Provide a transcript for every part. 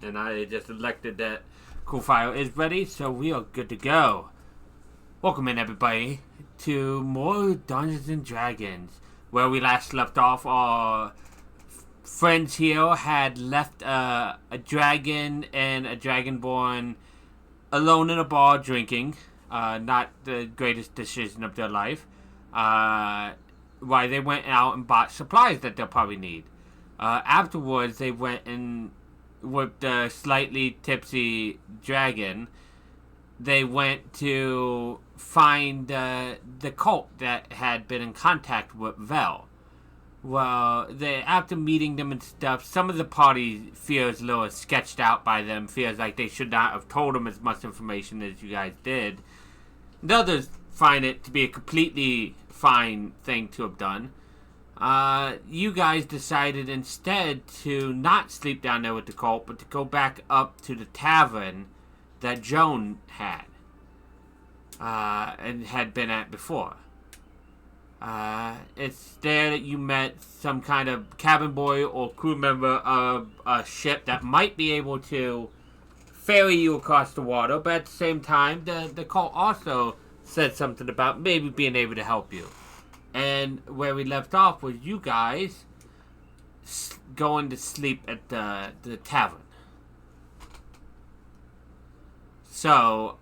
and I just elected that Coolfire is ready, so we are good to go. Welcome in, everybody, to more Dungeons and Dragons. Where we last left off, our friends here had left a dragon and a dragonborn alone in a bar drinking. Not the greatest decision of their life. Why they went out and bought supplies that they'll probably need. Afterwards, they went and, with the slightly tipsy dragon, they went to find the cult that had been in contact with Vel. Well, after meeting them and stuff, some of the party feels a little sketched out by them, feels like they should not have told them as much information as you guys did. The others find it to be a completely fine thing to have done. You guys decided instead to not sleep down there with the cult, but to go back up to the tavern that Joan had, and had been at before. It's there that you met some kind of cabin boy or crew member of a ship that might be able to ferry you across the water, but at the same time, the cult also said something about maybe being able to help you. And where we left off was you guys going to sleep at the tavern. So,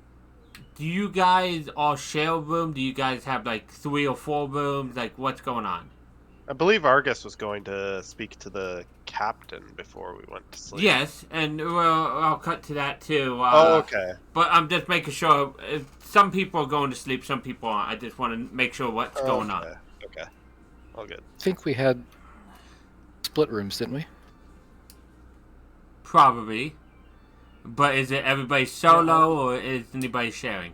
do you guys all share a room? Do you guys have like 3 or 4 rooms? Like, what's going on? I believe Argus was going to speak to the captain before we went to sleep. Yes, and I'll cut to that too. Okay. But I'm just making sure. If some people are going to sleep, some people aren't. I just want to make sure what's going on. Okay. All good. I think we had split rooms, didn't we? Probably. But is it everybody solo or is anybody sharing?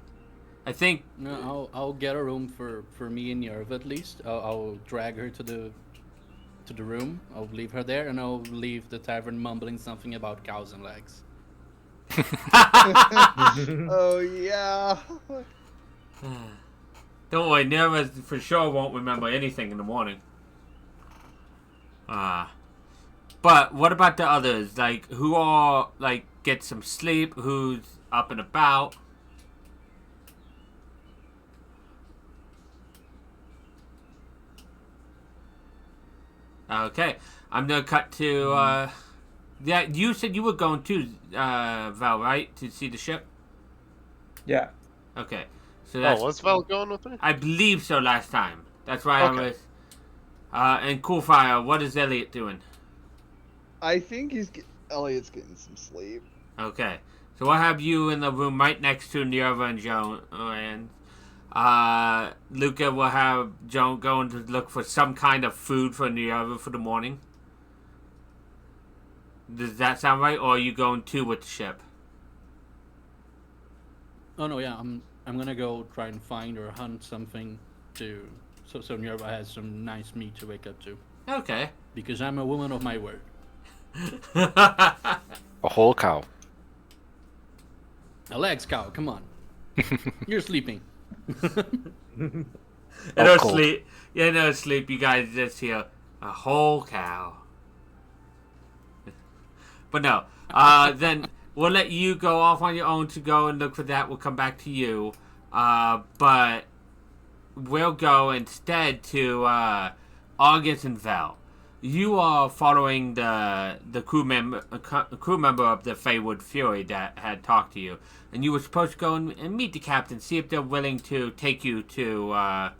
I think. No, I'll get a room for me and Yerva at least. I'll drag her to the room. I'll leave her there, and I'll leave the tavern mumbling something about cows and legs. Oh yeah. Don't worry, Nera for sure won't remember anything in the morning. But what about the others? Like, who all like get some sleep? Who's up and about? Okay, I'm gonna cut to. Yeah, you said you were going to Val, right, to see the ship? Yeah. Okay, so that's. Was Val going with me? I believe so last time. That's why Okay. I was. And Coolfire, what is Elliot doing? I think Elliot's getting some sleep. Okay, so we'll have you in the room right next to Nirva and Joan, and Luca will have Joan going to look for some kind of food for Nirva for the morning. Does that sound right, or are you going too with the ship? Oh no, yeah, I'm gonna go try and find or hunt something to so Yerva has some nice meat to wake up to. Okay. Because I'm a woman of my word. A whole cow. A legs cow, come on. You're sleeping. In no sleep. Yeah, no sleep. You guys just hear a whole cow. But no. Then we'll let you go off on your own to go and look for that. We'll come back to you. But we'll go instead to August and Val. You are following the crew member of the Feywood Fury that had talked to you, and you were supposed to go and meet the captain, see if they're willing to take you to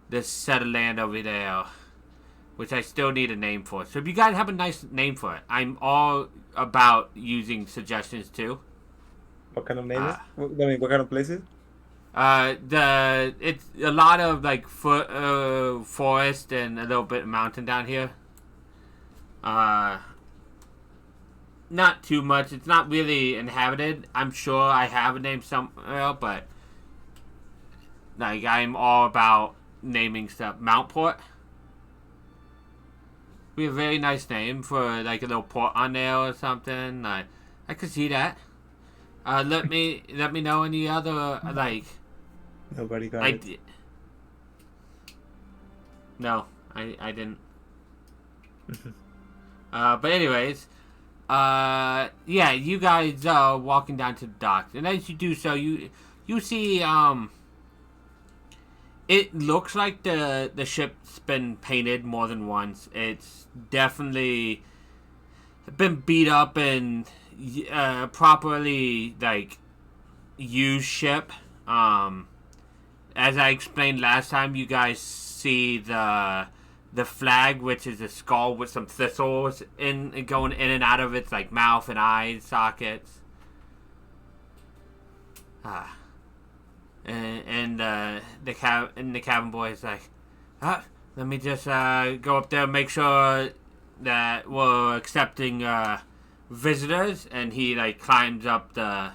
this set of land over there, which I still need a name for. So if you guys have a nice name for it, I'm all about using suggestions too. What kind of name is? I mean, what kind of place is? It's a lot of like forest and a little bit of mountain down here. Not too much. It's not really inhabited. I'm sure I have a name somewhere, but like I'm all about naming stuff. Mountport. Be a very nice name for like a little port on there or something. I could see that. Let me know any other like. Nobody got it. No, I didn't. But anyways, yeah, you guys are walking down to the docks, and as you do so, you see it looks like the ship's been painted more than once. It's definitely been beat up and properly like used ship. As I explained last time, you guys see the flag, which is a skull with some thistles going in and out of its like mouth and eyes sockets. And the cabin boy is like, let me just go up there and make sure that we're accepting visitors. And he like climbs up the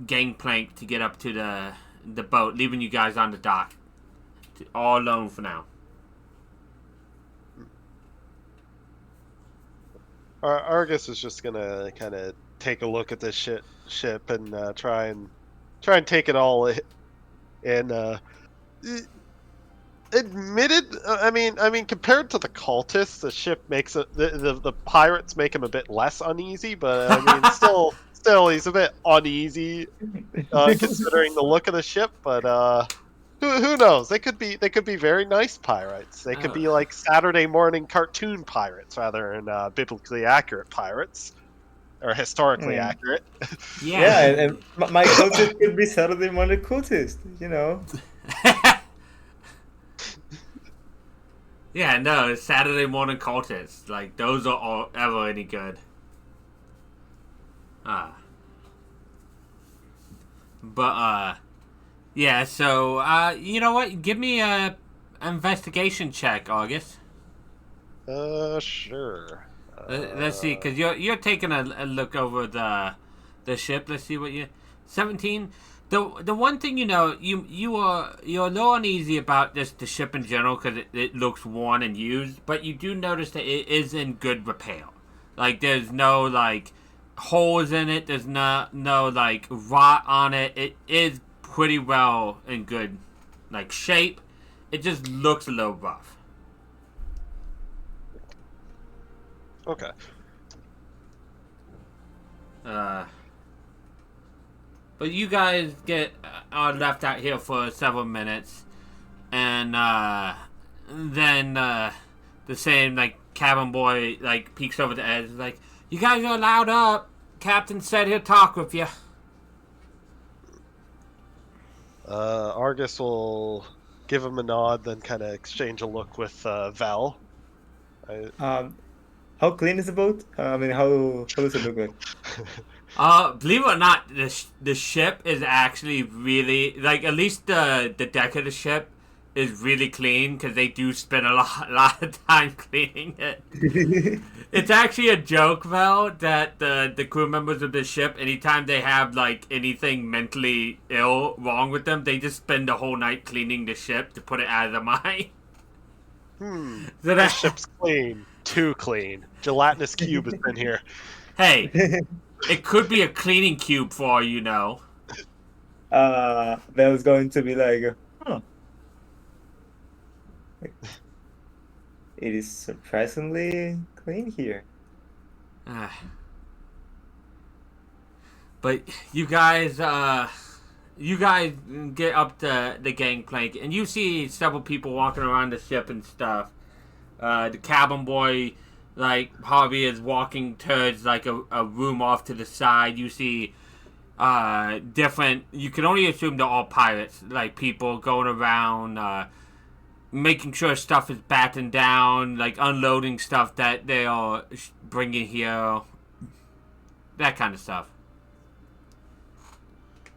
gangplank to get up to the boat, leaving you guys on the dock, all alone for now. Argus is just gonna kind of take a look at this ship and try and take it all in. Admitted, I mean, compared to the cultists, the ship makes the pirates make him a bit less uneasy, but I mean, still, he's a bit uneasy considering the look of the ship. But who knows? They could be very nice pirates. They could be like Saturday morning cartoon pirates rather than biblically accurate pirates. Or historically accurate. Yeah, and my cultist could be Saturday morning cultist, you know. Yeah, no, Saturday morning cultists. Like, those are all ever any good. But, yeah, so, you know what? Give me a investigation check, August. Sure. Let's see, because you're taking a look over the ship. Let's see what you... 17. The one thing you know, you're a little uneasy about just the ship in general because it looks worn and used, but you do notice that it is in good repair. Like, there's no, like, holes in it. There's no like, rot on it. It is pretty well in good, like, shape. It just looks a little rough. Okay. But you guys are left out here for several minutes, and then the same like cabin boy like peeks over the edge, like, "You guys are allowed up. Captain said he'll talk with you." Argus will give him a nod, then kind of exchange a look with Val. How clean is the boat? I mean, how does it look like? Believe it or not, the ship is actually really, like, at least the deck of the ship is really clean because they do spend a lot of time cleaning it. It's actually a joke, Val, that the crew members of the ship, anytime they have like anything mentally ill wrong with them, they just spend the whole night cleaning the ship to put it out of their mind. So The ship's clean. Too clean. Gelatinous cube has been here. Hey, it could be a cleaning cube for all you know. Belle's going to be like, huh. It is surprisingly clean here. But you guys get up the gangplank, and you see several people walking around the ship and stuff. The cabin boy, like, Harvey is walking towards, like, a room off to the side. You see different... You can only assume they're all pirates. Like, people going around, making sure stuff is battened down, like, unloading stuff that they are bringing here. That kind of stuff.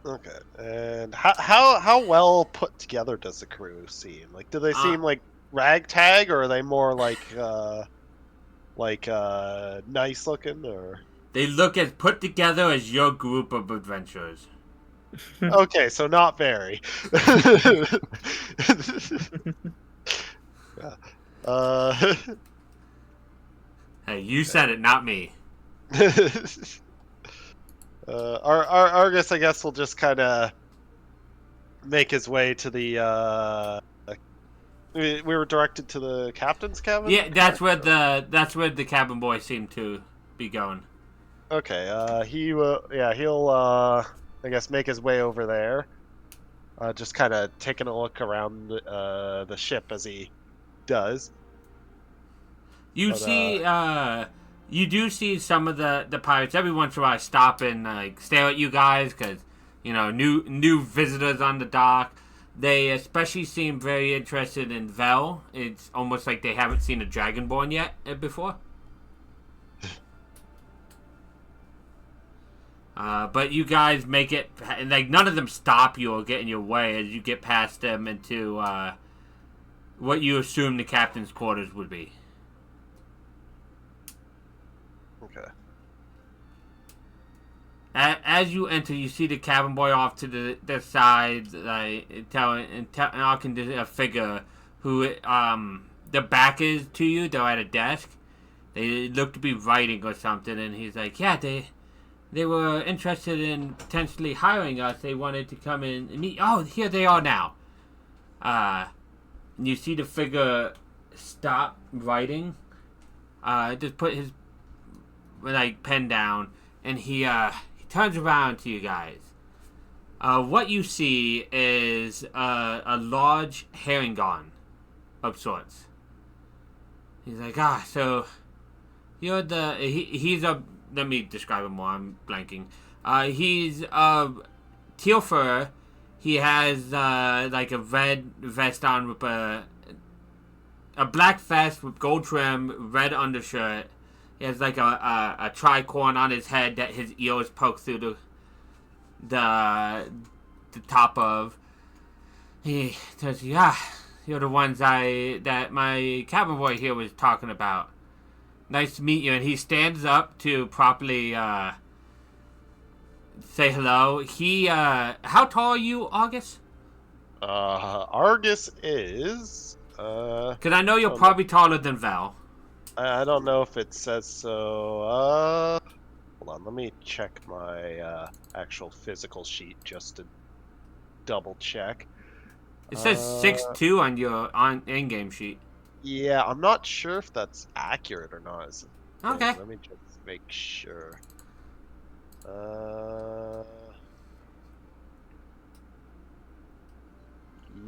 Okay. And how well put together does the crew seem? Like, do they seem like ragtag, or are they more like nice looking, or? They look as put together as your group of adventurers. Okay, so not very. Hey, you said it, not me. Argus, I guess, will just kind of make his way to the We were directed to the captain's cabin. Yeah, that's where the cabin boy seemed to be going. Okay. He'll I guess make his way over there. Just kind of taking a look around the ship as he does. You do see some of the pirates every once in a while stop and like stare at you guys because new visitors on the dock. They especially seem very interested in Vel. It's almost like they haven't seen a Dragonborn yet before. But you guys make it, like, none of them stop you or get in your way as you get past them into what you assume the captain's quarters would be. Okay. As you enter, you see the cabin boy off to the side, talking to a figure who, the back is to you. They're at a desk. They look to be writing or something, and he's like, yeah, they were interested in potentially hiring us. They wanted to come in and meet. Oh, here they are now. And you see the figure stop writing. Just put his pen down, and he turns around to you guys. What you see is a large herringon of sorts. He's like, so you're he's a. Let me describe him more. I'm blanking. He's teal fur. He has like a red vest on with a black vest with gold trim, red undershirt. He has like a tricorn on his head that his ears poke through the top of. He says, "Yeah, you're the ones that my cabin boy here was talking about. Nice to meet you." And he stands up to properly say hello. How tall are you, August? Argus is. Because I know you're probably taller than Val. I don't know if it says so. Hold on, let me check my actual physical sheet just to double check. It says 6'2" on your in-game sheet. Yeah, I'm not sure if that's accurate or not. Okay. Let me just make sure.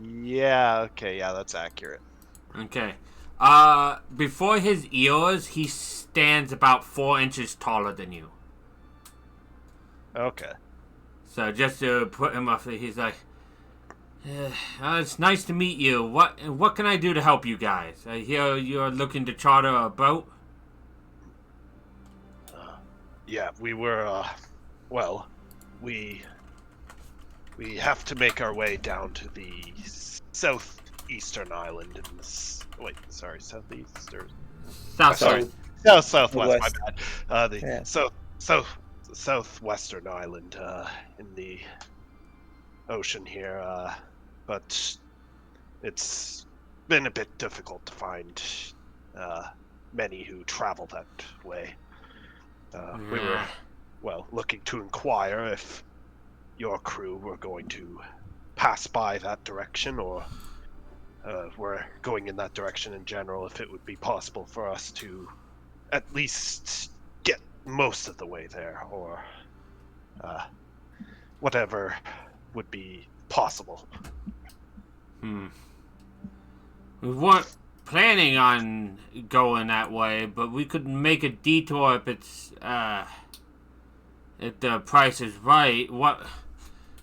Yeah, okay, yeah, that's accurate. Okay. Before his ears, he stands about 4 inches taller than you. Okay. So just to put him up, he's like, it's nice to meet you. What can I do to help you guys? I hear you're looking to charter a boat. Yeah, we were. Well, we have to make our way down to the southeastern island in this. Wait, sorry, southeast or Southside. southwest. My bad. Southwestern island in the ocean here. But it's been a bit difficult to find many who travel that way. We were, looking to inquire if your crew were going to pass by that direction, or were going in that direction in general, if it would be possible for us to at least get most of the way there, or whatever would be possible. We weren't planning on going that way, but we could make a detour if the price is right. What?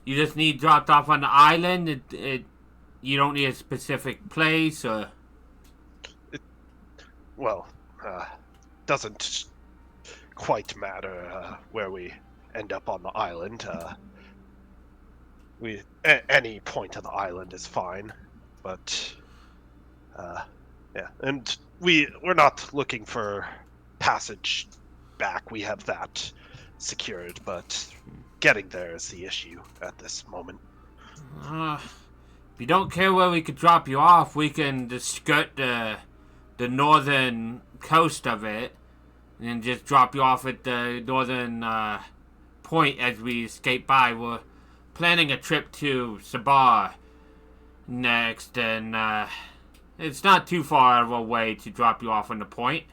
You just need dropped off on the island? You don't need a specific place, or? Doesn't quite matter where we end up on the island. Any point of the island is fine, but yeah, and we're not looking for passage back. We have that secured, but getting there is the issue at this moment. If you don't care where we could drop you off, we can just skirt the northern coast of it and just drop you off at the northern point as we skate by. We're planning a trip to Sabar next, and It's not too far out of a way to drop you off on the point.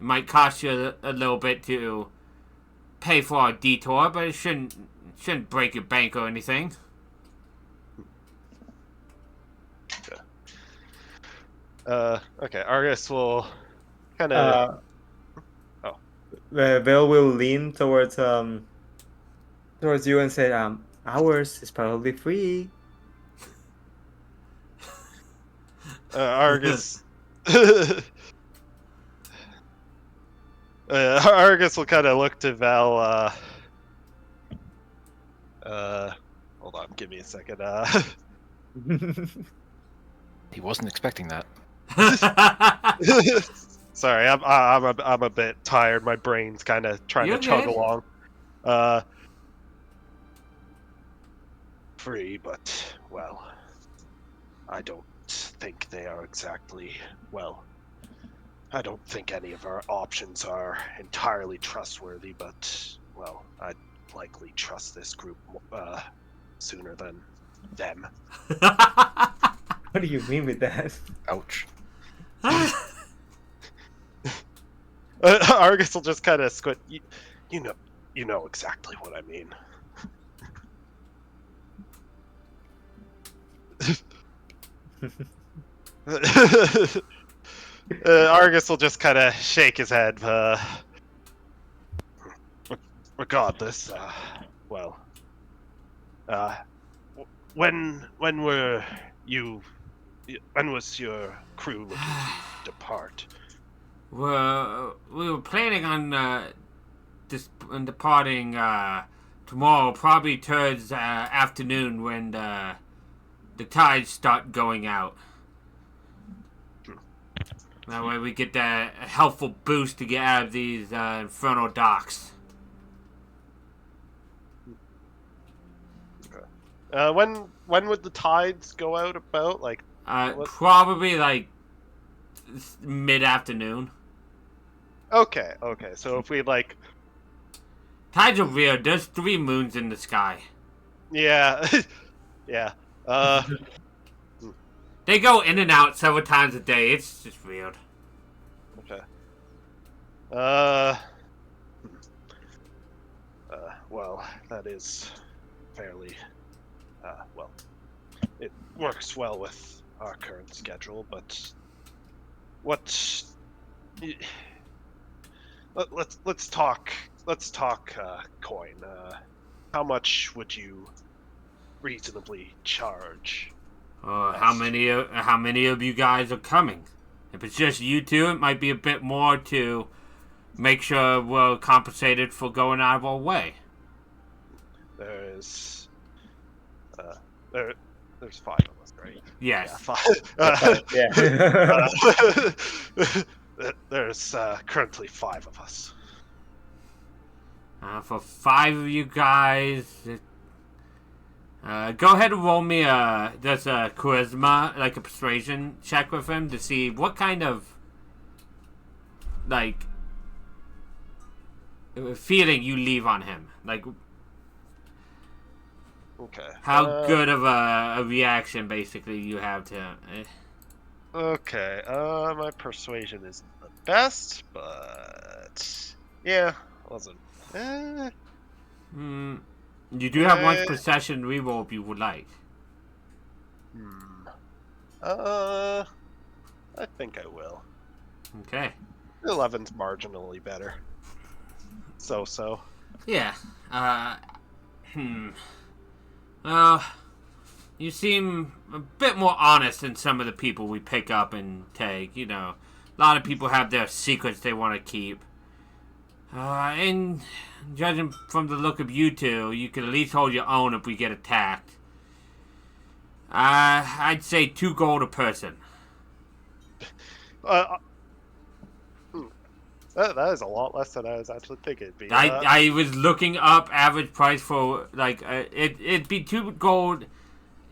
It might cost you a little bit to pay for a detour, but it shouldn't break your bank or anything. Okay, Argus will kind of. Vel will lean towards you and say, ours is probably free. Argus. Argus will kind of look to Val. Hold on, give me a second. He wasn't expecting that. Sorry, I'm a bit tired. My brain's kind of trying You're to chug good. along. Free, but well, I don't think they are exactly well. I don't think any of our options are entirely trustworthy, but well, I'd likely trust this group sooner than them. What do you mean with that? Ouch. Argus will just kind of squint. You know exactly what I mean. Argus will just kind of shake his head. Regardless, well, when were you? When was your crew looking to depart? Well, we were planning on departing tomorrow, probably towards afternoon when the tides start going out. That way we get that helpful boost to get out of these infernal docks. When would the tides go out about? Like, Probably like mid-afternoon. okay. So if we like, Tides are weird. There's 3 moons in the sky. yeah, yeah. They go in and out several times a day. It's just weird. Okay. Well, that is fairly. Well, it works well with our current schedule, but what? Let's talk. Let's talk coin. How much would you reasonably charge? How many of you guys are coming? If it's just you two, it might be a bit more to make sure we're compensated for going out of our way. There's 5 of us, right? Yes. Yeah, 5. Yeah. There's currently 5 of us. For 5 of you guys, go ahead and roll me there's a charisma, like a persuasion check with him to see what kind of, like, feeling you leave on him. Like, Okay. how good of a reaction, basically, you have to him. Okay. My persuasion isn't the best, but yeah, wasn't. You do have one possession reroll if you would like. I think I will. Okay. 11's marginally better. So. Yeah. Well, you seem a bit more honest than some of the people we pick up and take. You know, a lot of people have their secrets they want to keep. And judging from the look of you two, you could at least hold your own if we get attacked. I'd say 2 gold a person. That is a lot less than I was actually thinking it'd be. I was looking up average price for, like, it'd be 2 gold.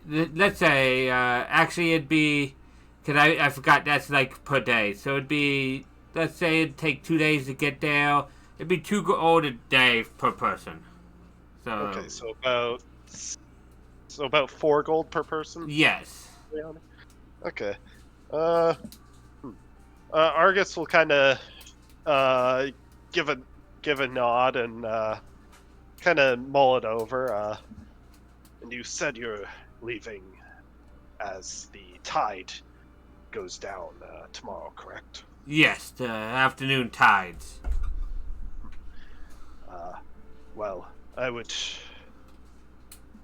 Let's say, actually it'd be, because I forgot that's like per day. So it'd be, let's say it'd take 2 days to get there. It'd be 2 gold a day per person. So. Okay, so about 4 gold per person? Yes. Okay. Argus will kind of give a nod and kind of mull it over. And you said you're leaving as the tide goes down tomorrow, correct? Yes, the afternoon tides. Well, I would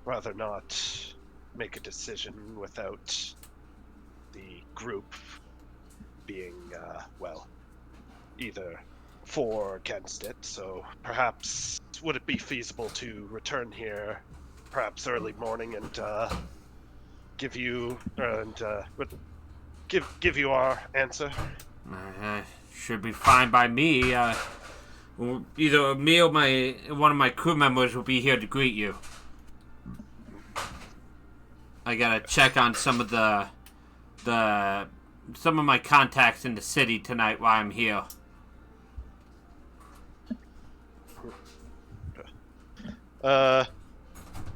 rather not make a decision without the group being, either for or against it. So perhaps would it be feasible to return here, perhaps early morning, and give you our answer? Should be fine by me. Either me or one of my crew members will be here to greet you. I gotta check on some of my contacts in the city tonight while I'm here.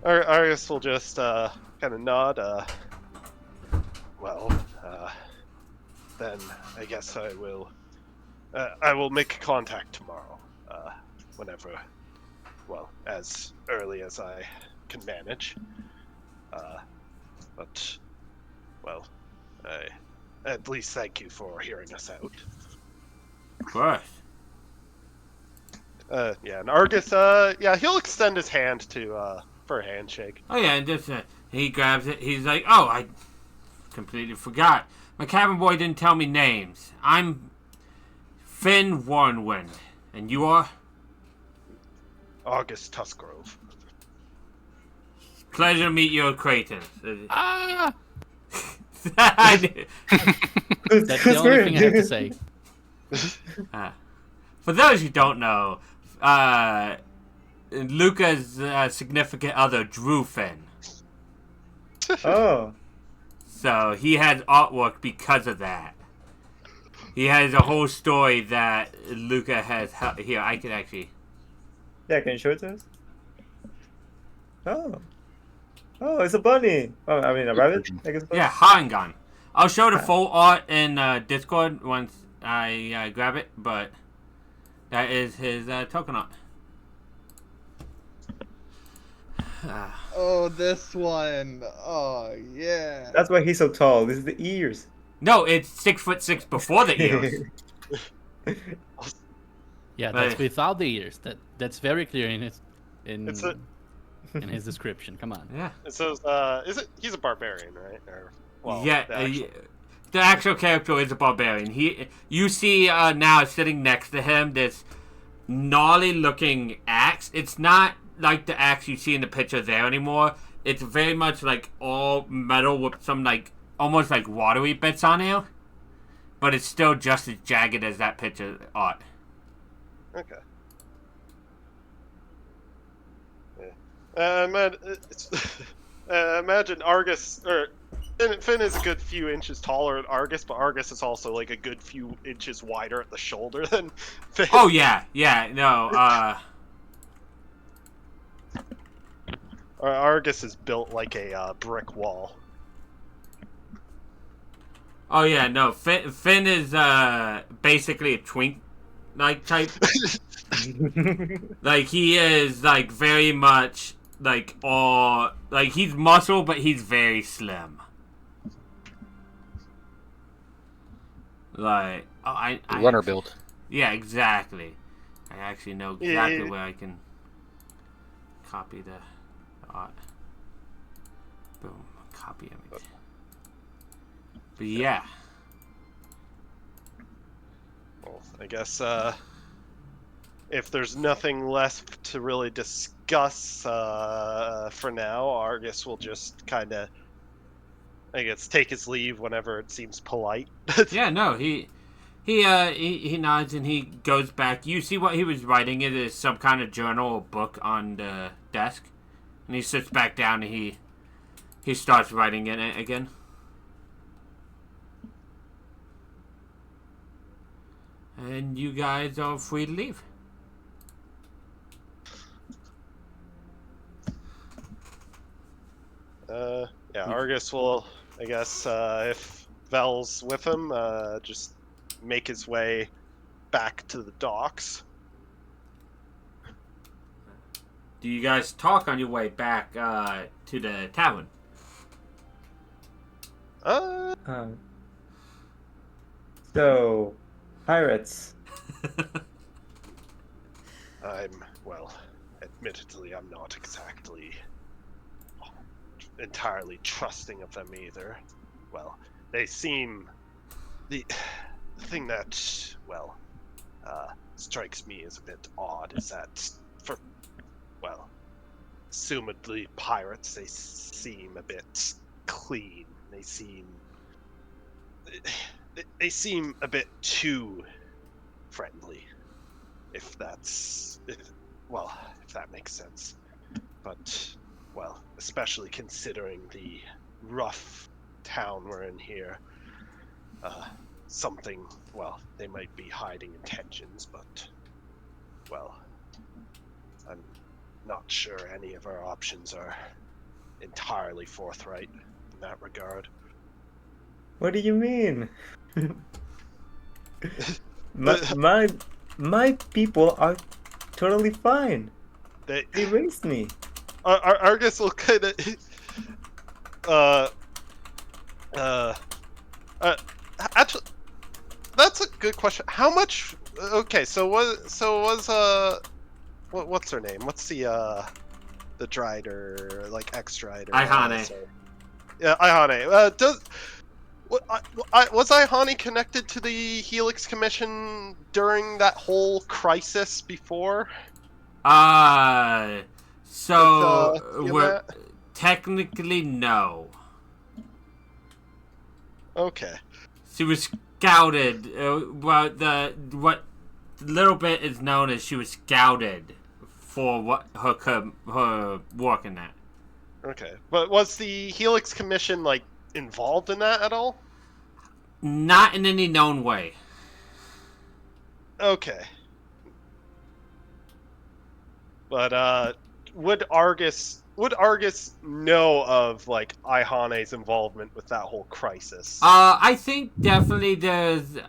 Arius will just kind of nod. Then I guess I will make contact tomorrow. Whenever, as early as I can manage. I at least thank you for hearing us out. Of course. And Argus, he'll extend his hand for a handshake. Oh yeah, and just he grabs it. He's like, "Oh, I completely forgot. My cabin boy didn't tell me names. I'm Finn Warnwind, and you are August Tuskgrove. Pleasure to meet your acquaintance." Ah! I knew- That's the only thing I have to say. For those who don't know, Luca's significant other, Drew Finn. Oh. So he has artwork because of that. He has a whole story that Luca has. Here, I can actually. Yeah, can you show it to us? Oh. Oh, it's a bunny. Oh, I mean a rabbit. I guess. Yeah, Harangon. I'll show the full art in Discord once I grab it, but that is his token art. Oh, this one. Oh, yeah. That's why he's so tall. This is the ears. No, it's 6'6" before the ears. Yeah, that's Right. without the ears. That's very clear in It's a- in his description. Come on. Yeah. It says, he's a barbarian, right? Yeah. The actual character is a barbarian. You see now sitting next to him this gnarly-looking axe. It's not like the axe you see in the picture there anymore. It's very much like all metal with some like almost like watery bits on it, but it's still just as jagged as that picture art. Okay. Yeah. Imagine Argus, or Finn is a good few inches taller than Argus, but Argus is also like a good few inches wider at the shoulder than Finn. Oh yeah, no. Argus is built like a brick wall. Oh yeah, no. Finn is basically a twink like type. Like he is like very much like all like he's muscle, but he's very slim. Like I Runner build. Yeah, exactly. I actually know exactly Yeah. where I can copy the art. Boom, copy image. But yeah. Well, I guess if there's nothing left to really discuss for now, Argus will just kind of, I guess, take his leave whenever it seems polite. Yeah, no, he nods and he goes back. You see what he was writing? It is some kind of journal or book on the desk, and he sits back down and he starts writing in it again. And you guys are free to leave. Yeah, Argus will, I guess, if Vel's with him, just make his way back to the docks. Do you guys talk on your way back to the tavern? So, pirates. Admittedly, I'm not exactly entirely trusting of them either. Well, they seem... The thing that, strikes me as a bit odd is that assumedly pirates, they seem a bit clean. They seem a bit too friendly, if that makes sense. But, especially considering the rough town we're in here, they might be hiding intentions, but, I'm not sure any of our options are entirely forthright in that regard. What do you mean? my people are totally fine. They raised me. Argus will kind of actually, that's a good question. How much? Okay, what's her name? What's the Drider, like ex-Drider? Ihane. Yeah, Ihane. Was Ihane connected to the Helix Commission during that whole crisis before? We're technically no. Okay. She was scouted. What little bit is known as she was scouted for what her work in that. Okay, but was the Helix Commission involved in that at all? Not in any known way. Okay. But would Argus know of Ihane's involvement with that whole crisis? I think definitely there's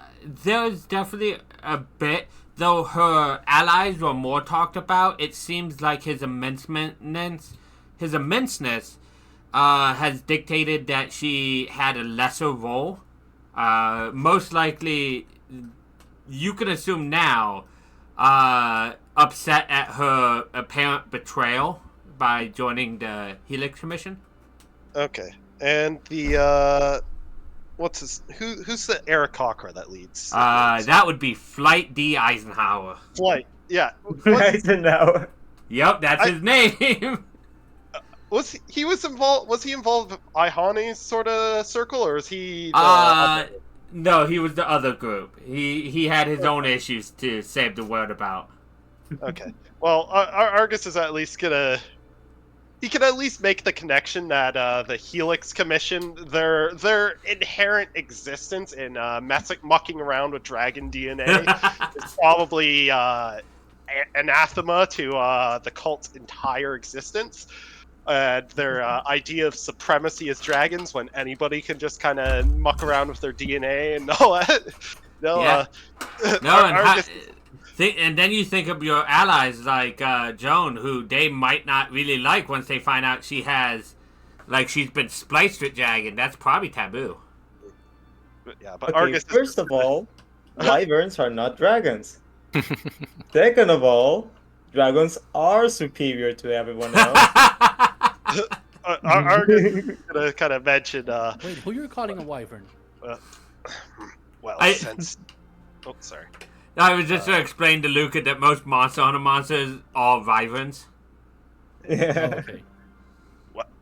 definitely a bit, though her allies were more talked about. It seems like his immenseness has dictated that she had a lesser role. Most likely, you can assume now, upset at her apparent betrayal by joining the Helix Commission. Okay, and the who's the Aarakocra that leads? That would be Flight D. Eisenhower. Flight, yeah. Eisenhower. Yep, that's his name. Was he involved with Ihane's sort of circle, or is he? No, he was the other group. He had his own issues to save the world about. Okay. Well, Argus is at least gonna. He can at least make the connection that the Helix Commission, their inherent existence in mucking around with dragon DNA is probably anathema to the cult's entire existence. Their idea of supremacy as dragons, when anybody can just kind of muck around with their DNA and all that. And then you think of your allies like Joan, who they might not really like once they find out she's been spliced with dragon. That's probably taboo. Yeah, but Okay, Argus. First of all, wyverns are not dragons. Second of all, dragons are superior to everyone else. Argus is gonna kind of mention. Wait, who you're calling a wyvern? Since. Oh, sorry. I was just to explain to Luca that most Monster Hunter monsters are wyverns. Yeah. Oh, okay.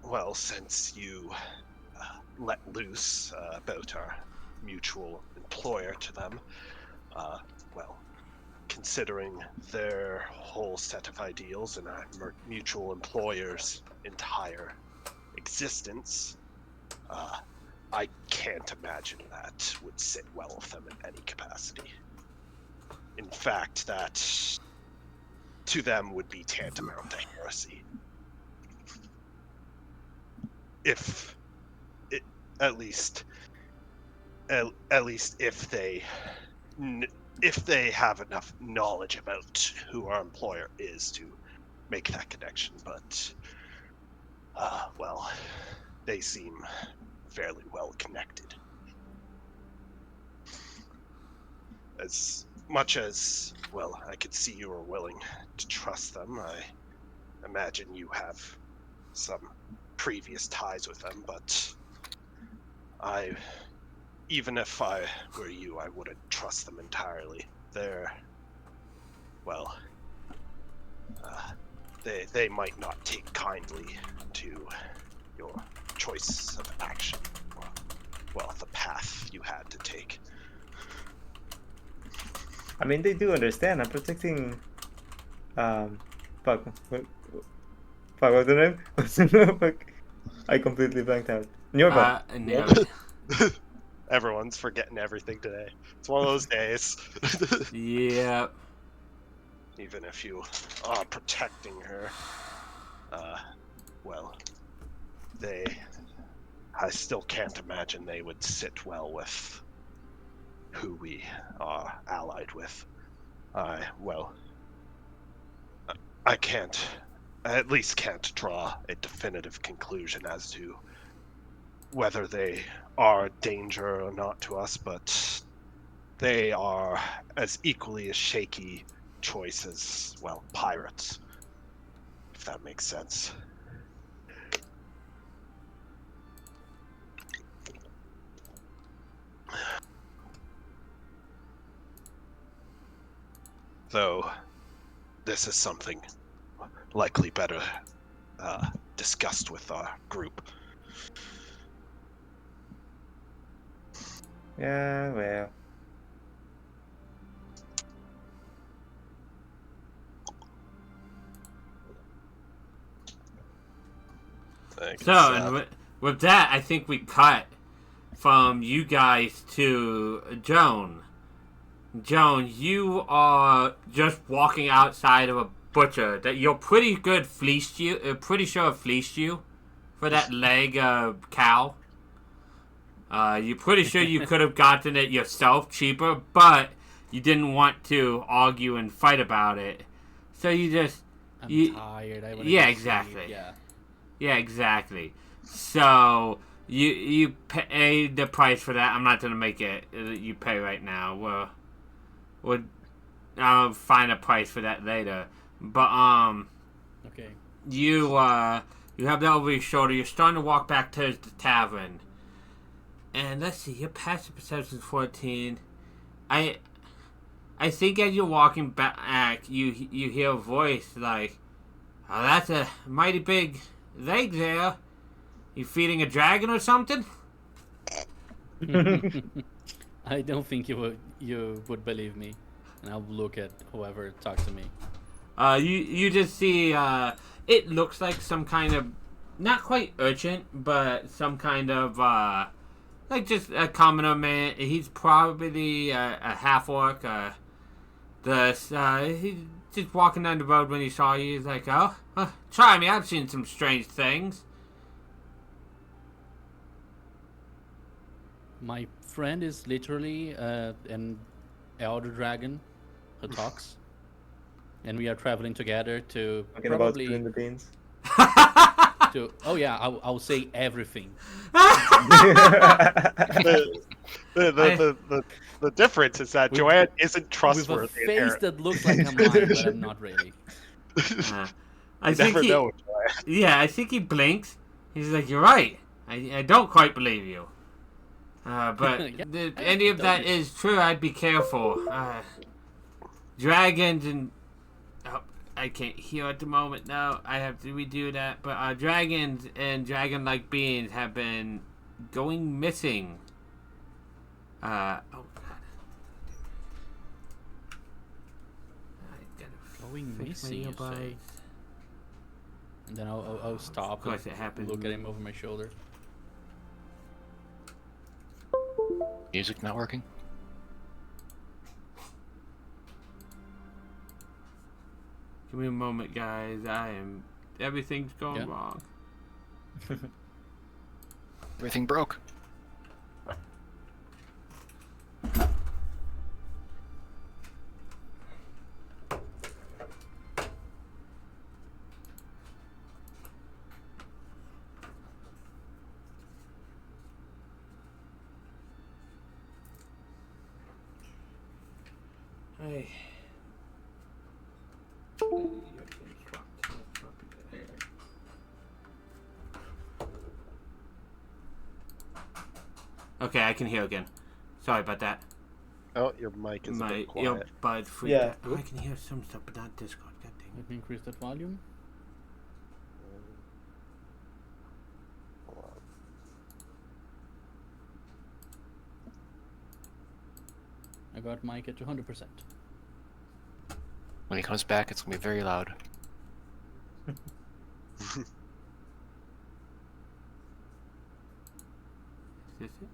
Well, since you let loose about our mutual employer to them, considering their whole set of ideals and our mutual employer's entire existence, I can't imagine that would sit well with them in any capacity. In fact, that to them would be tantamount to heresy. If it, at least at least if they have enough knowledge about who our employer is to make that connection. But well, they seem fairly well connected. As much as, well, I could see you are willing to trust them, I imagine you have some previous ties with them, but even if I were you, I wouldn't trust them entirely. Well, they might not take kindly to your choice of action, or, well, the path you had to take. I mean, they do understand. I'm protecting. Fuck. What's the name? What's the name? Fuck. I completely blanked out. Nyorva. Yeah. Everyone's forgetting everything today. It's one of those days. Yeah. Even if you are protecting her, well, I still can't imagine they would sit well with who we are allied with. I at least can't draw a definitive conclusion as to whether they are a danger or not to us, but they are as equally as shaky choice as, well, pirates, if that makes sense. Though this is something likely better discussed with our group. Yeah, well. So, and with that, I think we cut from you guys to Joan. Joan, you are just walking outside of a butcher that you're pretty good fleeced you. Pretty sure fleeced you for that leg cow. You're pretty sure you could have gotten it yourself cheaper, but you didn't want to argue and fight about it. So you just... I'm tired. I wanna yeah, go exactly. sleep. Yeah. Yeah, exactly. So you pay the price for that. I'm not gonna make it. You pay right now. I'll find a price for that later. But Okay. you have that over your shoulder. You're starting to walk back towards the tavern. And let's see, your passive perception is 14. I think as you're walking back, you hear a voice like, "Oh, that's a mighty big leg there. You feeding a dragon or something?" I don't think you would believe me, and I'll look at whoever talks to me. You just see it looks like some kind of, not quite urchin, but some kind of like just a commoner man. He's probably a half orc. He's just walking down the road when he saw you. He's like, "Oh, try me. I've seen some strange things." My friend is literally an elder dragon who talks, and we are traveling together to Talking about probably spilling the beans. to. Oh yeah, I'll say everything. The difference is that Joanne isn't With a trustworthy. face inherently. that looks like I'm lying, but I'm not really. I You think never he, know, Joanne. yeah, I think he blinks. He's like, "You're right. I don't quite believe you." But Yeah, if I any of told that you. is true, I'd be careful. Dragons and... Oh, I can't hear at the moment. No, I have to redo that. But dragons and dragon-like beings have been going missing. Oh, God. I gotta Going fix my missing, you earbuds. say? And then I'll stop Of course and it happens. look at him over my shoulder. Music not working? Give me a moment, guys. Everything's going Yeah. wrong. Everything broke. Okay. Okay, I can hear again. Sorry about that. Oh, your mic is a My bit quiet. earbud freaked Yeah. out. Oh, I can hear some stuff, but not Discord. God dang it. Let me increase that volume. Hold on. I got mic at 200%. When he comes back, it's gonna be very loud. Is this it?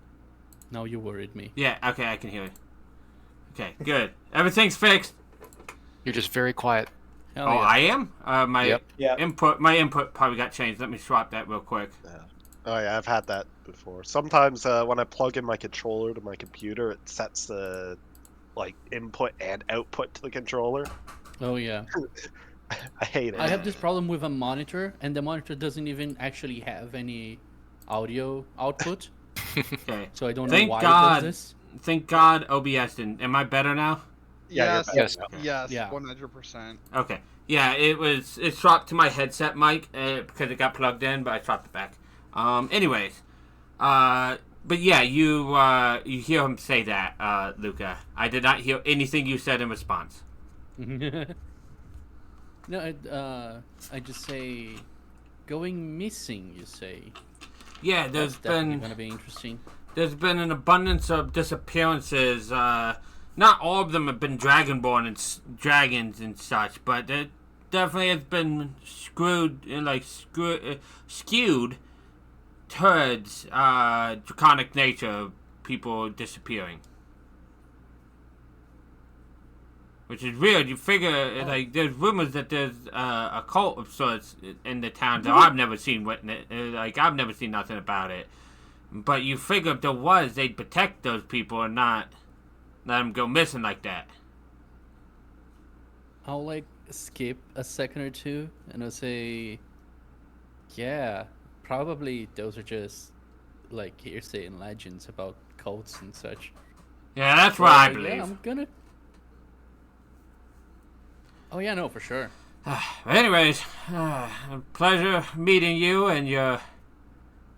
Now you worried me. Yeah, okay, I can hear it. Okay, good. Everything's fixed. You're just very quiet. Hell Oh, yeah. I am? My Yep. Yeah. my input probably got changed. Let me swap that real quick. Oh yeah, I've had that before. Sometimes when I plug in my controller to my computer, it sets the like input and output to the controller. Oh yeah. I hate it. I have this problem with a monitor, and the monitor doesn't even actually have any audio output, Okay. so I don't Thank know why God. it does Thank God OBS didn't. Am I better now? Yeah, Yes, you're Yes. yes, Yeah. 100%. Okay. Yeah, it swapped to my headset mic because it got plugged in, but I swapped it back. Anyways, but yeah, you hear him say that, Luca. I did not hear anything you said in response. No, I just say going missing. You say Yeah, that's definitely gonna be interesting. there's been an abundance of disappearances. Not all of them have been dragonborn and dragons and such, but there definitely has been skewed towards draconic nature of people disappearing. Which is weird. You figure, like, there's rumors that there's a cult of sorts in the town that I've never seen I've never seen nothing about it. But you figure if there was, they'd protect those people and not let them go missing like that. I'll like skip a second or two, and I'll say, yeah, probably those are just like hearsay and legends about cults and such. Yeah, that's what I So, believe. Yeah, I'm gonna. Oh yeah, no, for sure. Anyways, a pleasure meeting you and your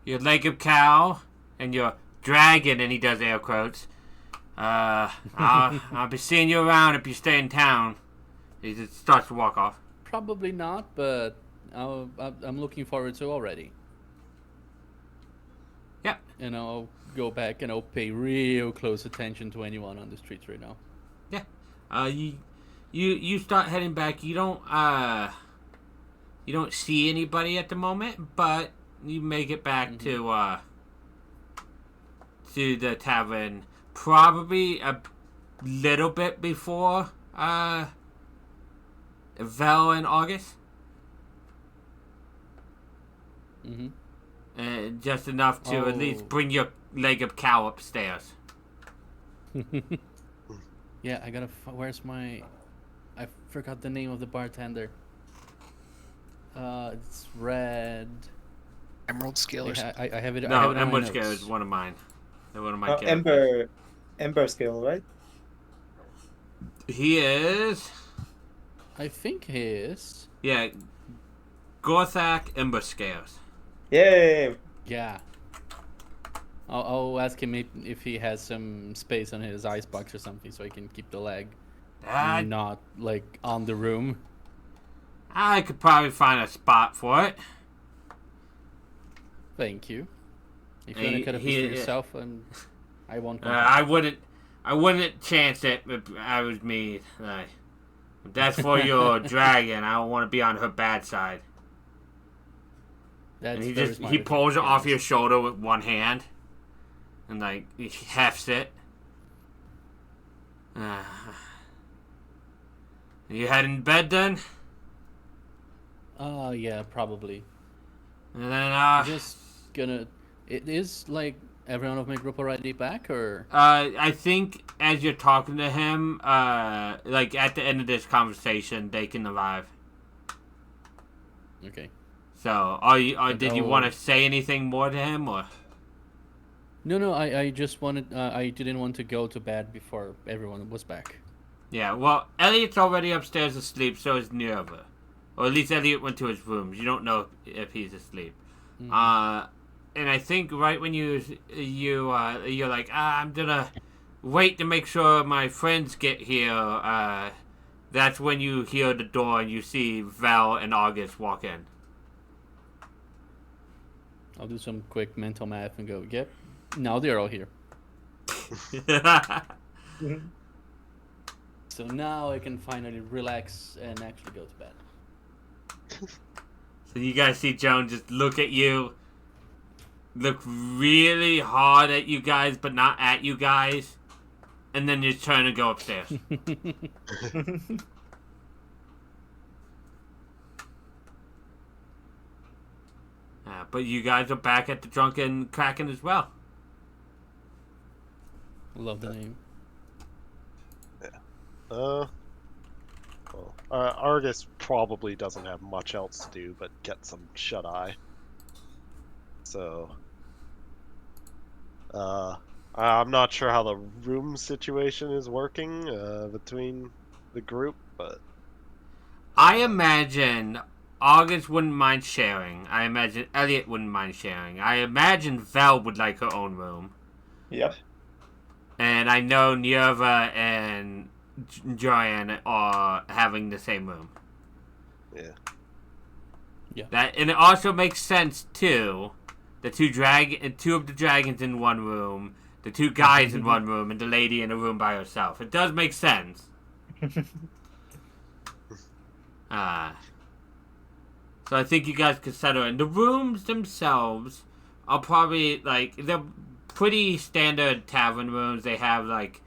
Jacob cow and your dragon, and he does air quotes. I'll be seeing you around if you stay in town. He just starts to walk off. Probably not, but I'm looking forward to already. Yeah. And I'll go back and I'll pay real close attention to anyone on the streets right now. You start heading back. You don't see anybody at the moment, but you make it back to the tavern probably a little bit before Vel and August. Just enough to at least bring your leg of cow upstairs. Yeah, I gotta. Where's my? I forgot the name of the bartender. It's Red. Emerald Scale or something. I have it. I No, have it on my Emerald Scale notes. is one of mine. They're one of my characters. Ember scale, right? He is. I think he is. Yeah. Gorthak Ember Scales. Yay! Yeah. I'll ask him if he has some space on his icebox or something, so I can keep the leg not like on the room. I could probably find a spot for it. Thank you. If you wanna cut a piece for yourself, and I won't. I wouldn't chance it if I was me. If that's for your dragon, I don't want to be on her bad side. That's And he very just smart he of pulls it you, off yes. your shoulder with one hand, and like he hefts it. You heading to bed then? Yeah, probably. And then Just gonna. It is like everyone of my group already back, or I think as you're talking to him, like at the end of this conversation, they can arrive. okay. So, did you Oh. want to say anything more to him, or? No, I just wanted. I didn't want to go to bed before everyone was back. Yeah, well, Elliot's already upstairs asleep, so is Nerva. Or at least Elliot went to his rooms. You don't know if he's asleep. Mhm. And I think right when you're like, I'm gonna wait to make sure my friends get here. That's when you hear the door and you see Val and August walk in. I'll do some quick mental math and go, yep, now they're all here. So now I can finally relax and actually go to bed. So you guys see Joan just look at you, look really hard at you guys, but not at you guys, and then just turn and go upstairs. But you guys are back at the Drunken Kraken as well. Love the name. Well, Argus probably doesn't have much else to do but get some shut-eye. So, I'm not sure how the room situation is working between the group, but I imagine August wouldn't mind sharing. I imagine Elliot wouldn't mind sharing. I imagine Val would like her own room. Yep. And I know Nerva and Joanne are having the same room. yeah. That, and it also makes sense too. The two of the dragons in one room, the two guys in one room, and the lady in a room by herself. It does make sense. So I think you guys could settle in. The rooms themselves are probably like they're pretty standard tavern rooms. They have like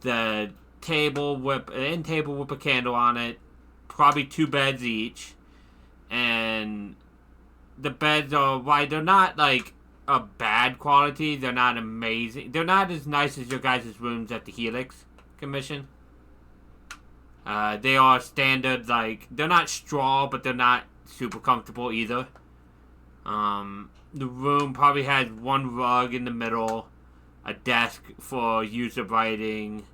the table with a candle on it, probably 2 beds each, and the beds are why they're not like a bad quality. They're not amazing. They're not as nice as your guys' rooms at the Helix Commission. They are standard, like they're not straw, but they're not super comfortable either. The room probably has 1 rug in the middle, a desk for use of writing,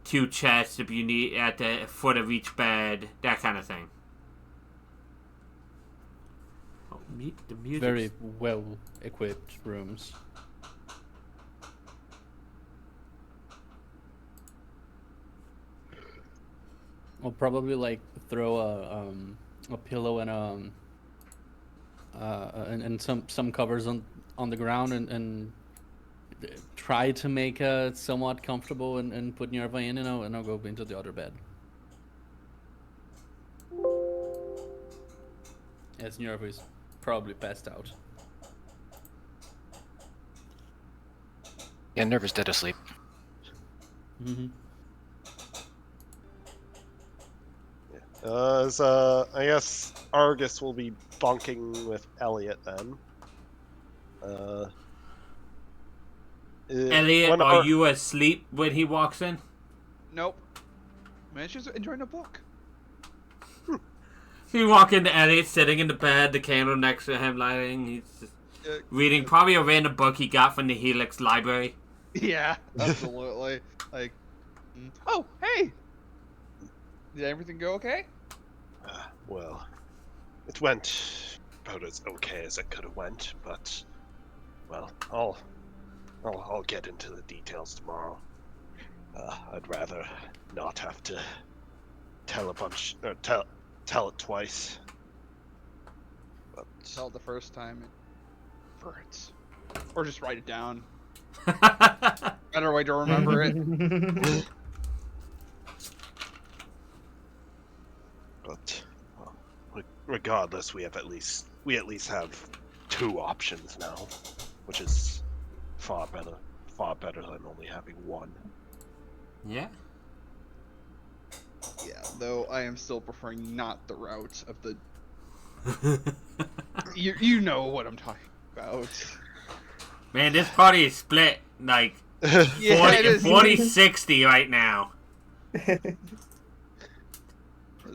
2 chests if you need at the foot of each bed, that kind of thing. Oh, the music. Very well equipped rooms. I'll probably like throw a pillow and some covers on the ground and try to make it somewhat comfortable and put Nerva in and I'll go into the other bed. As Nerva is probably passed out. Yeah, Nerva's dead asleep. Mm-hmm. I guess Argus will be bunking with Elliot then. Elliot, are you asleep when he walks in? Nope. Man, she's enjoying a book. So you walk into Elliot sitting in the bed, the candle next to him lighting. He's just reading probably a random book he got from the Helix library. Yeah, absolutely. Like, oh, hey! Did everything go okay? Well, it went about as okay as it could have went, but well, I'll get into the details tomorrow. I'd rather not have to tell it twice. But Tell it the first time. It hurts. Or just write it down. Better way to remember it. But regardless, we at least have 2 options now, which is far better than only having 1. Yeah. Yeah, though I am still preferring not the route of the. You know what I'm talking about. Man, this party is split like Yeah, it is. 40-60 right now.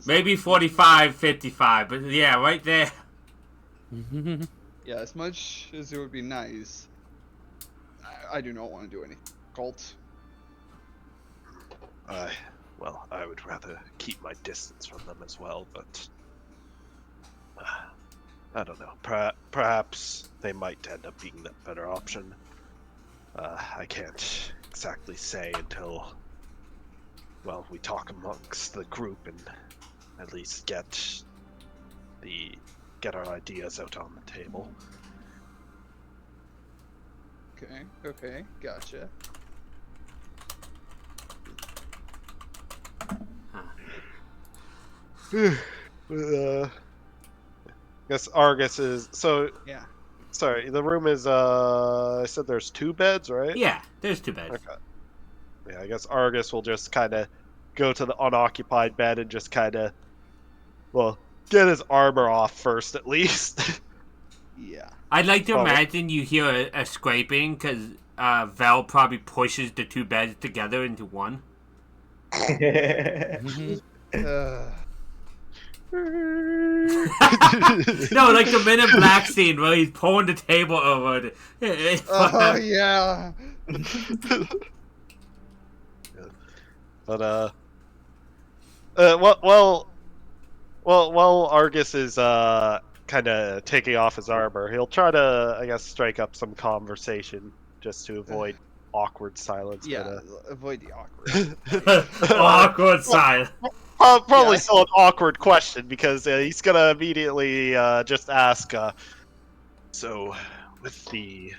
Maybe 45-55, but yeah, right there. Yeah, as much as it would be nice, I do not want to do any cult. well, I would rather keep my distance from them as well, but I don't know. Perhaps they might end up being the better option. I can't exactly say until, well, we talk amongst the group and at least get our ideas out on the table. Okay, gotcha. I guess Argus is so. Yeah. Sorry, the room is. I said there's 2 beds, right? Yeah, there's 2 beds. Okay. Yeah, I guess Argus will just kind of go to the unoccupied bed and just kind of, well, get his armor off first, at least. Yeah. I'd like to Oh. imagine you hear a scraping because Vel probably pushes the 2 beds together into one. No, like the Men in Black scene where he's pulling the table over. Oh yeah. But while Argus is kind of taking off his armor, he'll try to, I guess, strike up some conversation just to avoid awkward silence. Yeah. Avoid the awkward. Awkward silence. Probably Yeah. still an awkward question because he's gonna immediately just ask. So, with the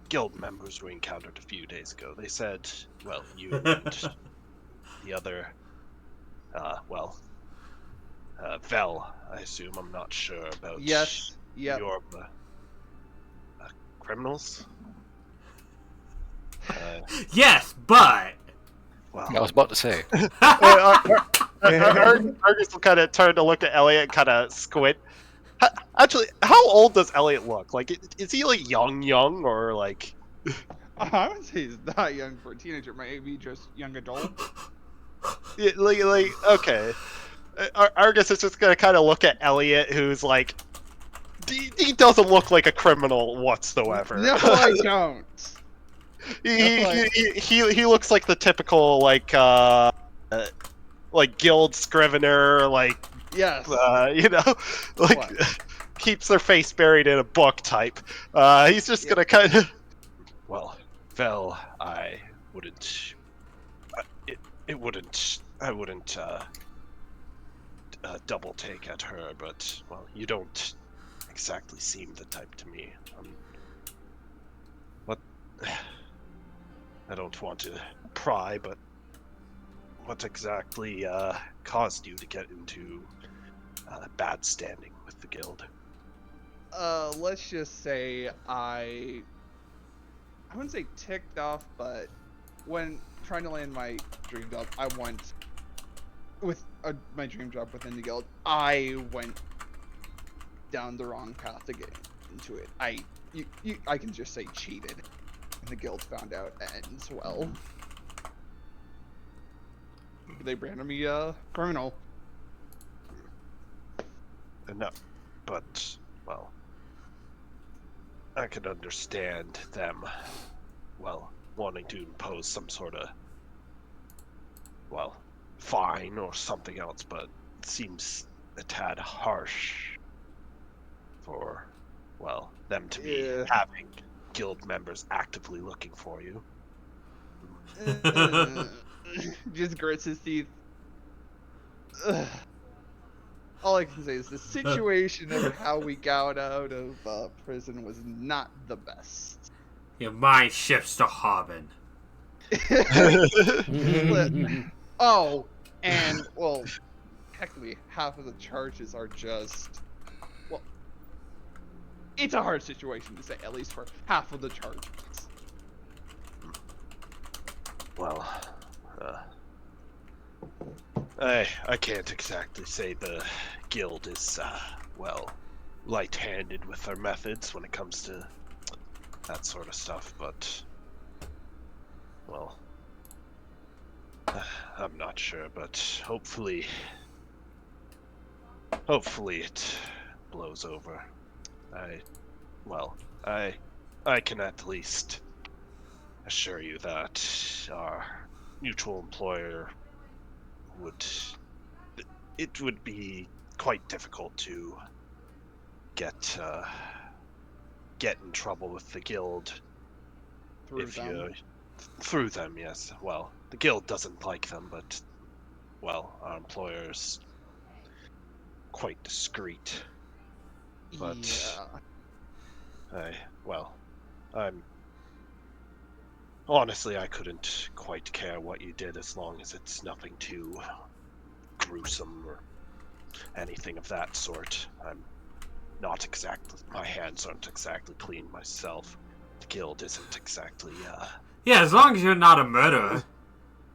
guild members we encountered a few days ago, they said, well, you and the other, Vel, I assume. I'm not sure about. Yes. Yep. Your criminals. Yes, but Well, I was about to say. Argus will kind of turn to look at Elliot and kind of squint. Actually, how old does Elliot look? Like, is he like young, or like? I would say he's not young for a teenager. Maybe just young adult. Yeah, like okay. Argus is just gonna kind of look at Elliot, who's like, he doesn't look like a criminal whatsoever. No, I don't. He looks like the typical like guild scrivener, like Yes. you know, like What? keeps their face buried in a book type. He's just gonna kind of. Well, Vel, I wouldn't. I wouldn't double take at her, but well, you don't exactly seem the type to me. What? I don't want to pry, but what exactly caused you to get into bad standing with the guild? Let's just say I wouldn't say ticked off, but when trying to land my dream job, I went with my dream job within the guild. I went down the wrong path to get into it. I can just say cheated, and the guild found out as well. They branded me a criminal. No, but well, I could understand them, well, wanting to impose some sort of, well, fine or something else, but it seems a tad harsh for, well, them to be Yeah. having guild members actively looking for you. Just grits his teeth. Ugh. All I can say is the situation of how we got out of prison was not the best. your mind shifts to Harbin. Oh, and well, technically half of the charges are just, well, it's a hard situation to say, at least for half of the charges. Well, I can't exactly say the guild is, well, light-handed with their methods when it comes to that sort of stuff, but, well, I'm not sure, but hopefully it blows over. I can at least assure you that our mutual employer it would be quite difficult to get in trouble with the guild through them. Yes. Well, the guild doesn't like them, but well, our employer's quite discreet. But I'm honestly, I couldn't quite care what you did as long as it's nothing too gruesome or anything of that sort. My hands aren't exactly clean myself. The guild isn't exactly Yeah, as long as you're not a murderer.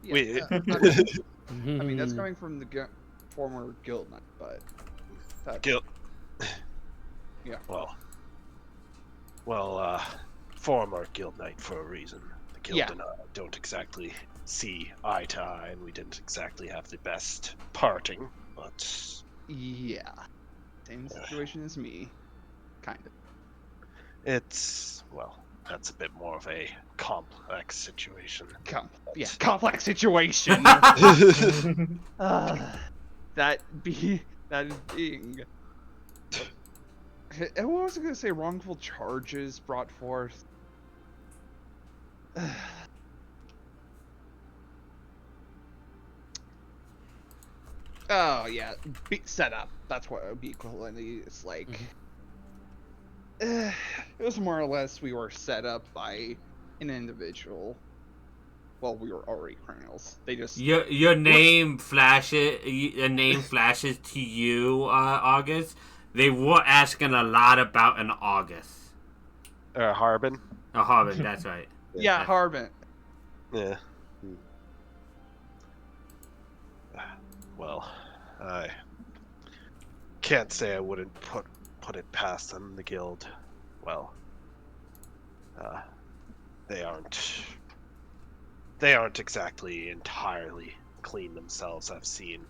Yeah, I mean, that's coming from the former guild knight, but guild. Yeah. Well, former guild knight for a reason. The guild and I don't exactly see eye to eye, and we didn't exactly have the best parting, but yeah, same situation as me, kind of. It's that's a bit more of a complex situation. Complex situation. That is being. I was gonna say wrongful charges brought forth. Oh yeah, set up. That's what it would be equivalently. It's like it was more or less we were set up by an individual. Well, we were already criminals. They just your name flashes. A name flashes to you, August. They were asking a lot about an August. Harbin. Harbin, that's right. Yeah, Harbin. Yeah. Well, I can't say I wouldn't put it past them. The guild, well, they aren't exactly entirely clean themselves. I've seen,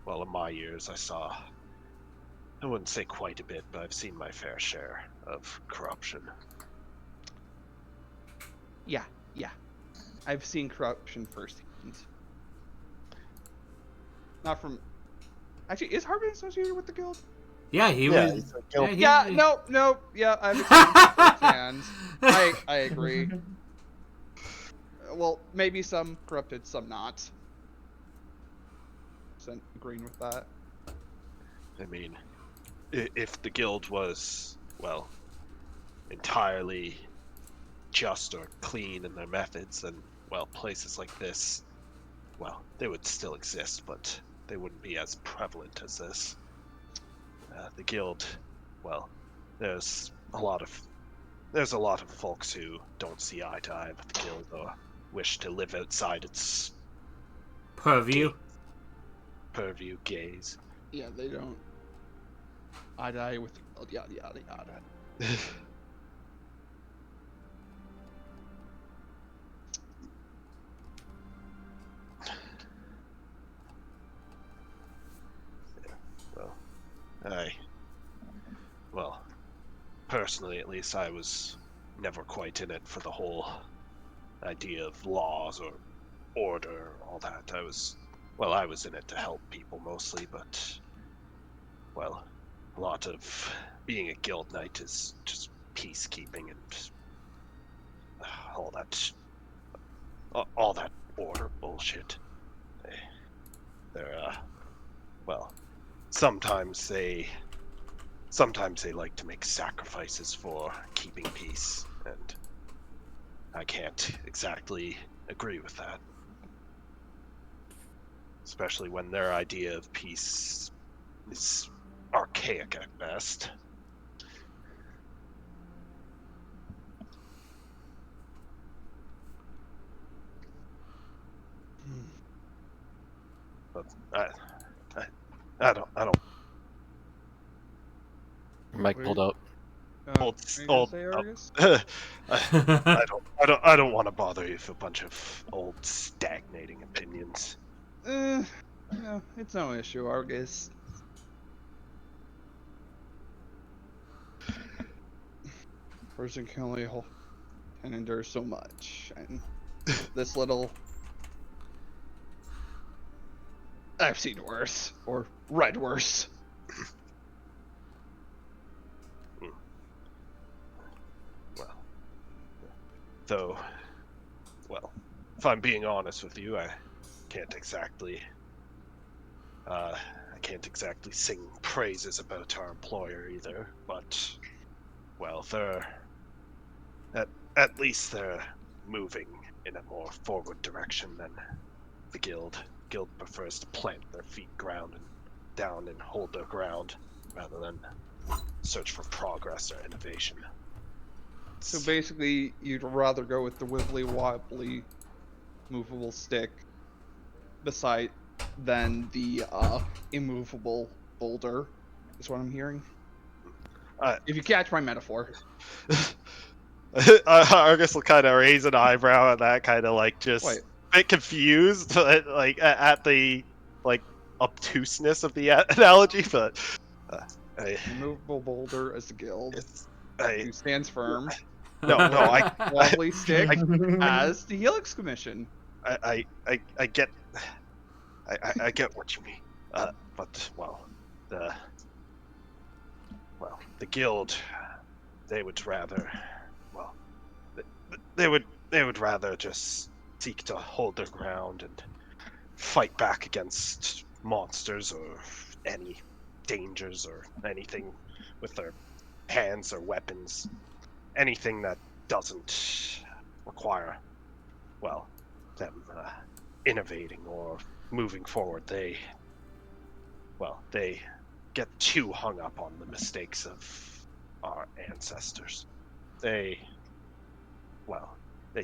well, in my years, I wouldn't say quite a bit, but I've seen my fair share of corruption. Yeah. I've seen corruption firsthand. Not from. Actually, is Harbin associated with the guild? Yeah, he was. Yeah, no. Yeah, I've experienced it firsthand. I agree. Well, maybe some corrupted, some not. So agreeing with that. I mean, if the guild was, well, entirely just or clean in their methods, then, well, places like this, well, they would still exist, but they wouldn't be as prevalent as this. The guild, well, there's a lot of folks who don't see eye to eye with the guild or wish to live outside its purview gaze. Yeah, they don't eye to eye with the guild, yada yada yada. Well, personally at least, I was never quite in it for the whole idea of laws or order or all that. I was in it to help people mostly, but, well, a lot of being a guild knight is just peacekeeping and all that order bullshit. They're, well, sometimes they like to make sacrifices for keeping peace, and I can't exactly agree with that. Especially when their idea of peace is archaic at best. But I don't. Mic pulled out. I don't want to bother you with a bunch of old stagnating opinions. No, it's no issue, Argus. Person can only endure so much, and this little I've seen worse, or read worse. Well, though, well, if I'm being honest with you, I can't exactly sing praises about our employer either. But, well, at least they're moving in a more forward direction than the guild. Guild prefers to plant their feet down and hold their ground rather than search for progress or innovation. So basically, you'd rather go with the wibbly wobbly movable stick beside than the immovable boulder, is what I'm hearing. If you catch my metaphor. Argus will kind of raise an eyebrow at that, kind of like just Wait. a bit confused, like at the like obtuseness of the analogy, but Immovable boulder as the guild. I Who stands firm. no, Wobbly stick as the Helix Commission. I get what you mean, but the guild, they would rather, they would rather just seek to hold their ground and fight back against monsters or any dangers or anything with their hands or weapons, anything that doesn't require, them innovating or moving forward. They get too hung up on the mistakes of our ancestors. They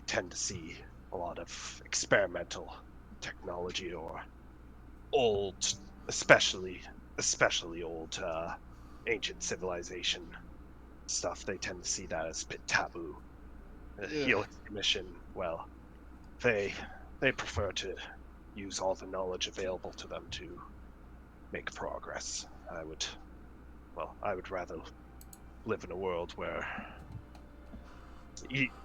tend to see a lot of experimental technology or old, especially old ancient civilization stuff. They tend to see that as a bit taboo. The Helix Commission, they prefer to use all the knowledge available to them to make progress. I would rather live in a world where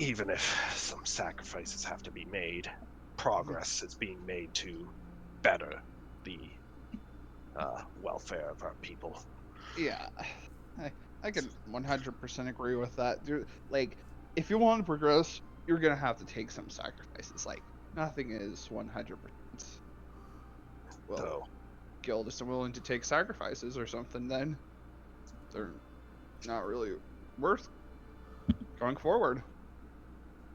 even if some sacrifices have to be made, progress is being made to better the welfare of our people. Yeah, I can 100% agree with that. Like, if you want to progress, you're gonna have to take some sacrifices. Like, nothing is 100%. Well, guild isn't willing to take sacrifices or something, then they're not really worth going forward.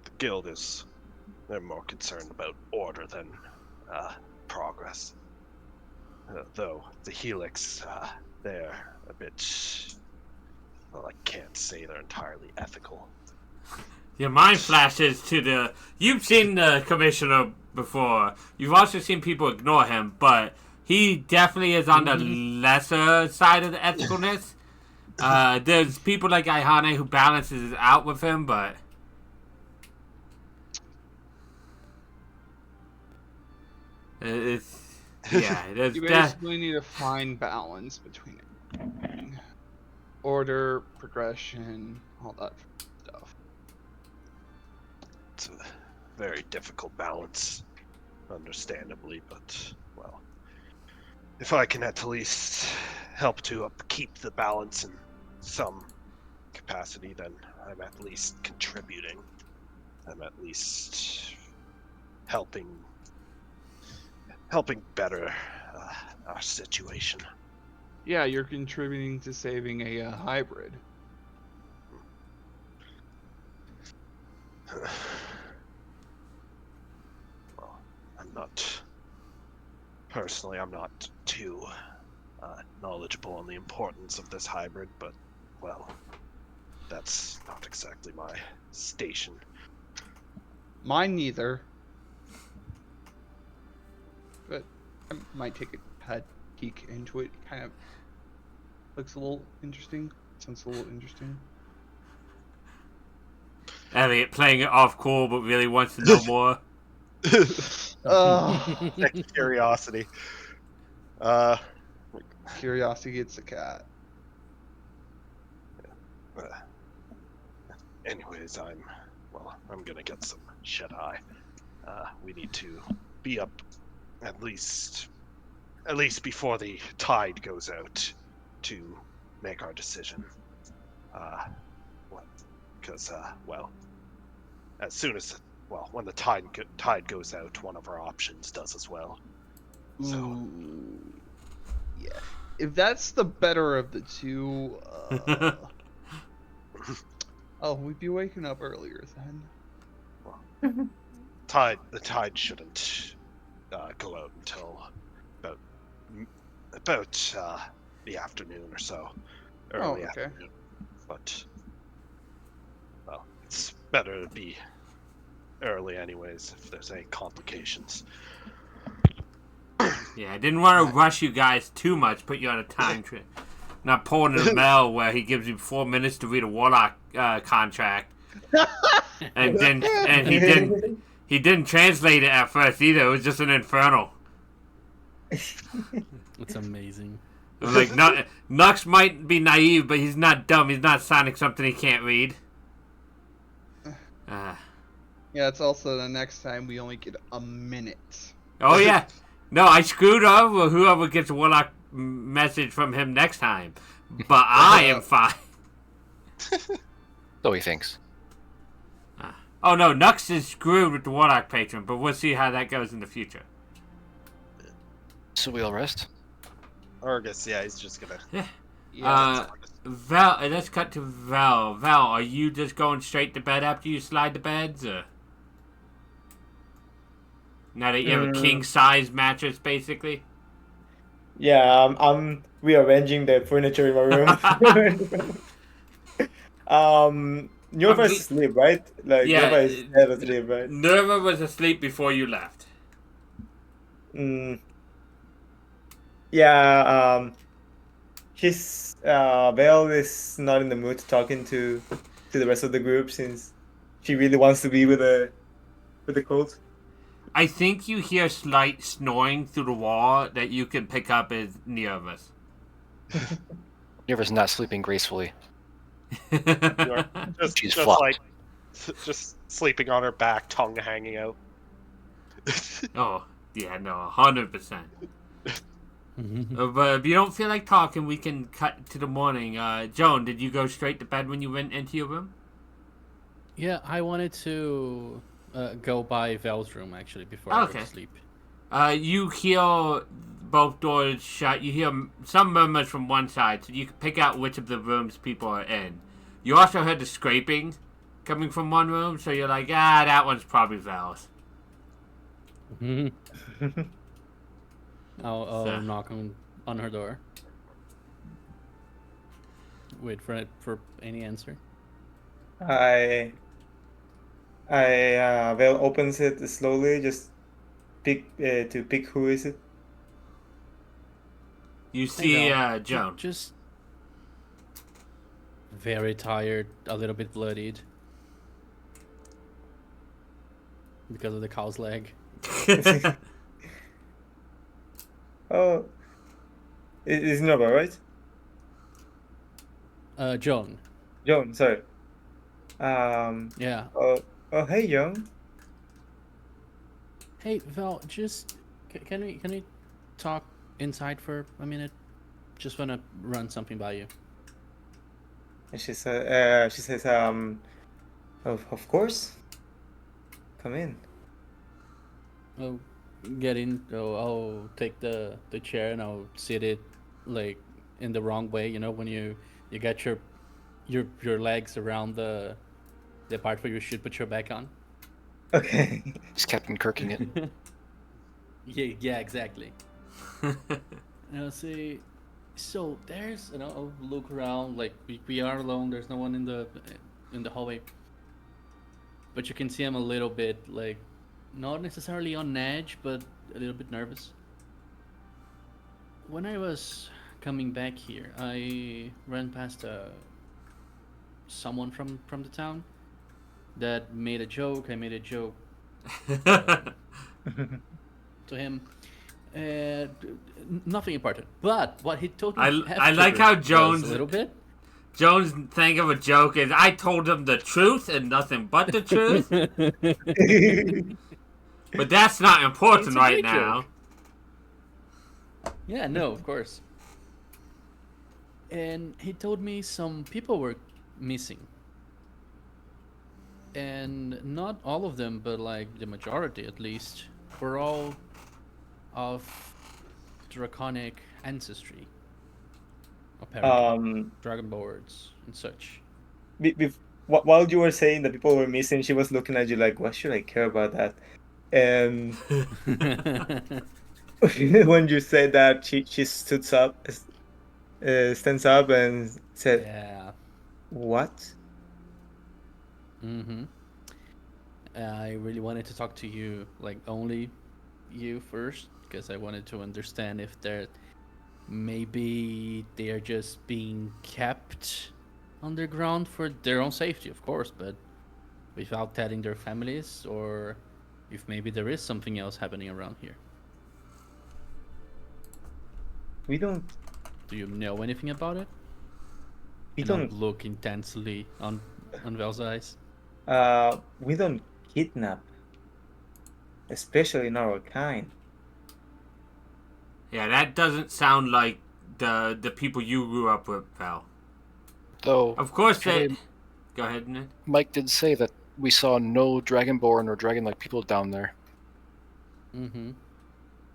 The guild they're more concerned about order than progress. Though the Helix, they're a bit, I can't say they're entirely ethical. Your mind flashes to you've seen the commissioner before. You've also seen people ignore him, but he definitely is on the lesser side of the ethicalness. There's people like Aihane who balances it out with him, but you basically need to find balance between everything. Order, progression, all that stuff. It's a very difficult balance, understandably, but, if I can at least help to upkeep the balance in some capacity, then I'm at least contributing. I'm at least helping better our situation. Yeah, you're contributing to saving a hybrid. I'm not too knowledgeable on the importance of this hybrid, but, that's not exactly my station. Mine neither. But I might take a peek into it. Kind of looks a little interesting. Sounds a little interesting. Elliot playing it off cool, but really wants to know more. Curiosity. Curiosity gets a cat. Anyways, I'm gonna get some shut eye. We need to be up at least at least before the tide goes out, to make our decision. Because as soon as when the tide goes out, one of our options does as well. So. Ooh, yeah. If that's the better of the two, we'd be waking up earlier then. The tide shouldn't go out until about the afternoon or so. Early okay. afternoon. But it's better to be early anyways if there's any complications. Yeah, I didn't want to rush you guys too much, put you on a time trip. Not pulling a Mel where he gives you 4 minutes to read a Warlock contract. and he didn't translate it at first either. It was just an infernal. It's amazing. Like, Nux might be naive, but he's not dumb. He's not signing something he can't read. Yeah, it's also the next time we only get a minute. Oh, yeah. No, I screwed over whoever gets a Warlock message from him next time. But I am fine. So he thinks. Oh, no, Nux is screwed with the Warlock patron, but we'll see how that goes in the future. So we'll rest? Argus, yeah, he's just gonna... Yeah. Val, let's cut to Val. Val, are you just going straight to bed after you slide the beds, or... Now that you have a king-size mattress, basically? Yeah, I'm rearranging the furniture in my room. Nerva's asleep, right? Like, yeah, Nerva is dead asleep, right? Nerva was asleep before you left. Yeah, she's, Val is not in the mood to talking to the rest of the group since she really wants to be with the cult. I think you hear slight snoring through the wall that you can pick up as Nerva's. Nerva's not sleeping gracefully. She's just flopped. like, just sleeping on her back, tongue hanging out. Oh, yeah, no, 100%. But if you don't feel like talking, we can cut to the morning. Joan, did you go straight to bed when you went into your room? Yeah, I wanted to go by Val's room, actually, before I go to sleep. You hear both doors shut. You hear some murmurs from one side, so you can pick out which of the rooms people are in. You also heard the scraping coming from one room, so you're like, that one's probably Val's. I'll knock on her door. Wait for any answer. Val opens it slowly, just pick who is it. You see Joan. Just very tired, a little bit bloodied. Because of the cow's leg. Oh, it's Nova, right? Joan. Joan, sorry. Yeah. Oh, hey, Joan. Hey, Val, just can we talk inside for a minute? Just wanna run something by you. And she says, of course. Come in. I'll get in. I'll take the chair and I'll sit it like in the wrong way. You know, when you got your legs around the part where you should put your back on. Okay. He's Captain Kirking it. Yeah, exactly. And I'll say, so there's, I'll look around, like we are alone. There's no one in the hallway, but you can see I'm a little bit like, not necessarily on edge, but a little bit nervous. When I was coming back here, I ran past someone from the town that made a joke. I made a joke to him. Nothing important, but what he told me. I like how Jones a little bit. Jones' thing of a joke is I told him the truth and nothing but the truth. But that's not important right now. Joke. Yeah, no, of course. And he told me some people were missing. And not all of them, but like the majority at least, were all of draconic ancestry, apparently. Um, Dragonborns and such. while you were saying that people were missing, she was looking at you like, "What should I care about that?" And when you said that, she stands up and said, Yeah. "What?" Mm-hmm. I really wanted to talk to you, like only you first, because I wanted to understand if maybe they are just being kept underground for their own safety, of course, but without telling their families, or if maybe there is something else happening around here. We don't. Do you know anything about it? We And I'll don't. look intensely on Vel's eyes. We don't kidnap, especially in our kind. Yeah, that doesn't sound like the people you grew up with, Val. Though Of course they. Hey. Go ahead, Ned. Mike did say that we saw no Dragonborn or dragon-like people down there. Mm-hmm.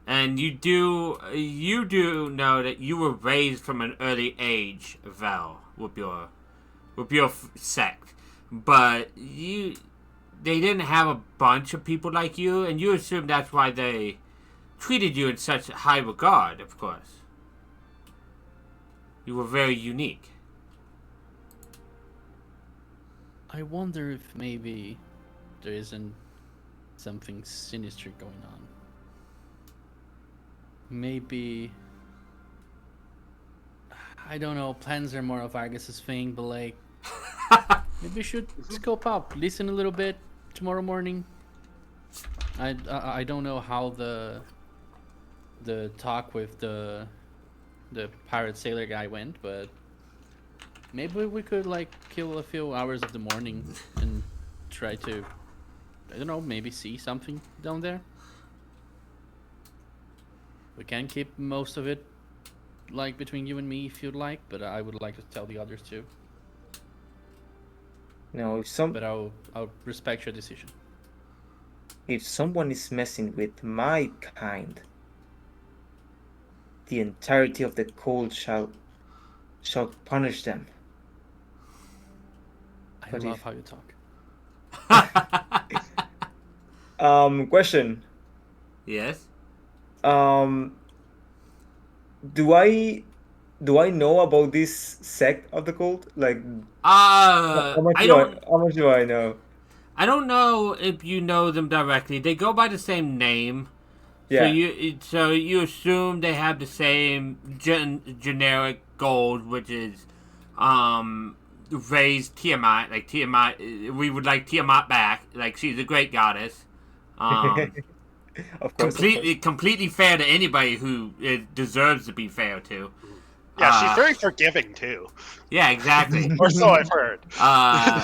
And you do know that you were raised from an early age, Val, with your sect, but they didn't have a bunch of people like you, and you assume that's why they treated you in such high regard. Of course, you were very unique. I wonder if maybe there isn't something sinister going on. Maybe, I don't know, plans are more of Argus's thing, but like maybe we should scope up, listen a little bit tomorrow morning. I don't know how the talk with the pirate sailor guy went, but maybe we could like kill a few hours of the morning and try to, I don't know, maybe see something down there. We can keep most of it like between you and me if you'd like, but I would like to tell the others too. No, But I'll respect your decision. if someone is messing with my kind, the entirety of the cult shall punish them. I But love if- how you talk. Question. Yes. Do I know about this sect of the cult? Like, I don't. how much do I know? I don't know if you know them directly. They go by the same name. Yeah. So you assume they have the same generic goals, which is raise Tiamat. Like Tiamat, we would like Tiamat back. Like she's a great goddess. Of course. Completely fair to anybody who it deserves to be fair to. Yeah, she's very forgiving too, Yeah, exactly. or so I've heard. I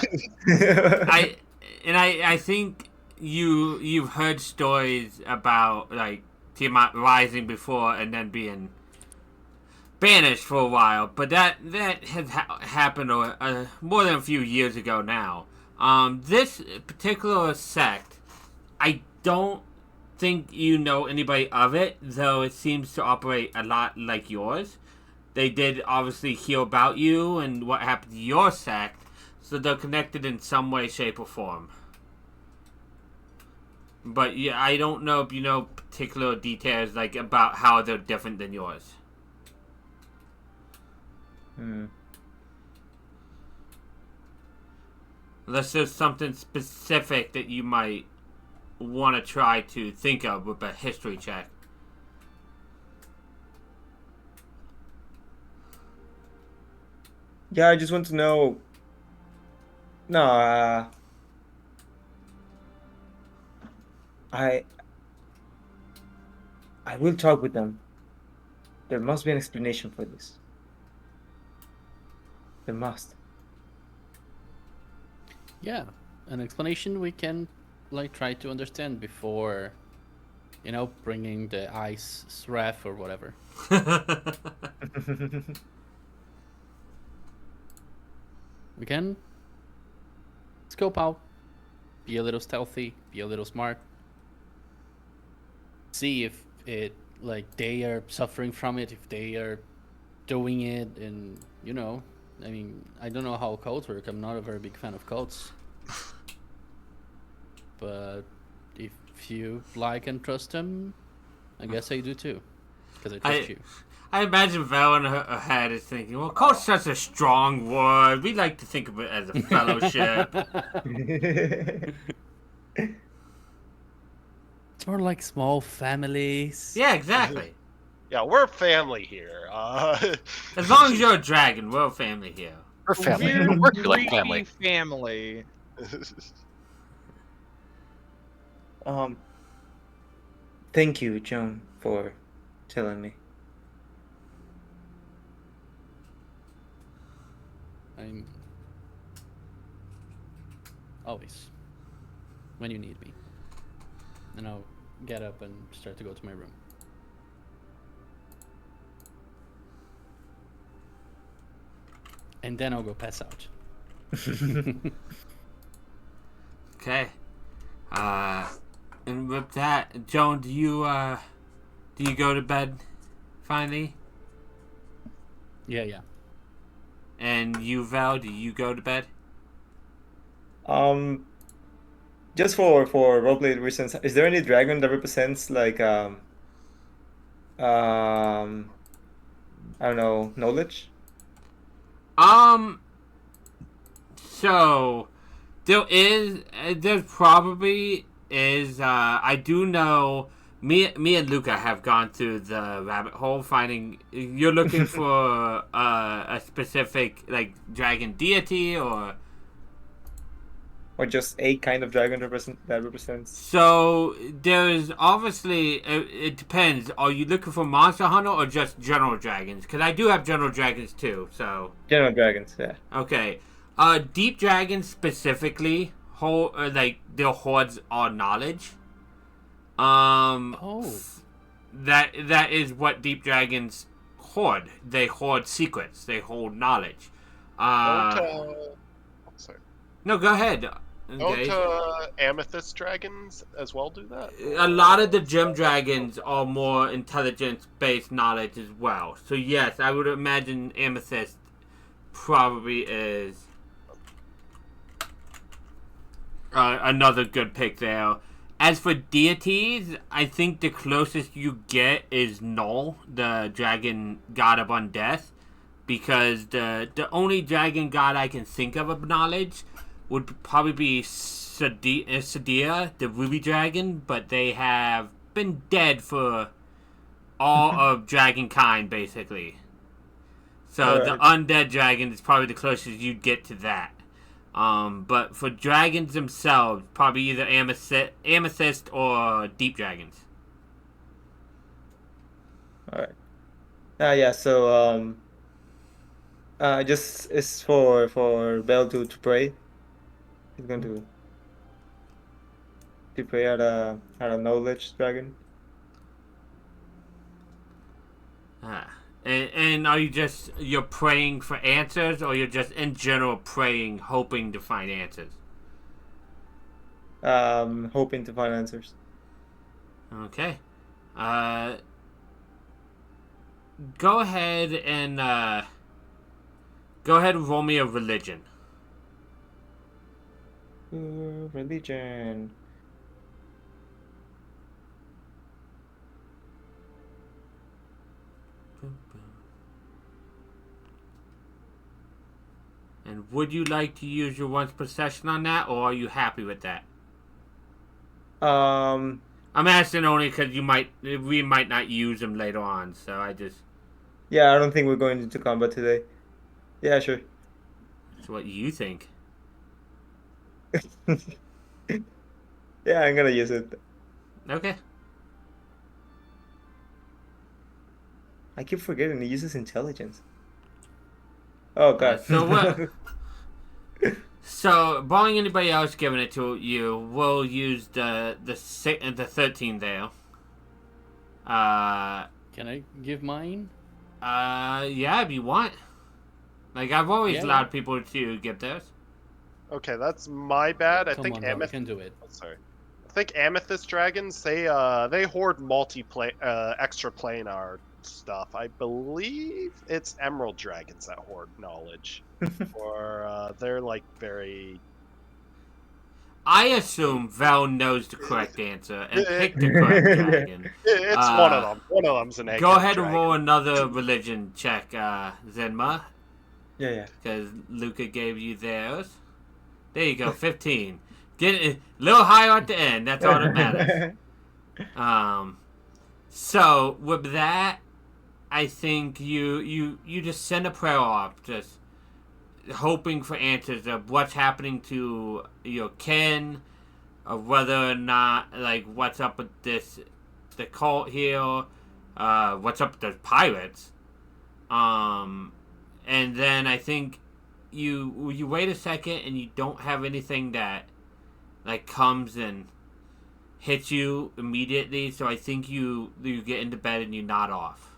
think you've heard stories about like Tiamat rising before and then being banished for a while, but that has happened more than a few years ago now. This particular sect, I don't think you know anybody of it, though it seems to operate a lot like yours. They did obviously hear about you and what happened to your sect, so they're connected in some way, shape, or form. But yeah, I don't know if you know particular details like about how they're different than yours. Unless there's something specific that you might want to try to think of with a history check. Yeah, I just want to know. No, I will talk with them. There must be an explanation for this. There must. Yeah, an explanation we can like try to understand before bringing the ice ref or whatever. We can scope out, be a little stealthy, be a little smart, see if they are suffering from it, if they are doing it, and I don't know how codes work. I'm not a very big fan of codes, but if you like and trust them, I guess I do too, because I trust you. I imagine Val in her head is thinking, well, cult's such a strong word. We like to think of it as a fellowship. It's more like small families. Yeah, exactly. Yeah, we're family here. As long as you're a dragon, we're a family here. We're family. Weird, We're like creepy family. family. Thank you, Joan, for telling me. I'm always when you need me. And I'll get up and start to go to my room. And then I'll go pass out. Okay. And with that, Joan, do you go to bed finally? Yeah. And you, Val, do you go to bed? Just for roleplay reasons, is there any dragon that represents like I don't know, knowledge? So there probably is. I do know. Me and Luca have gone through the rabbit hole finding. You're looking for a specific like dragon deity or just a kind of dragon that represents? So there's obviously it depends. Are you looking for Monster Hunter or just general dragons? Because I do have general dragons too. So General dragons, yeah. okay, deep dragons specifically hold like their hoards are knowledge. That is what deep dragons hoard. They hoard secrets. They hold knowledge. Sorry. No, go ahead. Okay. Don't amethyst dragons as well do that? A lot of the gem dragons are more intelligence-based knowledge as well. So yes, I would imagine amethyst probably is another good pick there. As for deities, I think the closest you get is Null, the dragon god of undeath, because the only dragon god I can think of knowledge would probably be Sadia, the ruby dragon, but they have been dead for all of dragonkind, basically. So the undead dragon is probably the closest you'd get to that. But for dragons themselves, probably either amethyst or deep dragons. Alright. Yeah, so just it's for Bell to pray. He's going to pray at a knowledge dragon. And are you're praying for answers, or you're just in general praying, hoping to find answers? Hoping to find answers. Okay. Go ahead and roll me a religion. Religion. And would you like to use your once per session on that, or are you happy with that? I'm asking only because we might not use them later on, so I just. Yeah, I don't think we're going into combat today. Yeah, sure. That's what you think. Yeah, I'm gonna use it. Okay. I keep forgetting it uses intelligence. Oh god. So what? So, barring anybody else giving it to you, we'll use the 13 there. Can I give mine? Yeah, if you want. Like, I've always Yeah. allowed people to give theirs. Okay, that's my bad. I Come think on, Rob, you Amethyst. can do it. Oh, sorry. I think Amethyst dragons they hoard extra planar stuff. I believe it's Emerald dragons that hoard knowledge, or they're like very. I assume Vel knows the correct answer and picked the correct dragon. It's one of them. One of them's an egg. Go ahead and roll another religion check, Zenma, Yeah. because Luca gave you theirs. There you go, 15. Get it a little higher at the end. That's all that matters. So with that, I think you just send a prayer off, just hoping for answers of what's happening to your kin, of whether or not, like, what's up with the cult here, what's up with the pirates, and then I think you wait a second and you don't have anything that like comes and hits you immediately, so I think you get into bed and you nod off.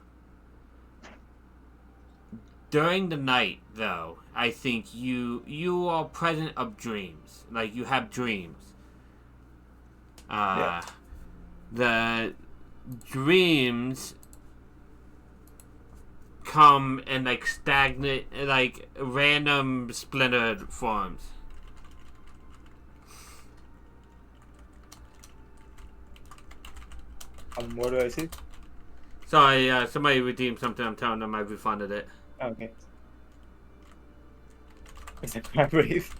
During the night, though, I think you are present of dreams. Like, you have dreams. The dreams come in, like, stagnant, like, random splintered forms. What do I see? Sorry, somebody redeemed something. I'm telling them I refunded it. Okay. It's a crab brave.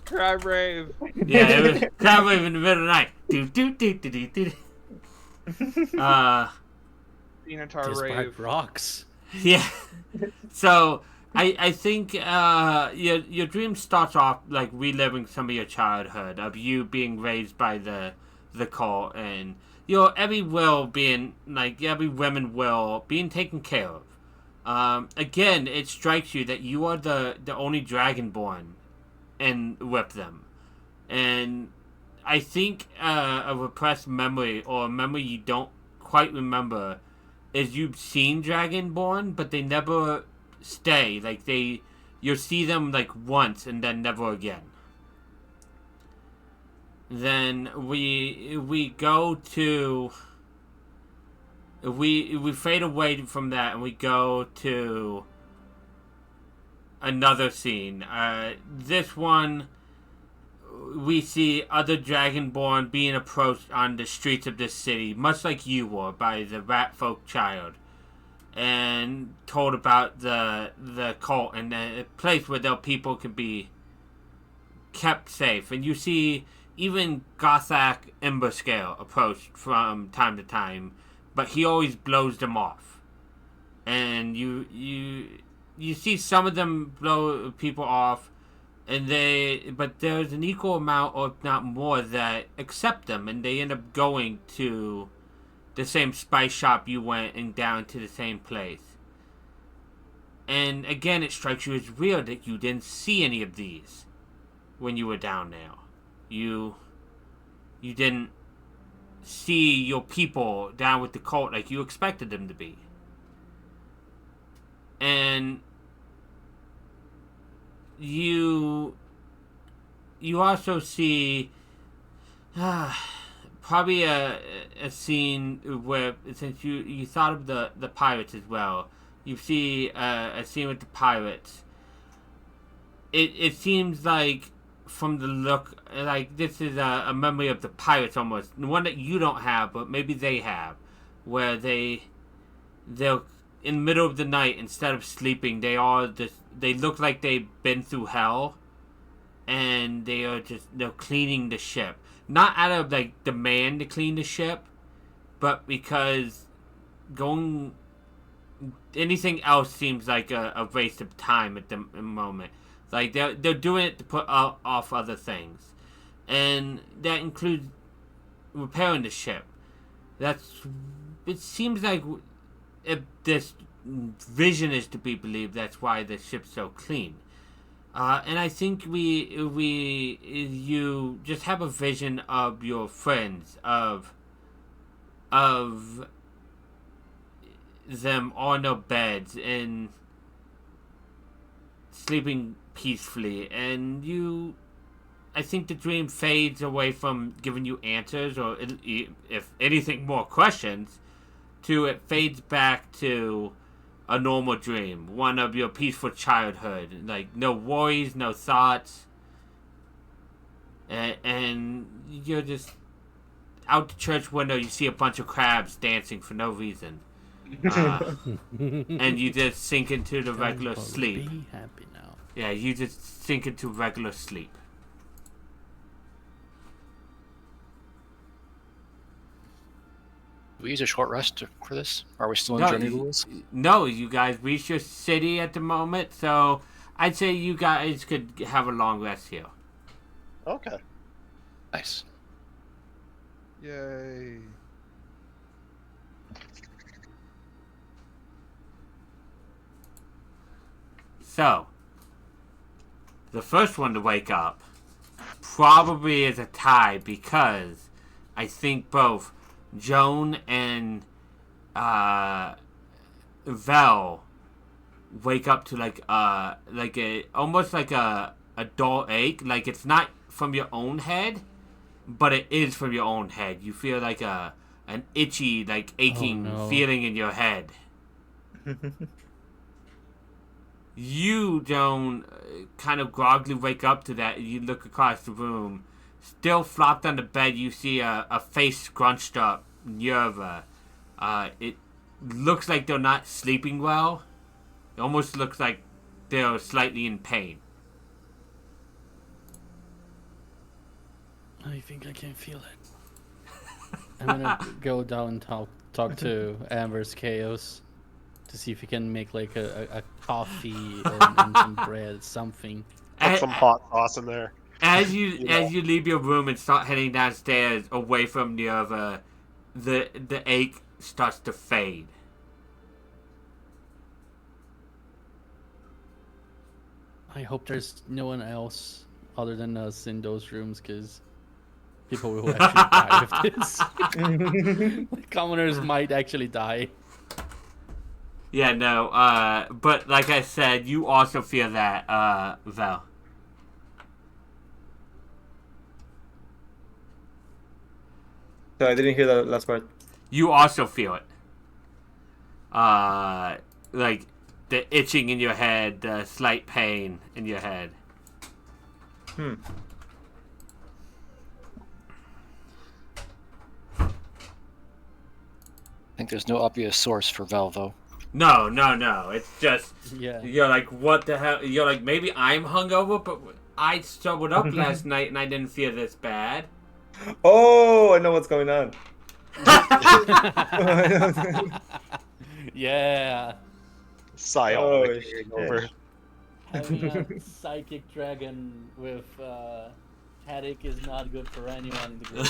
Cry brave. Yeah, it was crab wave in the middle of the night. Do do do do do do. Minotaur This rave. part rocks. Yeah. So I think your dream starts off like reliving some of your childhood of you being raised by the cult, and every will being like every women will being taken care of. Again, it strikes you that you are the only dragonborn and with them, and I think a repressed memory or a memory you don't quite remember is you've seen dragonborn, but they never stay. Like you'll see them like once and then never again. Then we go to we fade away from that and we go to another scene. This one we see other dragonborn being approached on the streets of this city, much like you were, by the rat folk child, and told about the cult and a place where their people can be kept safe. And you see even Gothak Emberscale approached from time to time, but he always blows them off. And you see some of them blow people off, but there's an equal amount, or if not more, that accept them, and they end up going to the same spice shop you went and down to the same place. And again, it strikes you as weird that you didn't see any of these when you were down there. You didn't see your people down with the cult like you expected them to be. And you also see probably a scene where, since you thought of the pirates as well, you see a scene with the pirates. It seems like, from the look, like this is a memory of the pirates almost, one that you don't have but maybe they have, where they're in the middle of the night, instead of sleeping, they look like they've been through hell, and they're cleaning the ship, not out of like demand to clean the ship, but because anything else seems like a waste of time at the moment. Like they're doing it to put off other things, and that includes repairing the ship. It seems like, if this vision is to be believed, that's why the ship's so clean. And I think you just have a vision of your friends, of them on their beds and sleeping peacefully, and I think the dream fades away from giving you answers or, if anything, more questions, to it fades back to a normal dream, one of your peaceful childhood, like no worries, no thoughts, and you're just out the church window. You see a bunch of crabs dancing for no reason, and you just sink into the regular sleep. Be happy now. Yeah, you just sink into regular sleep. Do we use a short rest for this? Are we still in journey rules? No, you guys reach your city at the moment, so I'd say you guys could have a long rest here. Okay. Nice. Yay. So, the first one to wake up probably is a tie, because I think both Joan and Vel wake up to like a almost like a dull ache. Like, it's not from your own head, but it is from your own head. You feel like an itchy, like aching feeling in your head. You don't kind of groggily wake up to that. You look across the room. Still flopped on the bed, you see a face scrunched up, Nerva. It looks like they're not sleeping well. It almost looks like they're slightly in pain. I think I can feel it. I'm gonna go down and talk to Amber's Chaos to see if he can make like a coffee and some bread, something. Put some hot sauce in there. As you leave your room and start heading downstairs away from Nerva, the ache starts to fade. I hope there's no one else other than us in those rooms, because people will actually die of this. Like, commoners might actually die. Yeah, no, but like I said, you also feel that, Vel. So I didn't hear the last part. You also feel it. Like the itching in your head, the slight pain in your head. I think there's no obvious source for Vel, though. No. It's just, Yeah. you're like, what the hell? You're like, maybe I'm hungover, but I sobered up last night and I didn't feel this bad. Oh, I know what's going on. Yeah. Psion Oh, taking shit. over. Having a psychic dragon with headache is not good for anyone in the group.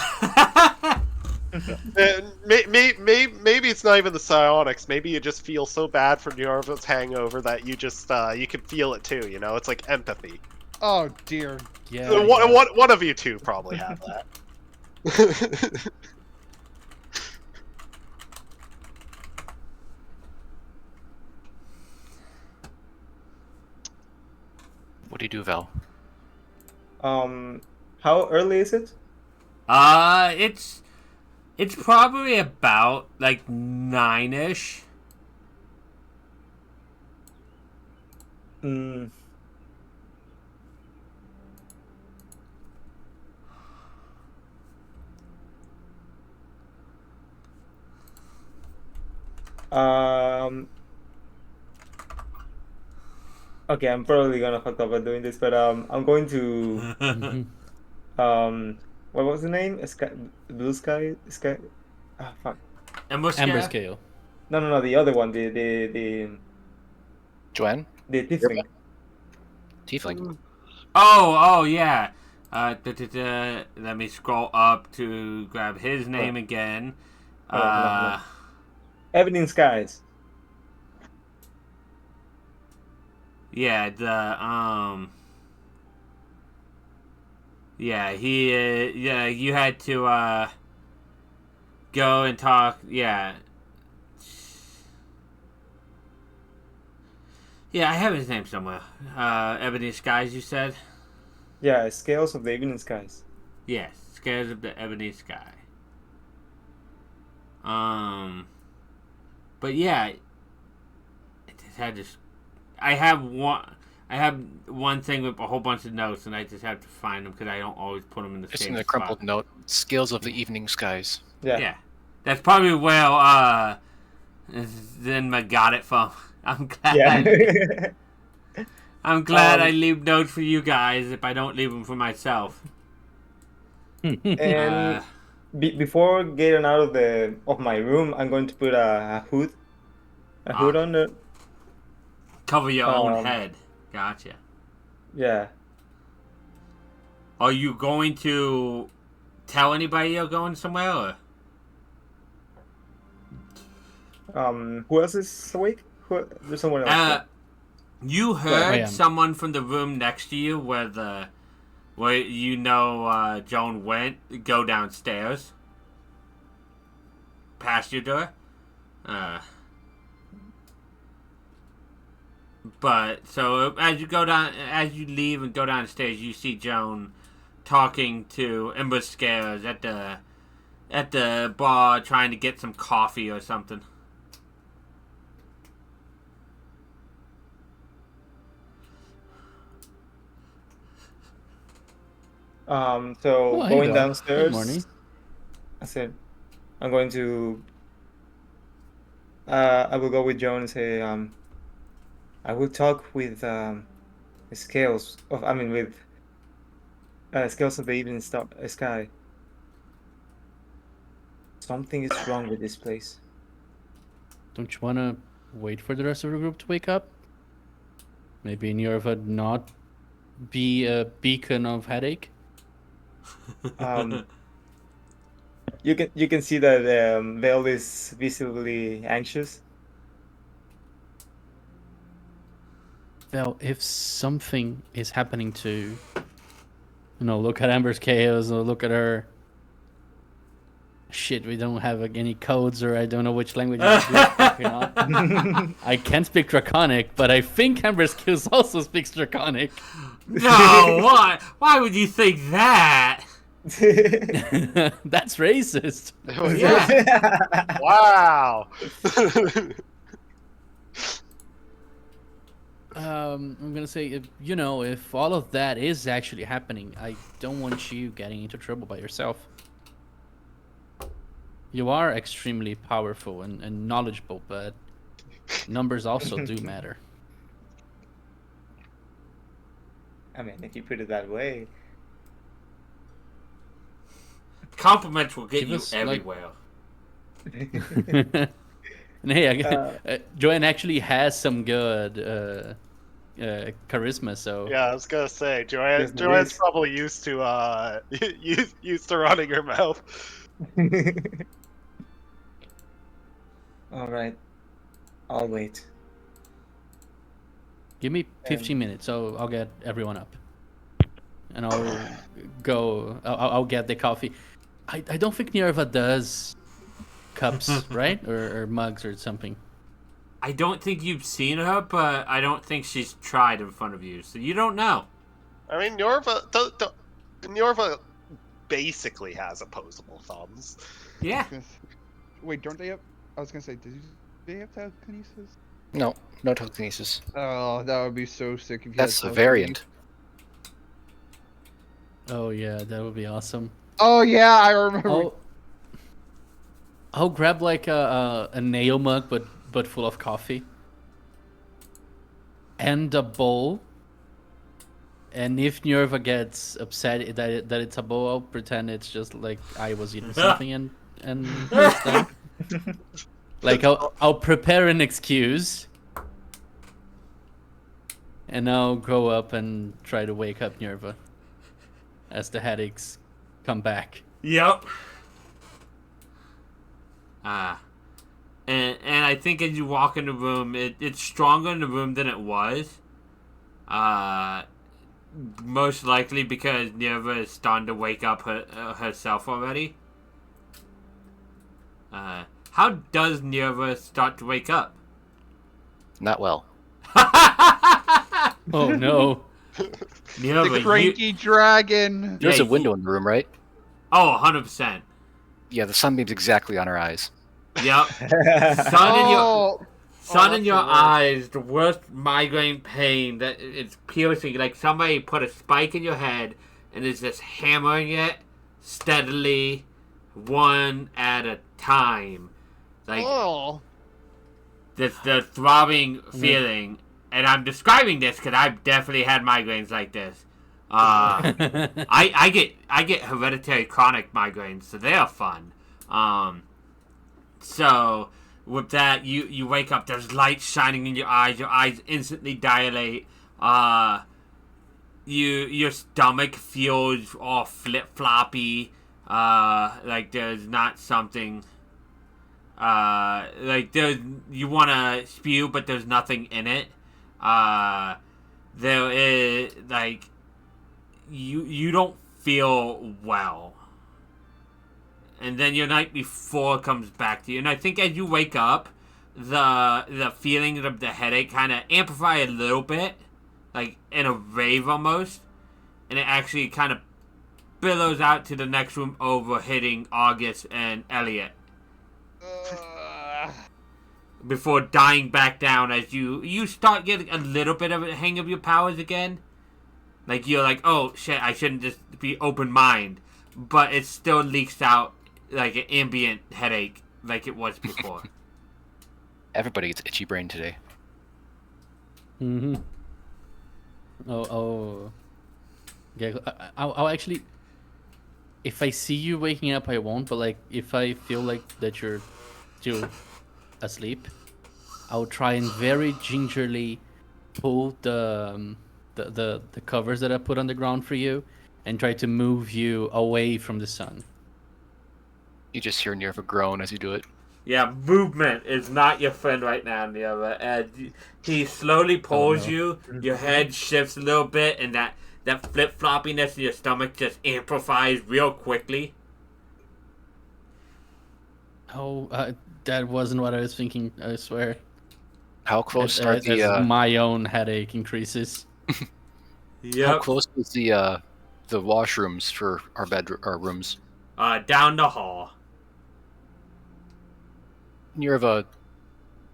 And maybe it's not even the psionics. Maybe you just feel so bad for Nerva's hangover that you just you can feel it too. You know, it's like empathy. Oh dear. Yeah. One of you two probably have that. What do you do, Vel? How early is it? It's probably about like 9-ish. Okay, I'm probably gonna fuck up by doing this, but I'm going to what was the name? Blue Sky. Ah, fuck. Ember Amber Scare? scale. No, the other one, the Joanne? tiefling. Tiefling. Oh, yeah. Let me scroll up to grab his name again. No. Evening Skies. Yeah, you had to, go and talk, yeah. Yeah, I have his name somewhere. Ebony Skies, you said? Yeah, Scales of the Evening Skies. Yes, Scales of the Ebony Sky. But yeah, I just had to. I have one thing with a whole bunch of notes, and I just have to find them because I don't always put them in the Just same in a spot. crumpled note. Scales of the Evening Skies. Yeah, that's probably where Zenma got it from. I'm glad. Yeah. I'm glad I leave notes for you guys if I don't leave them for myself. And before getting out of my room, I'm going to put a hood on the. Cover your own head. Gotcha. Yeah. Are you going to tell anybody you're going somewhere? Or? Who else is awake? There's someone else. right? You I heard am. someone from the room next to you where Joan went go downstairs past your door. But so as you leave and go downstairs, you see Joan talking to Ember Scares at the bar, trying to get some coffee or something. So hey going there. downstairs. Good morning. I said, I'm going to. I will go with Joan and say, I will talk with Scales of. I mean, with Scales of the Evening Sky. Something is wrong with this place. Don't you want to wait for the rest of the group to wake up? Maybe Nerva not be a beacon of headache? You can see that Vale is visibly anxious. Well, if something is happening to, look at Amber's chaos or look at her. Shit, we don't have any codes, or I don't know which language we're speaking on. I can't speak Draconic, but I think Amber's Kills also speaks Draconic. No, why? Why would you think that? That's racist. Yeah. Wow. I'm gonna say, if all of that is actually happening, I don't want you getting into trouble by yourself. You are extremely powerful and knowledgeable, but numbers also do matter. I mean, if you put it that way. Compliments will get Give you us, everywhere. And hey, Joanne actually has some good charisma, so Yeah, I was gonna say, Joanne's Yes. probably used to used to running her mouth. All right, I'll wait. give me 15 minutes, so I'll get everyone up, and I'll go. I'll get the coffee. I don't think Nerva does cups, right, or mugs or something. I don't think you've seen her, but I don't think she's tried in front of you, so you don't know. I mean, Yorva basically has opposable thumbs. Yeah. Wait, don't they have? I was gonna say, they have telekinesis? No telekinesis. Oh, that would be so sick if you That's had the variant. Oh yeah, that would be awesome. Oh yeah, I remember. I'll grab like a nail mug, but full of coffee, and a bowl. And if Nerva gets upset that it's a bowl, I'll pretend it's just like I was eating something and it's done. Like I'll prepare an excuse, and I'll go up and try to wake up Nerva as the headaches come back. Yep. And I think as you walk in the room, it's stronger in the room than it was. Most likely because Nerva is starting to wake up herself already. How does Nerva start to wake up? Not well. Oh no. Minerva, The cranky dragon. There's Yeah, a window in the room, right? Oh, 100%. Yeah, the sun beams exactly on our eyes. Yep. Sun in your sun in that's your the worst. eyes, the worst migraine pain that it's piercing. Like somebody put a spike in your head and is just hammering it steadily, one at a time. Like Oh. the throbbing feeling. And I'm describing this because I've definitely had migraines like this. I get hereditary chronic migraines, so they are fun. So with that, you wake up. There's light shining in your eyes instantly dilate. Your stomach feels all flip floppy. Like there's not something. Like you want to spew, but there's nothing in it. There is like you don't feel well. And then your night before comes back to you. And I think as you wake up, the feeling of the headache kind of amplify a little bit, like in a rave almost. And it actually kind of billows out to the next room over, hitting August and Elliot. Before dying back down as you start getting a little bit of a hang of your powers again. Like you're like, oh shit, I shouldn't just be open mind. But it still leaks out like an ambient headache like it was before. Everybody gets itchy brain today. Mm-hmm. Oh. Yeah, I'll actually. If I see you waking up, I won't. But like, if I feel like that you're still asleep, I'll try and very gingerly pull the covers that I put on the ground for you, and try to move you away from the sun. You just hear Nerva groan as you do it. Yeah, movement is not your friend right now, Neva. And he slowly pulls you. Your head shifts a little bit, and that flip floppiness in your stomach just amplifies real quickly. Oh, that wasn't what I was thinking. I swear. How close are As the my own headache increases. how Yep. close is the washrooms for our rooms? Down the hall. Nerva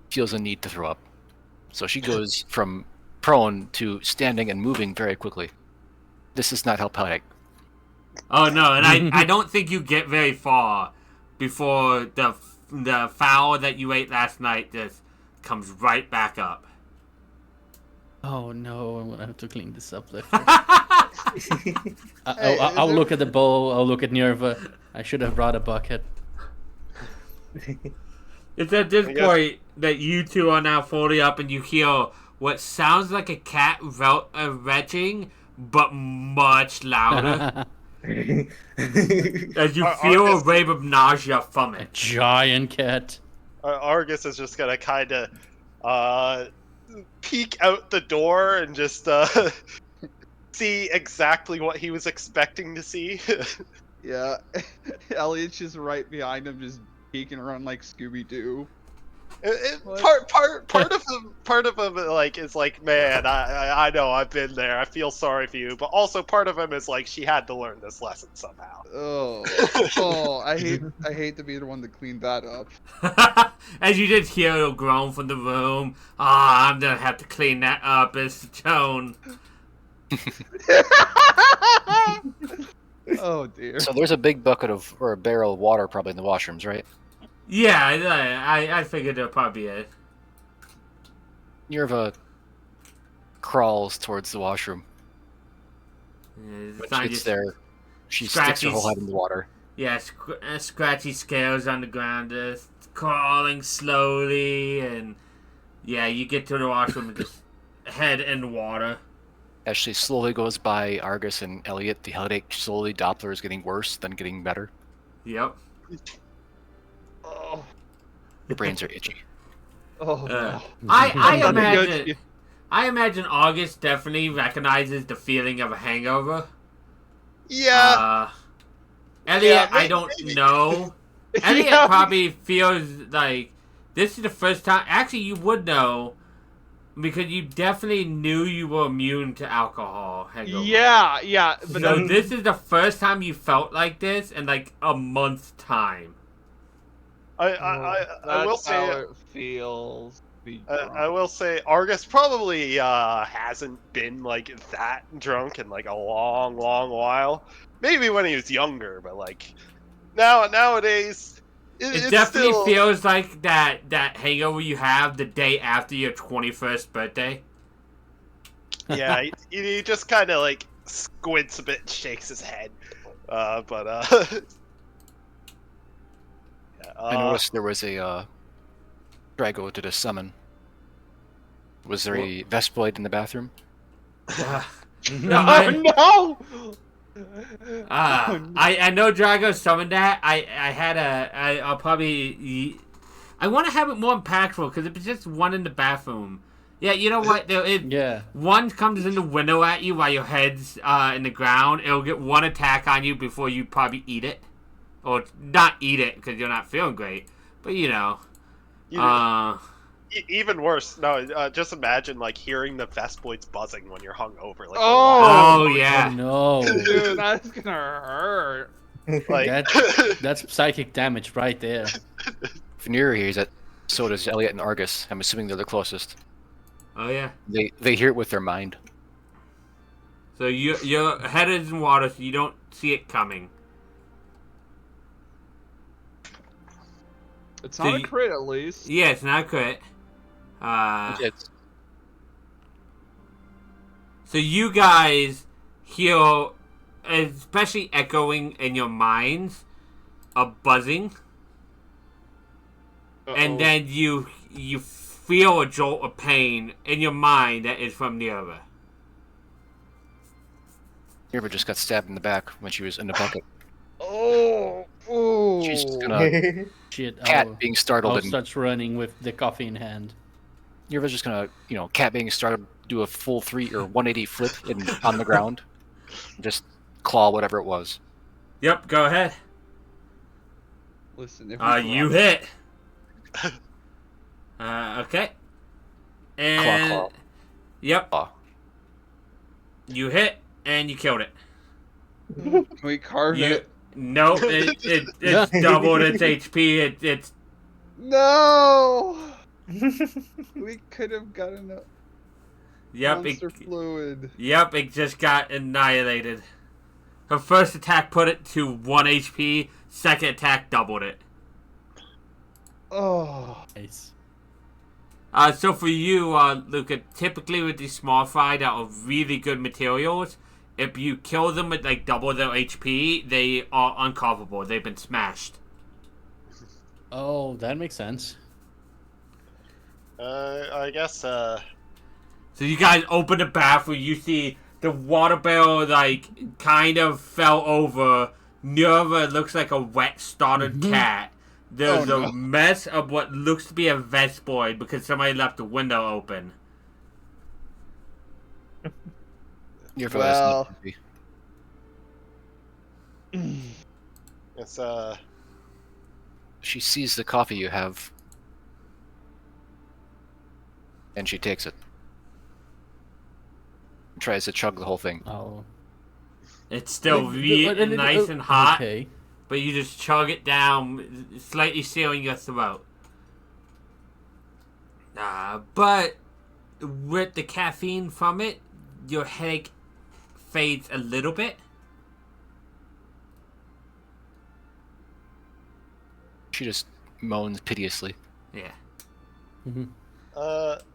feels a need to throw up, so she goes from prone to standing and moving very quickly. This does not help headache. Oh no, and I don't think you get very far before the fowl that you ate last night just comes right back up. Oh no, I'm gonna have to clean this up later. Hey, I'll look at the bowl. I'll look at Nerva. I should have brought a bucket. It's at this I guess- point that you two are now fully up and you hear what sounds like a cat retching, but much louder. As you feel a wave of nausea from A it. giant cat. Argus is just gonna kind of peek out the door and just see exactly what he was expecting to see. Yeah. Elliot's just right behind him, just peeking around like Scooby Doo. What? Part of him like is like, man, I know I've been there. I feel sorry for you, but also part of him is like, she had to learn this lesson somehow. Oh, I hate to be the one to clean that up. As you just hear a groan from the room. Ah, I'm gonna have to clean that up. It's Joan. Oh dear. So there's a big bucket or a barrel of water probably in the washrooms, right? Yeah, I figured it'll probably be it. Nerva crawls towards the washroom. Yeah, When I she gets just- there, she sticks her whole head in the water. Yeah, scratchy scales on the ground, just crawling slowly, and yeah, you get to the washroom and just head in the water. As she slowly goes by Argus and Elliot, the headache slowly Doppler is getting worse, then getting better. Yep. Oh, Your brains are itchy. oh Uh, no. I Nothing good. imagine August definitely recognizes the feeling of a hangover. Yeah, Elliot, Yeah, I don't maybe. know. Elliot Yeah. probably feels like this is the first time. Actually, you would know Because you definitely knew you were immune to alcohol hangover. Yeah, but So then, this is the first time you felt like this in like a month's time. I will that's how say it feels. to be I drunk. will say Argus probably hasn't been like that drunk in like a long while. Maybe when he was younger, but like nowadays It it's definitely still feels like that hangover you have the day after your 21st birthday. yeah. He just kind of like squints a bit and shakes his head. But yeah, I noticed there was a Drago did a summon. Was there a Vespoid in the bathroom? No, Oh no! I know Drago summoned that. I'll probably. I want to have it more impactful because if it's just one in the bathroom. Yeah, you know what? Yeah. One comes in the window at you while your head's in the ground. It'll get one attack on you before you probably eat it. Or not eat it because you're not feeling great. But you know. even worse. No, just imagine like hearing the Vespoids buzzing when you're hungover. Like Oh, yeah. Oh, no. Dude, that's gonna hurt. like That's psychic damage right there. Veneer hears it. So does Elliot and Argus. I'm assuming they're the closest. Oh, yeah. They hear it with their mind. So your head is in water, so you don't see it coming. It's So not a you- crit, at least. Yeah, it's not a crit. It's So you guys hear, especially echoing in your minds, a buzzing, and then you feel a jolt of pain in your mind that is from Nira. Nerva just got stabbed in the back when she was in the bucket. Oh, She's just gonna Shit. cat being startled I'll and start running with the coffee in hand. Nerva's just gonna cat being startled, do a full 3 or 180 flip on the ground, just claw whatever it was. Yep, go ahead. Listen, if You hit. Okay. And Claw. yep, Claw. you hit and you killed it. Can we carve You it? no, it's doubled its HP. It's No! We could have gotten a yep, monster fluid. yep. It just got annihilated. Her first attack put it to 1 HP. Second attack doubled it. Oh. Nice. So for you, Luca, typically with these small fry that are really good materials, if you kill them with like double their HP, they are uncoverable. They've been smashed. Oh, that makes sense. I guess So you guys open the bathroom, you see the water barrel like kind of fell over. Nerva looks like a wet, startled cat. There's Oh, a mess of what looks to be a Vespoid because somebody left the window open. Nerva Well. it's She sees the coffee you have, and she takes it. Tries to chug the whole thing. Oh. It's still really nice and hot, but you just chug it down, slightly sealing your throat. But with the caffeine from it, your headache fades a little bit. She just moans piteously. Yeah. I'm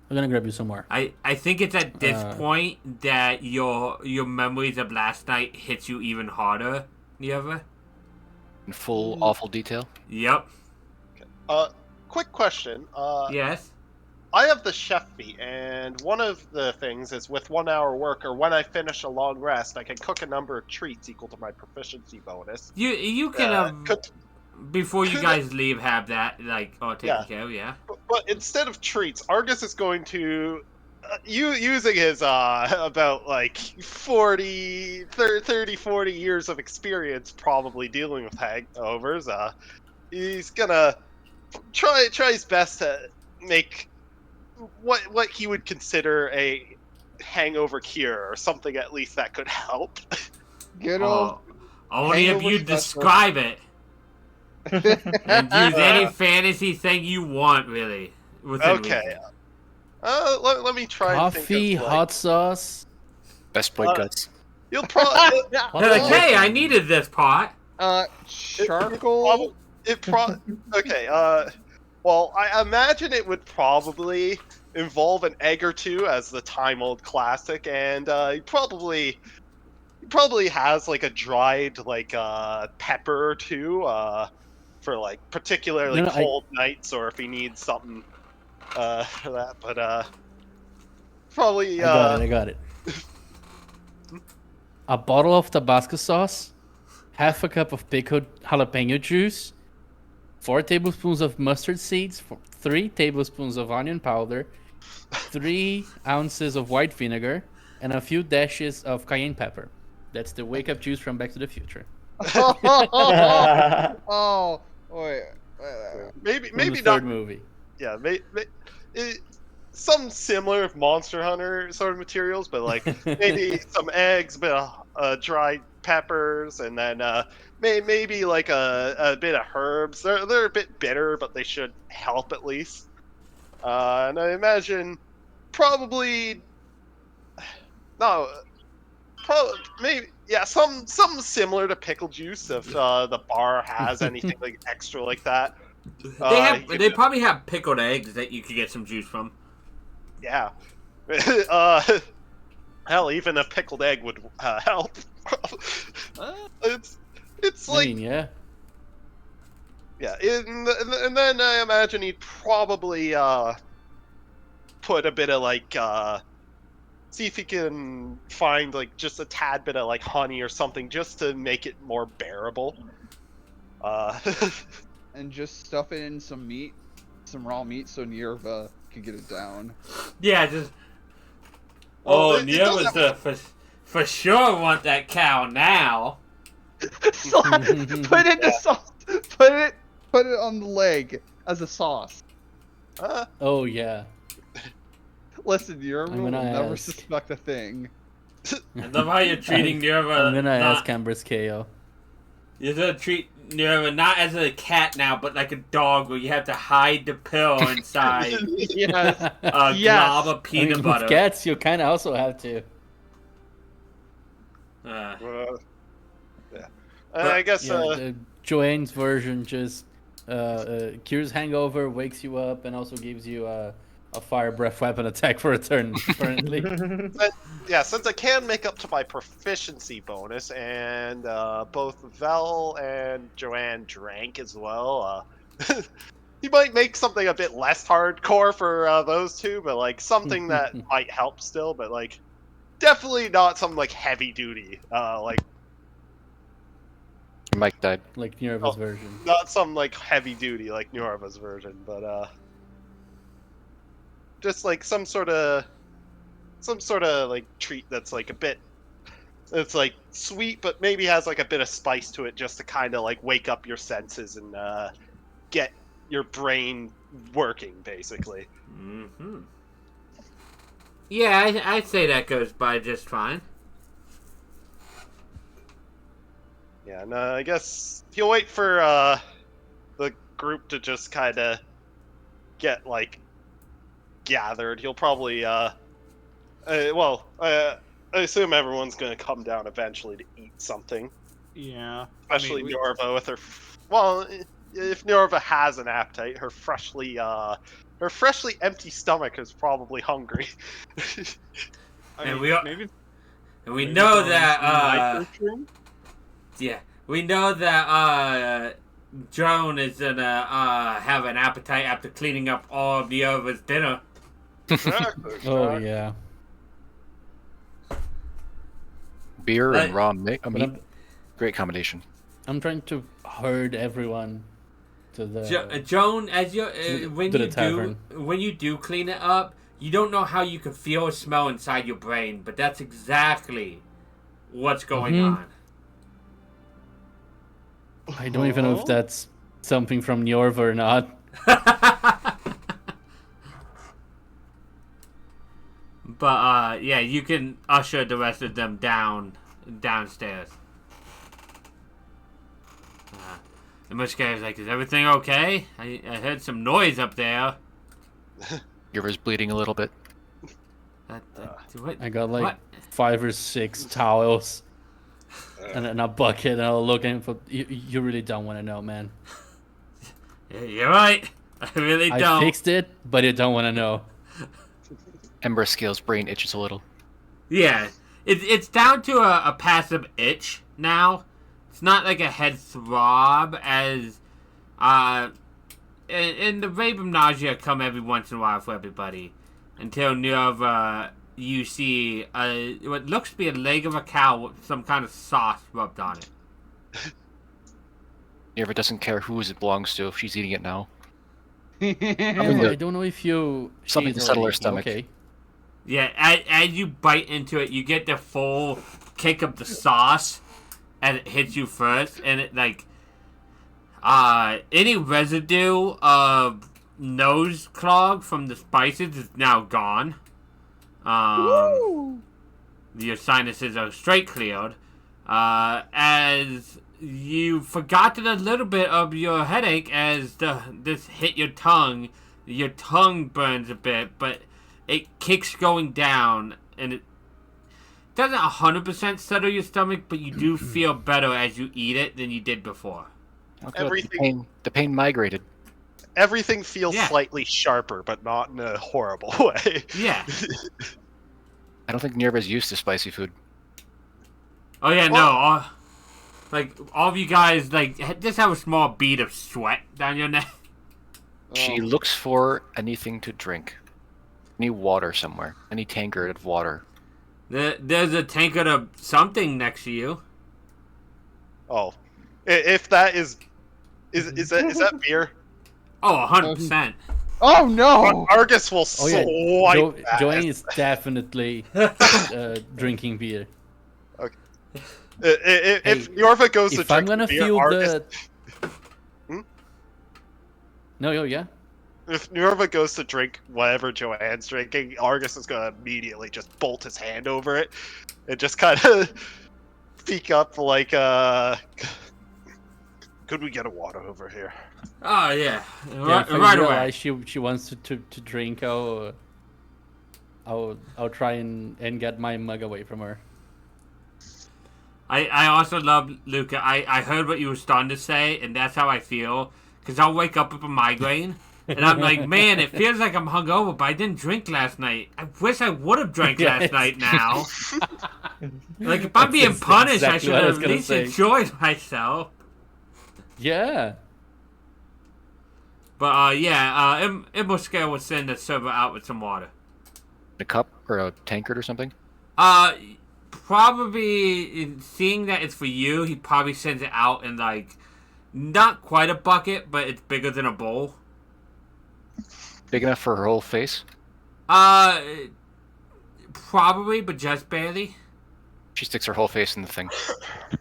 gonna grab you some more. I think it's at this point that your memories of last night hits you even harder, Nieva. In full awful detail. Yep. quick question. Yes. I have the chef feat, and one of the things is with 1 hour work, or when I finish a long rest, I can cook a number of treats equal to my proficiency bonus. You can before you guys leave have that taken care of, yeah. But instead of treats, Argus is going to using his about like 30, 40 years of experience probably dealing with hangovers. He's gonna try his best to make what he would consider a hangover cure or something at least that could help. Good old. Only if hangover you special. describe it and use any fantasy thing you want, really. within Okay. reason. Let me try and Coffee, think of, like, hot sauce. Best boy guts. You'll probably They're like, hey, I needed this pot. Charcoal. okay. Well, I imagine it would probably involve an egg or two as the time-old classic, and he probably has like a dried like pepper or two for like particularly cold nights, or if he needs something for that. But probably I got it. A bottle of Tabasco sauce, half a cup of pickled jalapeno juice, 4 tablespoons of mustard seeds, 3 tablespoons of onion powder, 3 ounces of white vinegar, and a few dashes of cayenne pepper. That's the wake up juice from Back to the Future. Oh, wait. maybe From the not. third movie. Yeah, some similar Monster Hunter sort of materials, but like maybe some eggs, a bit of dried peppers, and then maybe like a bit of herbs. They're a bit bitter, but they should help at least. And I imagine probably maybe something similar to pickle juice if the bar has anything like extra like that. They probably have pickled eggs that you could get some juice from. Yeah. Hell, even a pickled egg would help. It's I like mean, yeah. yeah, and then I imagine he'd probably put a bit of like see if he can find like just a tad bit of like honey or something just to make it more bearable. And just stuff it in some meat, some raw meat, so Nirva can get it down. Yeah, just. Well, Oh, it Nia doesn't was for sure want that cow now. Put it in sauce. Put it on the leg as a sauce. Oh, yeah. Listen, Nirva I'm will gonna never ask. suspect a thing. I love how you're treating Nirva. I'm gonna ask Amber's KO. You're gonna treat Nirva not as a cat now, but like a dog, where you have to hide the pill inside Yes. a Yes. glob of peanut With butter. cats, you kind of also have to. yeah. But- I guess Joanne's version just cures hangover, wakes you up, and also gives you a fire breath weapon attack for a turn, apparently. yeah, since I can make up to my proficiency bonus, and both Vel and Joanne drank as well, you might make something a bit less hardcore for those two, but like something that might help still, but like definitely not some like heavy duty, like Mike died. Like Nirva's Oh. version. not some like heavy duty like Norva's version, but just like some sort of like treat that's like a bit, it's like sweet but maybe has like a bit of spice to it, just to kind of like wake up your senses and get your brain working basically. Mm-hmm. Yeah, I'd say that goes by just fine. Yeah, and I guess he'll wait for the group to just kind of get like gathered. He'll probably I assume everyone's gonna come down eventually to eat something, Yeah. especially I mean, Norva with her. Well, if Norva has an appetite, her freshly empty stomach is probably hungry. And maybe And we maybe know go into that Mike's room? yeah, we know that Joan is gonna have an appetite after cleaning up all of Niova's dinner. Oh, yeah. Beer and But- raw But meat. Great combination. I'm trying to herd everyone to the. Joan, as you to the tavern. when you do clean it up, you don't know how you can feel or smell inside your brain, but that's exactly what's going Mhm. on. I don't even know if that's something from Nirva or not. But yeah, you can usher the rest of them downstairs. And Mushka's like, is everything okay? I heard some noise up there. River's bleeding a little bit. What? I got like What? 5 or 6 towels and a bucket, and I'm looking for. You really don't want to know, man. Yeah, you're right. I really I don't. fixed it, but you don't want to know. Ember Scale's brain itches a little. Yeah, it's down to a passive itch now. It's not like a head throb as, and the Raven nausea come every once in a while for everybody, until you see what looks to be a leg of a cow with some kind of sauce rubbed on it. River doesn't care whose it belongs to if she's eating it now. I don't know if you. Something she's to settle her already stomach. Okay. Yeah, as you bite into it, you get the full kick of the sauce, and it hits you first, and it like any residue of nose clog from the spices is now gone. Your sinuses are straight cleared. As you forgotten a little bit of your headache as this hit your tongue. Your tongue burns a bit, but it kicks going down, and it doesn't 100% settle your stomach, but you do feel better as you eat it than you did before. Oh, good. Everything- The pain migrated. Everything feels Yeah. slightly sharper, but not in a horrible way. Yeah. I don't think Nerva's used to spicy food. Oh yeah, no. Well- All of you guys just have a small bead of sweat down your neck. She looks for anything to drink. Any water somewhere. Any tankard of water. There's a tankard of something next to you. Oh, if that is that beer? Oh, 100%. Oh no! Argus will Oh yeah, swipe that. Joanne is definitely drinking beer. If Yorva goes to If I'm drink gonna beer, feel Argus, the. Hmm? No, yeah. if Yorva goes to drink whatever Joanne's drinking, Argus is gonna immediately just bolt his hand over it and just kind of speak up like, "Could we get a water over here?" Oh yeah, Yeah, if I right away. realize she wants to drink, I'll try and get my mug away from her. I also love Luca. I heard what you were starting to say, and that's how I feel. Because I'll wake up with a migraine, and I'm like, man, it feels like I'm hungover, but I didn't drink last night. I wish I would have drank last Yes. night now. Like, if I'm being That's punished, exactly I what I should was at gonna least say. enjoyed myself. Yeah. But, yeah, Imoscale would send the server out with some water. A cup or a tankard or something? Probably, seeing that it's for you, he probably sends it out in, like, not quite a bucket, but it's bigger than a bowl. Big enough for her whole face? Probably, but just barely. She sticks her whole face in the thing. You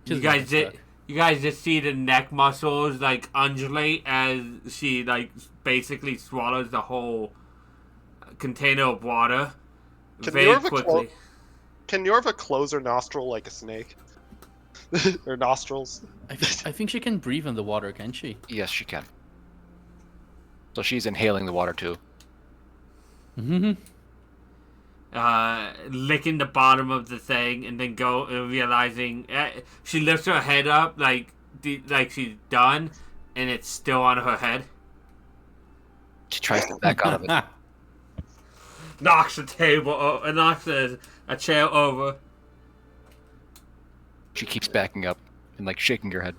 Just guys like did. You guys just see the neck muscles like undulate as she like basically swallows the whole container of water Can very Yorva quickly. Can Yorva close her nostril like a snake? Her nostrils. I think she can breathe in the water, can she? Yes, she can. So she's inhaling the water too. Mm-hmm. Licking the bottom of the thing and then realizing she lifts her head up like she's done, and it's still on her head. She tries to back out of it. Knocks the table, knocks a chair over. She keeps backing up and like shaking her head.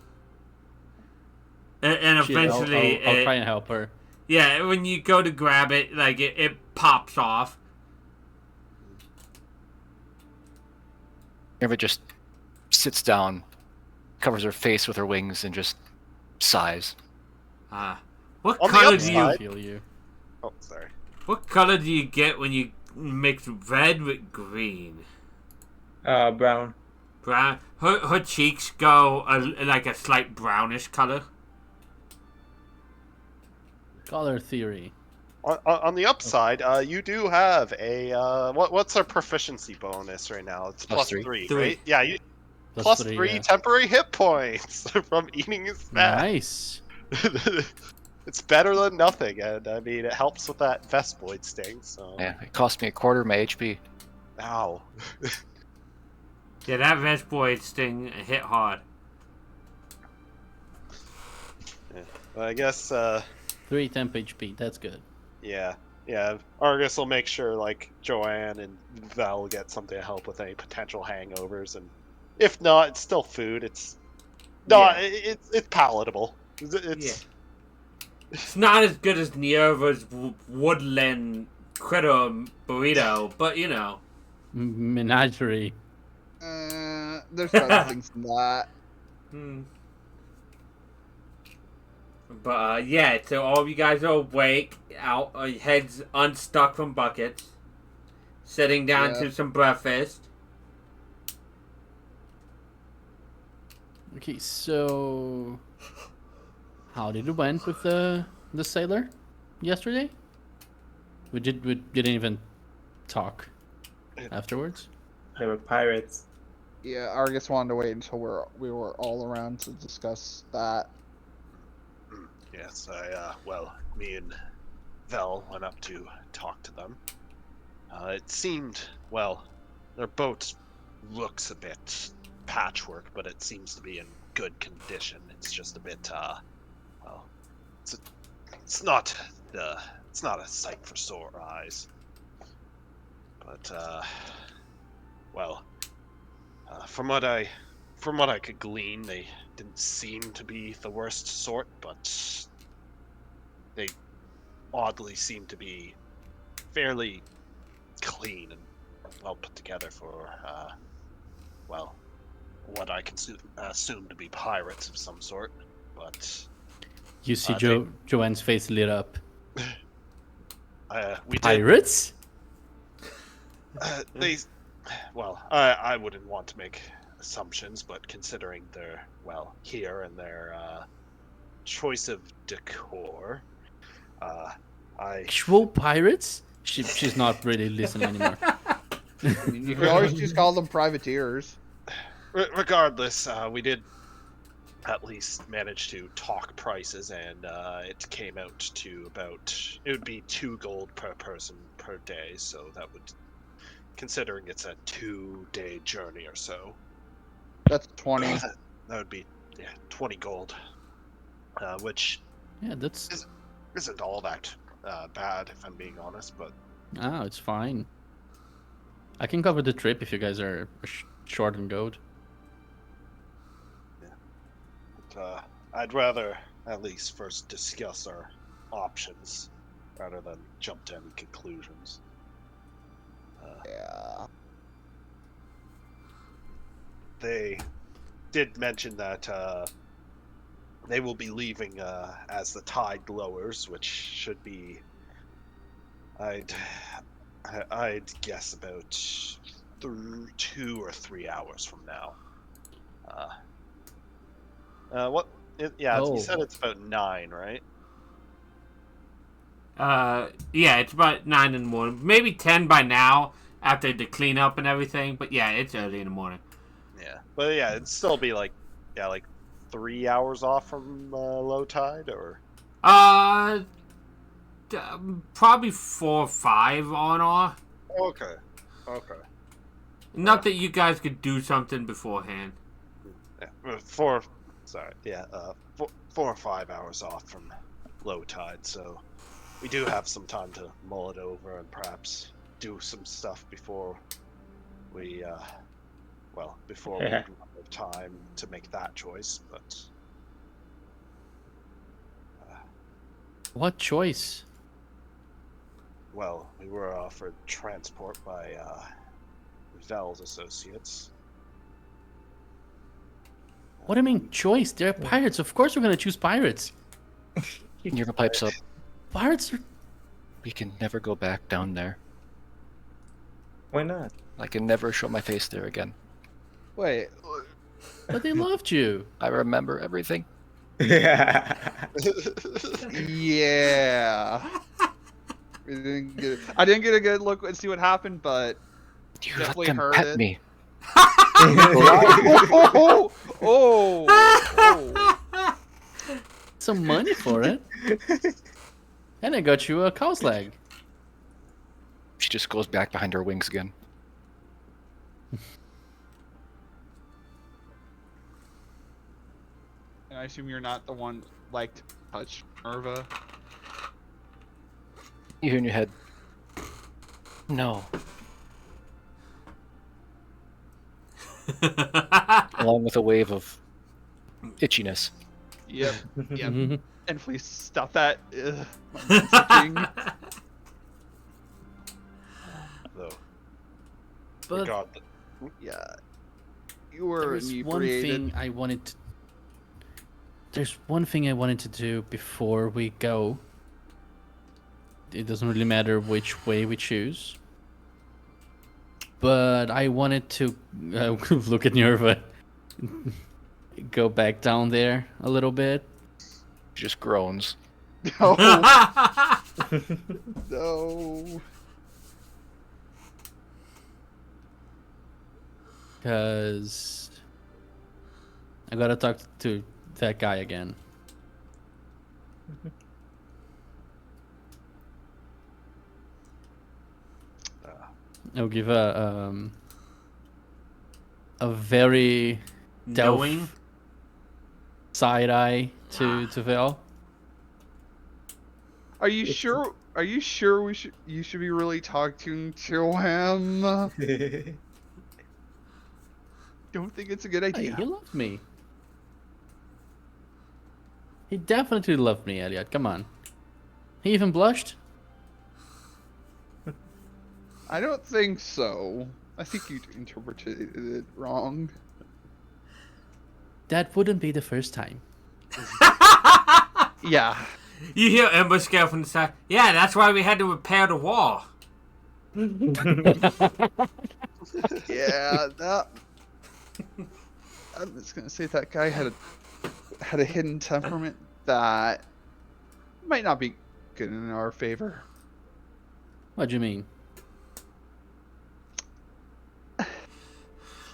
And eventually, I'll try and help her. yeah, when you go to grab it, like it pops off. Nerva just sits down, covers her face with her wings, and just sighs. What On the color upside- do you? I feel you. Oh, sorry. What color do you get when you mix red with green? Brown. Brown. Her cheeks go like a slight brownish color. Color theory. On the upside, you do have a what's our proficiency bonus right now? It's Plus plus three. three, right? Yeah, you Plus plus three, three yeah. temporary hit points from eating his fat. Nice. It's better than nothing, and I mean it helps with that Vespoid sting. So, Yeah, it cost me a quarter of my HP. ow. Yeah, that Vespoid sting hit hard. Well, I guess 3 temp HP. That's good. yeah. Argus will make sure like Joanne and Val get something to help with any potential hangovers, and if not, it's still food. It's not. It's palatable. It's It's not as good as Nierva's woodland critter burrito, but you know. Menagerie. There's better things than that. Hmm. But yeah, so all of you guys are awake, out, heads unstuck from buckets, sitting down Yeah. to some breakfast. Okay, so how did it went with the sailor yesterday? We didn't even talk afterwards. They were pirates. Yeah, Argus wanted to wait until we were all around to discuss that. Yes, me and Vel went up to talk to them. It seemed, their boat looks a bit patchwork, but it seems to be in good condition. It's just a bit, it's not a sight for sore eyes. But, from what I could glean, they didn't seem to be the worst sort, but they oddly seem to be fairly clean and well put together for, what I can assume to be pirates of some sort. But You see they- Joanne's face lit up. we did. Pirates? I wouldn't want to make assumptions, but considering their here and their choice of decor, Actual pirates? She's not really listening anymore. I mean, you could always just call them privateers. regardless, we did at least manage to talk prices, and it came out to it would be 2 gold per person per day, so that would, considering it's a 2-day journey or so, That's 20. that would be 20 gold, which Yeah, that's isn't all that bad, if I'm being honest, but it's fine. I can cover the trip if you guys are short on gold. I'd rather at least first discuss our options rather than jump to any conclusions. Yeah. They did mention that they will be leaving as the tide lowers, which should be, I'd guess about 2 or 3 hours from now. You said it's about 9, right? Yeah, it's about 9 in the morning. Maybe 10 by now after the cleanup and everything. But yeah, it's early in the morning. Yeah, but yeah, it'd still be like 3 hours off from low tide, or Probably 4 or 5 on off. okay. Not that you guys could do something beforehand. Yeah, 4 or 5 hours off from low tide, so we do have some time to mull it over and perhaps do some stuff before we before we Yeah. do have time to make that choice. But What choice? we were offered transport by Vel's associates. What do you mean choice? They're pirates. Of course we're gonna choose pirates. Nirva pipes up. Pirates are... We can never go back down there. Why not? I can never show my face there again. Wait. But they loved you. I remember everything. Yeah. Yeah. I didn't get a good look and see what happened, but You let definitely them heard pet it. me. Oh. Some money for it. And I got you a cow's leg. She just goes back behind her wings again. And I assume you're not the one like to touch Merva. You hear in your head, no. Along with a wave of itchiness. Yep. Yep. Mhm. And please stop that. Ugh, my mind's itching. Though, But regardless. Yeah. You were there's one inebriated. thing I wanted to... There's one thing I wanted to do before we go. It doesn't really matter which way we choose. But I wanted to look at Nerva. Go back down there a little bit. She just groans. No. No. Because I gotta talk to that guy again. I'll give a very Knowing? side eye to Val. Are you sure? Are you sure you should be really talking to him? Don't think it's a good Hey, idea. he loved me. He definitely loved me, Elliot. Come on. He even blushed. I don't think so. I think you interpreted it wrong. That wouldn't be the first time. Yeah. You hear Ember scale from the side. Yeah, that's why we had to repair the wall. Yeah, that. I'm just gonna say that guy had a hidden temperament that might not be good in our favor. What do you mean?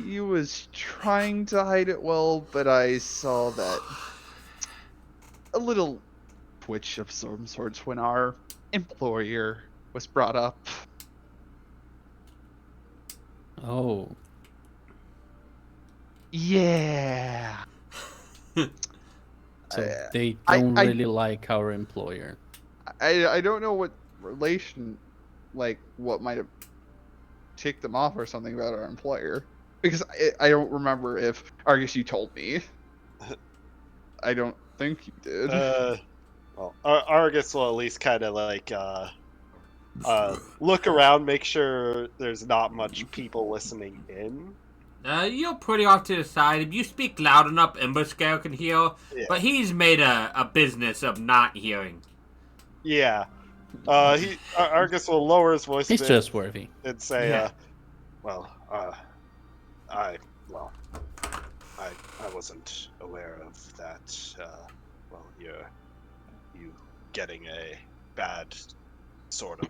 He was trying to hide it well, but I saw that a little twitch of some sorts when our employer was brought up. Oh. Yeah. So they I- don't I- really like our employer. I don't know what relation, like, what might have ticked them off or something about our employer. Because I don't remember if Argus you told me. I don't think you did. Well, Argus will at least kind of like look around, make sure there's not much people listening in. You're pretty off to the side. If you speak loud enough, Ember scale can hear. Yeah. But he's made a business of not hearing. Yeah. Argus will lower his voice a He's bit trustworthy. and say, Yeah. I wasn't aware of that. You getting a bad sort of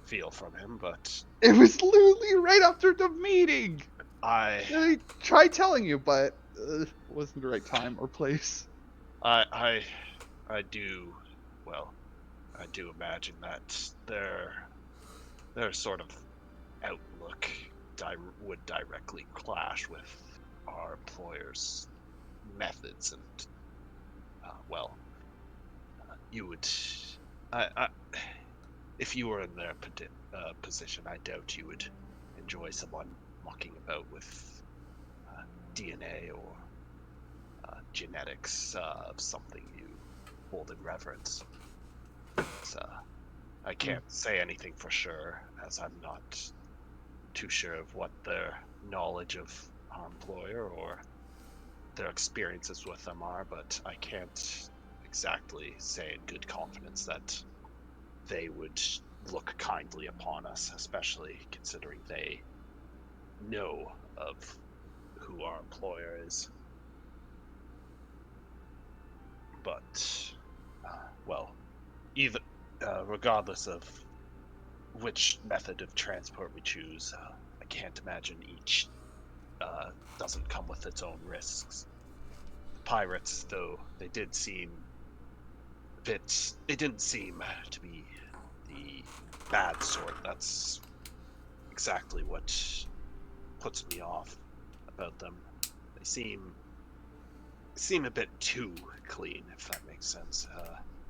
feel from him, but It was literally right after the meeting. I I tried telling you, but it wasn't the right time or place. I do imagine that their sort of outlook would directly clash with our employer's methods, and you would, if you were in their position, I doubt you would enjoy someone mucking about with DNA or genetics of something you hold in reverence. I can't say anything for sure, as I'm not too sure of what their knowledge of our employer or their experiences with them are, but I can't exactly say in good confidence that they would look kindly upon us, especially considering they know of who our employer is. But, regardless of which method of transport we choose, I can't imagine each doesn't come with its own risks. The pirates, though, they didn't seem to be the bad sort. That's exactly what puts me off about them. They seem a bit too clean, if that makes sense.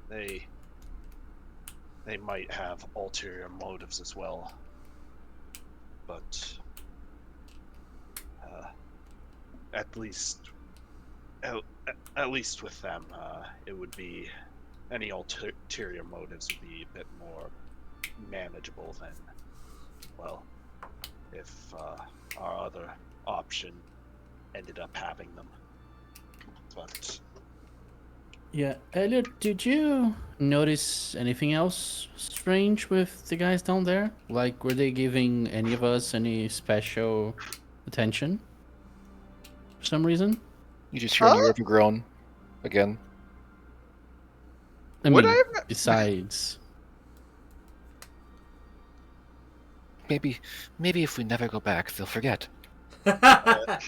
They might have ulterior motives as well, but at least with them, it would be any ulterior motives would be a bit more manageable than, well, if our other option ended up having them. But Yeah, Elliot, did you notice anything else strange with the guys down there? Like, were they giving any of us any special attention for some reason? You just hear an groan again. I Would mean, I have- besides, Maybe if we never go back, they'll forget. I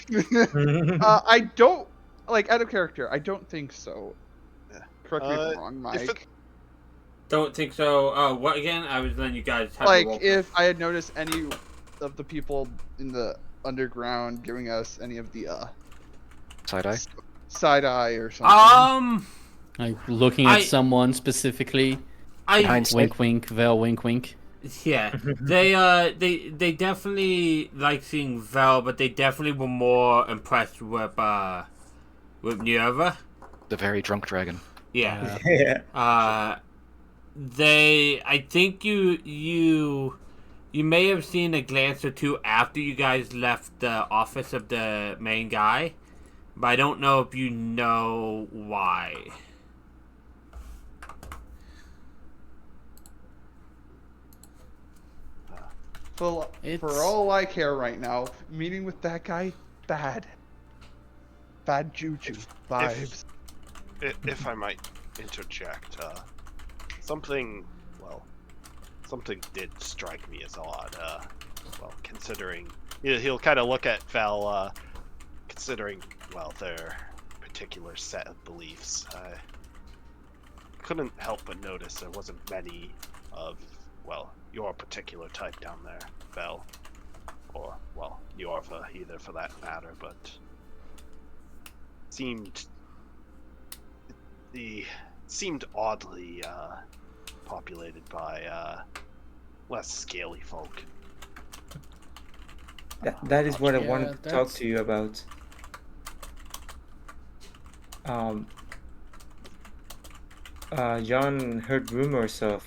don't like out of character. I don't think so. Yeah. Correct me if I'm wrong, if Mike. Don't think so. What again? I was letting you guys have a Like roll. if I had noticed any of the people in the underground giving us any of the Side eye. side eye or something. like looking at someone specifically, I Hindsight. wink, wink, Vel, wink, wink. yeah, they definitely like seeing Vel, but they definitely were more impressed with Nerva. The very drunk dragon. Yeah. Yeah. I think you may have seen a glance or two after you guys left the office of the main guy, but I don't know if you know why. For all I care right now, meeting with that guy, bad juju vibes. if I might interject, something did strike me as odd. Considering he'll kind of look at Val, considering their particular set of beliefs. I couldn't help but notice there wasn't many of your particular type down there, Val, or Yorva either for that matter, but seemed oddly populated by less scaly folk. That is what I Yeah, wanted to talk to you about. John heard rumors of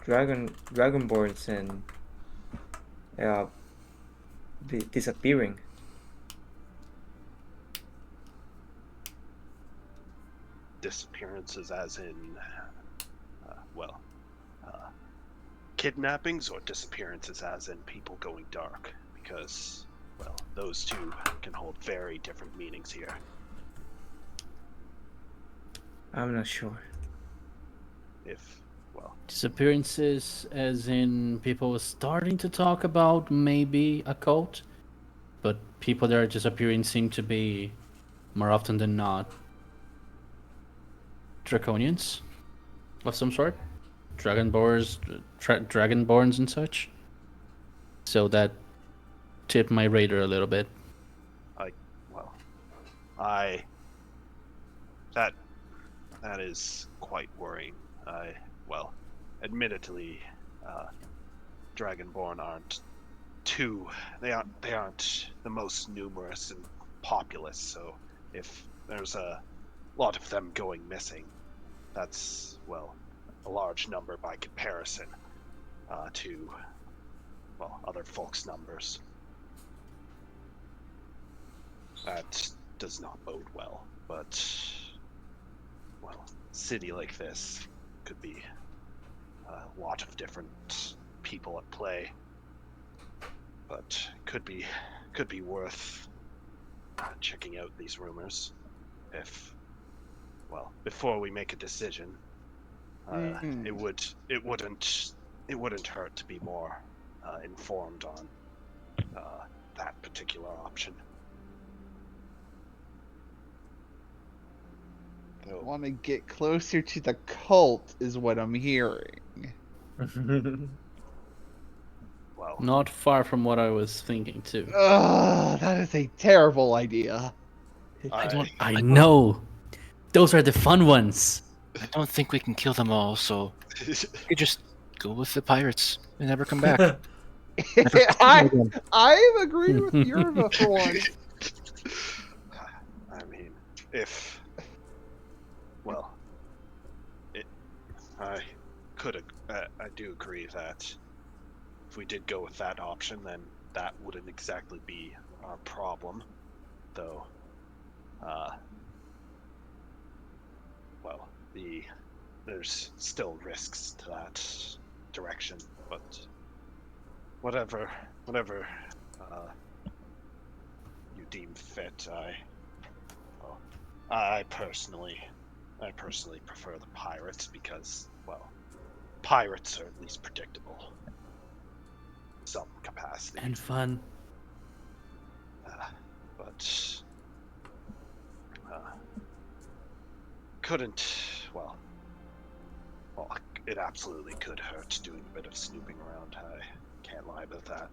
dragonborns and disappearing. Disappearances as in kidnappings, or disappearances as in people going dark, because those two can hold very different meanings here. I'm not sure. Disappearances, as in people starting to talk about maybe a cult, but people that are disappearing seem to be, more often than not, draconians of some sort, dragonborns and such. So that tipped my radar a little bit. That is quite worrying. Admittedly, Dragonborn aren't the most numerous and populous, so if there's a lot of them going missing, that's a large number by comparison to other folks' numbers. That does not bode well, but a city like this could be a lot of different people at play, but could be worth checking out these rumors before we make a decision. Mhm. it wouldn't hurt to be more informed on that particular option. So, Want to get closer to the cult, is what I'm hearing. well, Not far from what I was thinking too. Ugh, that is a terrible idea. I know. Those are the fun ones. I don't think we can kill them all, so we could just go with the pirates and never come back. I've agreed with Yerva for once. I mean, I do agree that if we did go with that option, then that wouldn't exactly be our problem, though. There's still risks to that direction, but whatever you deem fit, I personally prefer the pirates because, well, pirates are at least predictable in some capacity. And fun. But it absolutely could hurt doing a bit of snooping around. I can't lie about that.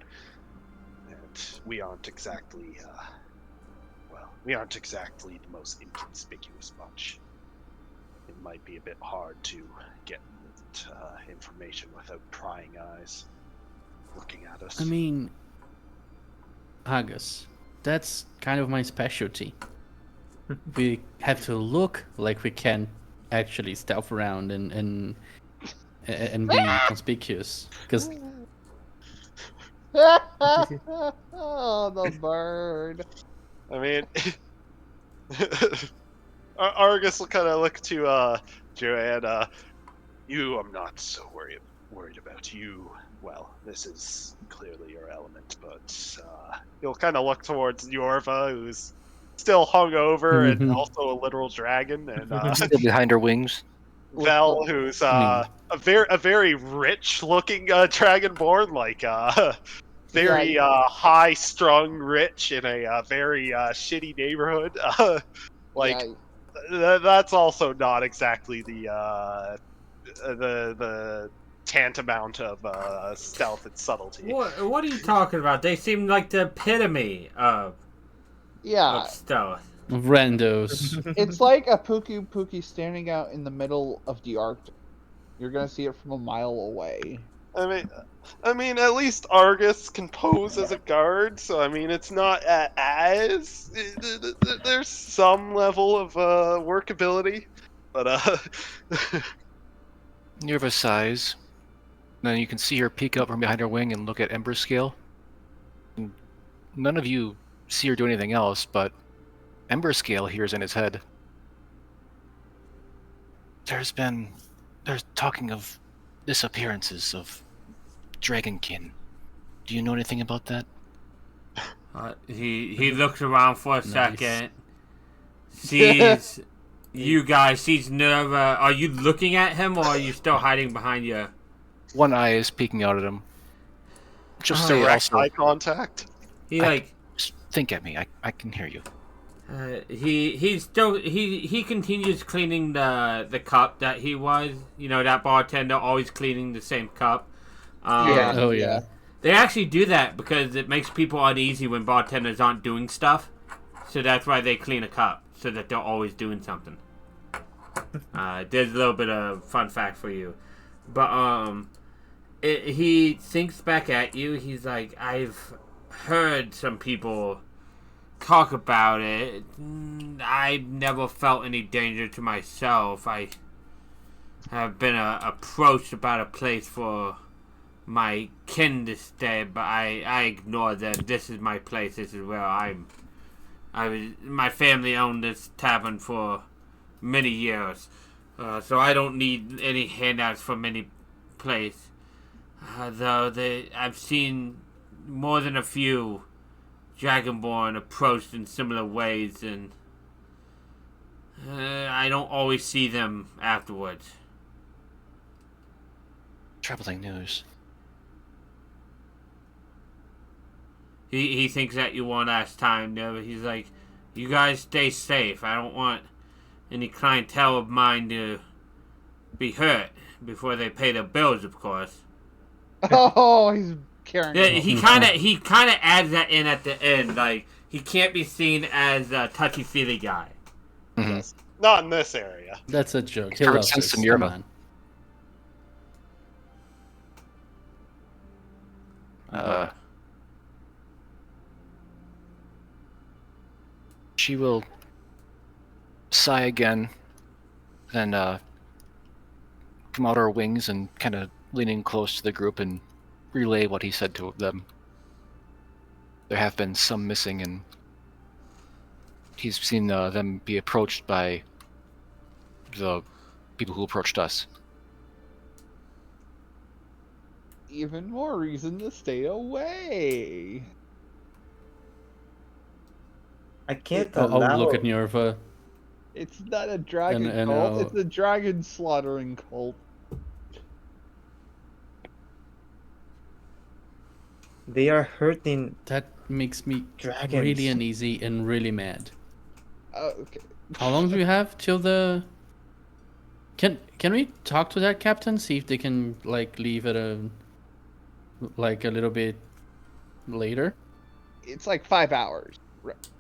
And we aren't exactly the most inconspicuous bunch. It might be a bit hard to get information without prying eyes looking at us. I mean, Agus, that's kind of my specialty. We have to look like we can actually stealth around and be conspicuous. Because Oh, the bird. I mean, Argus will kind of look to Joanna. You, I'm not so worried about you. Well, this is clearly your element, but you'll kind of look towards Yorva, who's still hungover and also a literal dragon, and Still behind her wings. Vel, who's a very rich-looking dragonborn, like very high-strung rich in a very shitty neighborhood. That's also not exactly the tantamount of stealth and subtlety. What are you talking about? They seem like the epitome of stealth. randos. It's like a Puku Puki standing out in the middle of the Arctic. You're gonna see it from a mile away. I mean, at least Argus can pose as a guard, so I mean, it's not as there's some level of workability, but Near of a size. Then you can see her peek out from behind her wing and look at Ember Scale. And none of you see her do anything else, but Ember Scale hears in his head. There's talking of disappearances of dragonkin. Do you know anything about that? He looks around for a second, sees you guys, sees Nerva. Are you looking at him, or are you still hiding behind you? One eye is peeking out at him. Just say direct also, eye contact. just think at me. I can hear you. He continues cleaning the cup that he was. You know, that bartender always cleaning the same cup. Oh yeah. They actually do that because it makes people uneasy when bartenders aren't doing stuff. So that's why they clean a cup, so that they're always doing something. There's a little bit of fun fact for you. But he thinks back at you. He's like, I've heard some people talk about it. I've never felt any danger to myself. I have been approached about a place for my kin to stay, but I ignore them. This is my place. This is where my family owned this tavern for many years, so I don't need any handouts from any place. Though I've seen more than a few Dragonborn approached in similar ways, and I don't always see them afterwards. Troubling news. He thinks that you won't ask time, no, but he's like, you guys stay safe. I don't want any clientele of mine to be hurt before they pay their bills, of course. Oh, he's carrying. Yeah, it. he kind of adds that in at the end, like he can't be seen as a touchy feely guy. Mhm. Yes. Not in this area. That's a joke. He Covered loves sense us. in Come Yerba. on. She will sigh again, then come out her wings and kind of leaning close to the group and relay what he said to them. There have been some missing, and he's seen them be approached by the people who approached us. Even more reason to stay away. I can't I'll allow. look at Nerva. It's not a dragon And cult. I'll- It's a dragon slaughtering cult. They are hurting. That makes me Dragons. really uneasy and really mad. Okay. How long do we have till the? Can we talk to that captain? See if they can like leave it a little bit later. It's like 5 hours.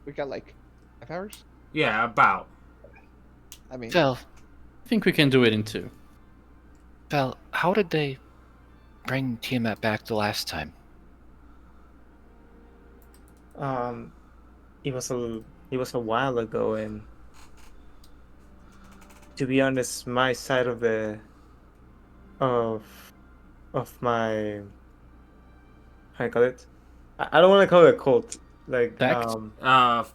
We got like 5 hours. Yeah, about. I mean, Val, I think we can do it in 2. Val, how did they bring Tiamat back the last time? It was a while ago, and to be honest, my side of the of my how do you call it? I don't want to call it a cult. Like Sect?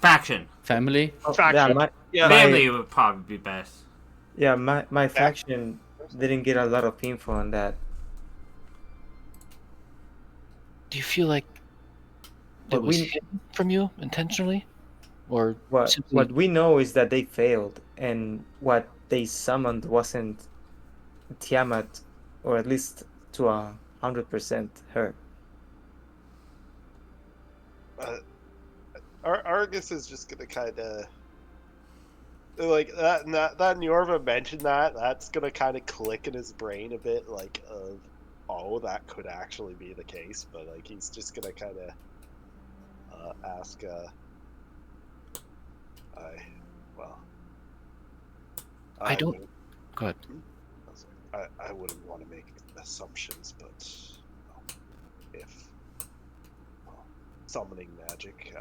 Faction. Family. yeah, Faction. Yeah. Family would probably be best. my faction didn't get a lot of info on that. Do you feel like it But was we- hidden from you intentionally? Or What simply... what we know is that they failed, and what they summoned wasn't Tiamat, or at least to 100% her. Argus is just gonna kind of like that Yorva mentioned that's gonna kind of click in his brain a bit, like of that could actually be the case, but like he's just gonna kind of ask I don't- wouldn't- Go ahead. I wouldn't want to make assumptions, but if summoning magic,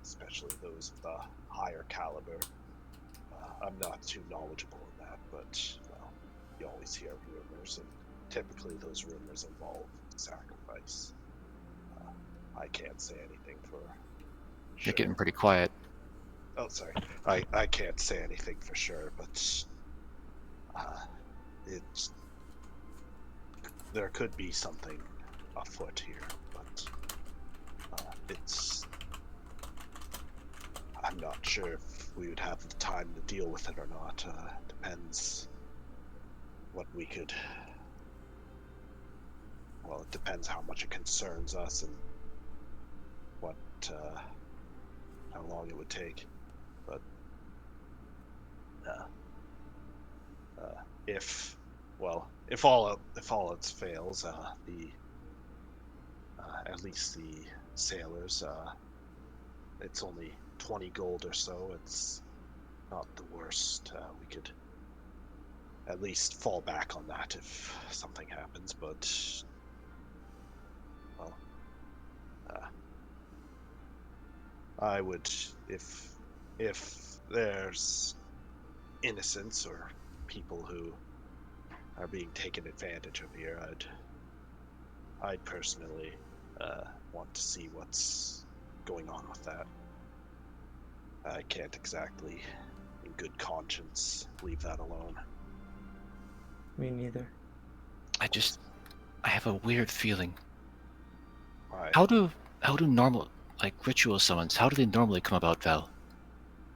especially those of the higher caliber, I'm not too knowledgeable in that, but you always hear rumors, and typically those rumors involve sacrifice. I can't say anything for You're sure. getting pretty quiet. Oh, sorry. I can't say anything for sure, but there could be something afoot here, but I'm not sure if we would have the time to deal with it or not. Depends what we could. Well, it depends how much it concerns us and what how long it would take. But if all else fails, at least the sailors, it's only 20 gold or so. It's not the worst. We could at least fall back on that if something happens, but I would, if there's innocents or people who are being taken advantage of here, I'd personally want to see what's going on with that. I can't exactly, in good conscience, leave that alone. Me neither. I have a weird feeling. Right. How do normal, like, ritual summons, how do they normally come about, Val?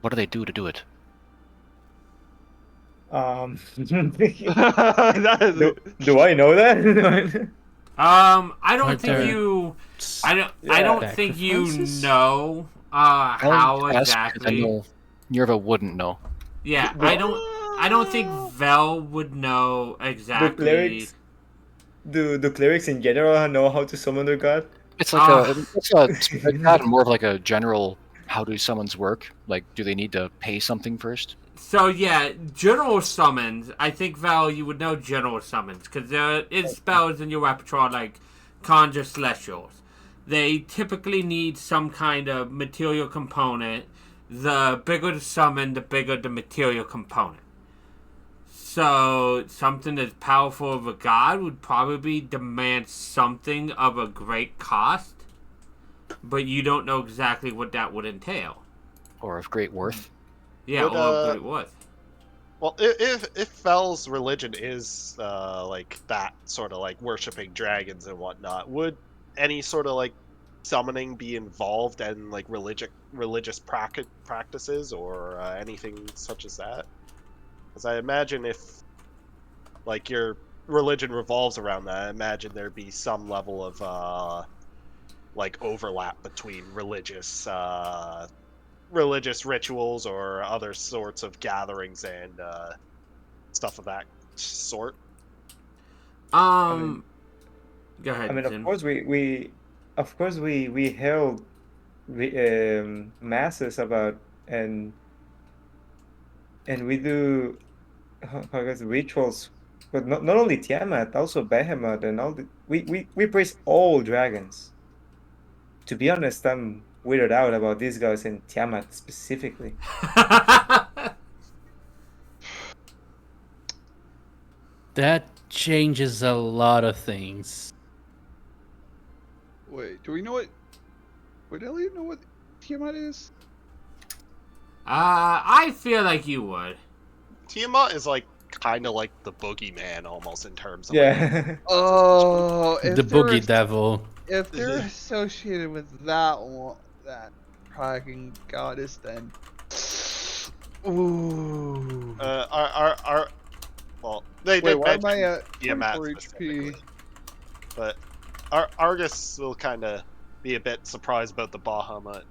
What do they do to do it? That is- do I know that? I Are don't think there you. I don't. Yeah. I don't think you Sacrifices? know. I'll How ask because I exactly? know Nerva wouldn't know. Yeah, The- I don't. I don't think Vel would know Do exactly. clerics do clerics in general know how to summon their god? It's like it's not more of like a general how do summons work? Like, do they need to pay something first? So yeah, general summons. I think Val, you would know general summons because there is spells in your repertoire like conjure celestials. They typically need some kind of material component. The bigger the summon, the bigger the material component. So something as powerful of a god would probably demand something of a great cost, but you don't know exactly what that would entail. Or of great worth? Yeah, Would, or great worth. Well, if Fel's religion is like that sort of like worshiping dragons and whatnot, would any sort of like summoning be involved in like religious practices or anything such as that? Because I imagine if like your religion revolves around that, I imagine there'd be some level of like overlap between religious rituals or other sorts of gatherings and stuff of that sort. Go ahead, I mean, Jim. of course we held masses about and we do I guess rituals, but not only Tiamat, also Behemoth and all the we praise all dragons. To be honest, I'm weirded out about these guys and Tiamat specifically. That changes a lot of things. Wait, do we know what? Would Elliot know what Tiamat is? I feel like you would. Tiamat is like kind of like the boogeyman almost in terms of like, Yeah. Oh, The boogie devil. if they're associated with that one, that dragon goddess, then ooh. our well they Wait, did why am I mention at Tiamat 24 HP? specifically, but Argus will kind of be a bit surprised about the Bahamut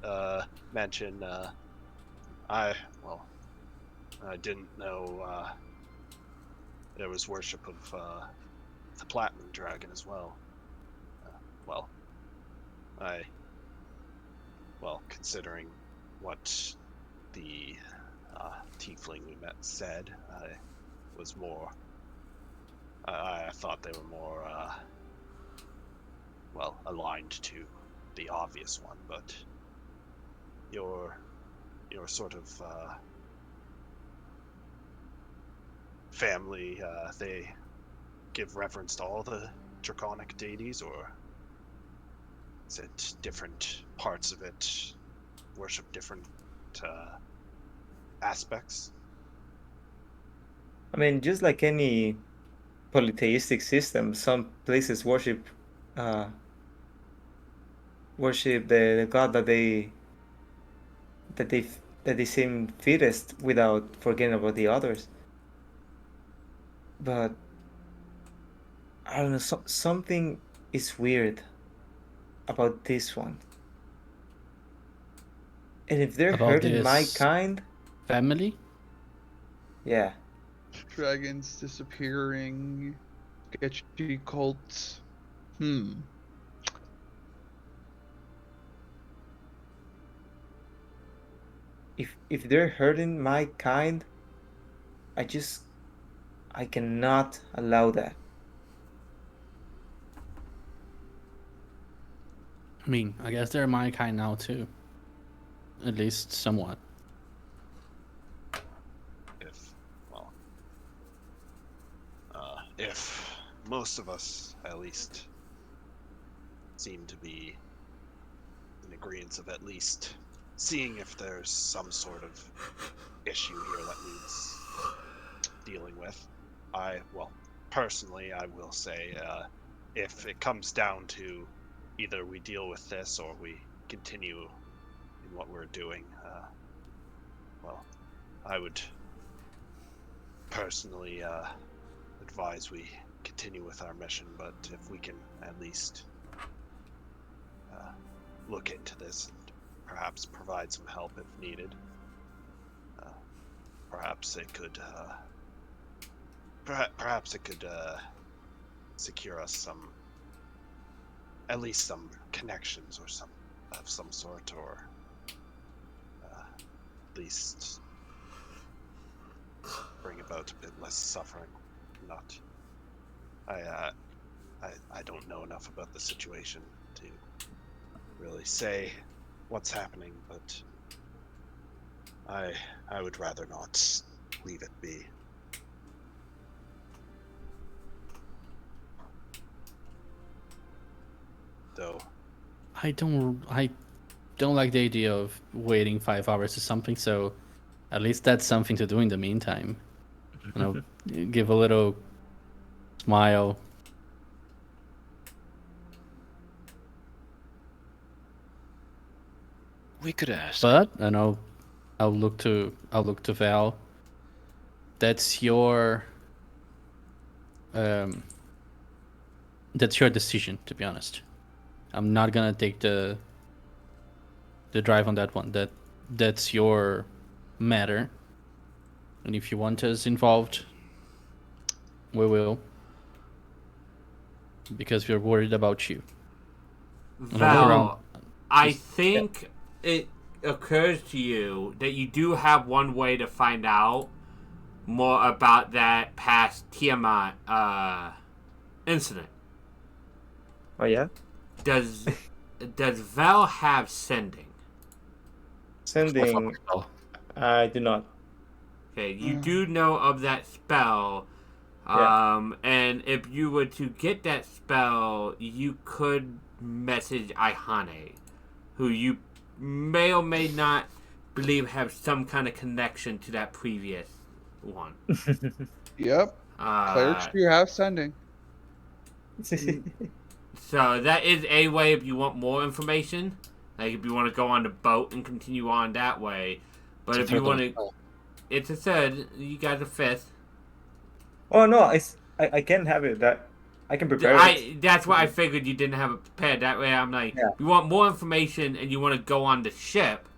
mention. I didn't know there was worship of the Platinum Dragon as well. Considering what the tiefling we met said, I was more. I thought they were more aligned to the obvious one, but your sort of family, they give reverence to all the draconic deities, or is it different parts of it worship different aspects? I mean, just like any polytheistic system, some places worship the god that they seem fittest without forgetting about the others. But I don't know, something is weird about this one. And if they're About hurting my this kind, family? yeah. Dragons disappearing, sketchy cults. If they're hurting my kind, I cannot allow that. I mean, I guess they're my kind now too. At least somewhat. If most of us, at least, seem to be in agreement of at least seeing if there's some sort of issue here that needs dealing with, personally, I will say, if it comes down to either we deal with this or we continue in what we're doing, I would personally advise we continue with our mission, but if we can at least look into this and perhaps provide some help if needed, perhaps it could secure us at least some connections or some of some sort, or at least bring about a bit less suffering. I don't know enough about the situation to really say what's happening, but I would rather not leave it be. Though I don't like the idea of waiting 5 hours or something. So, at least that's something to do in the meantime. You know, give a little smile. We could ask. But I know I'll look to Val. That's your decision, to be honest. I'm not gonna take the drive on that one. That's your matter. And if you want us involved, we will. Because we're worried about you. Val, I think it occurs to you that you do have one way to find out more about that past Tiamat incident. Oh yeah? Does Val have sending? Sending. I do not. Okay, you do know of that spell. Yeah. And if you were to get that spell, you could message Ihane, who you may or may not believe have some kind of connection to that previous one. Yep. Clerics do have sending. So that is a way if you want more information. Like if you want to go on the boat and continue on that way. But if you want to... It's a third. You got a fifth. Oh no, I can have it. That I can prepare it. That's why I figured you didn't have it prepared. That way I'm like, Yeah. if you want more information and you want to go on the ship,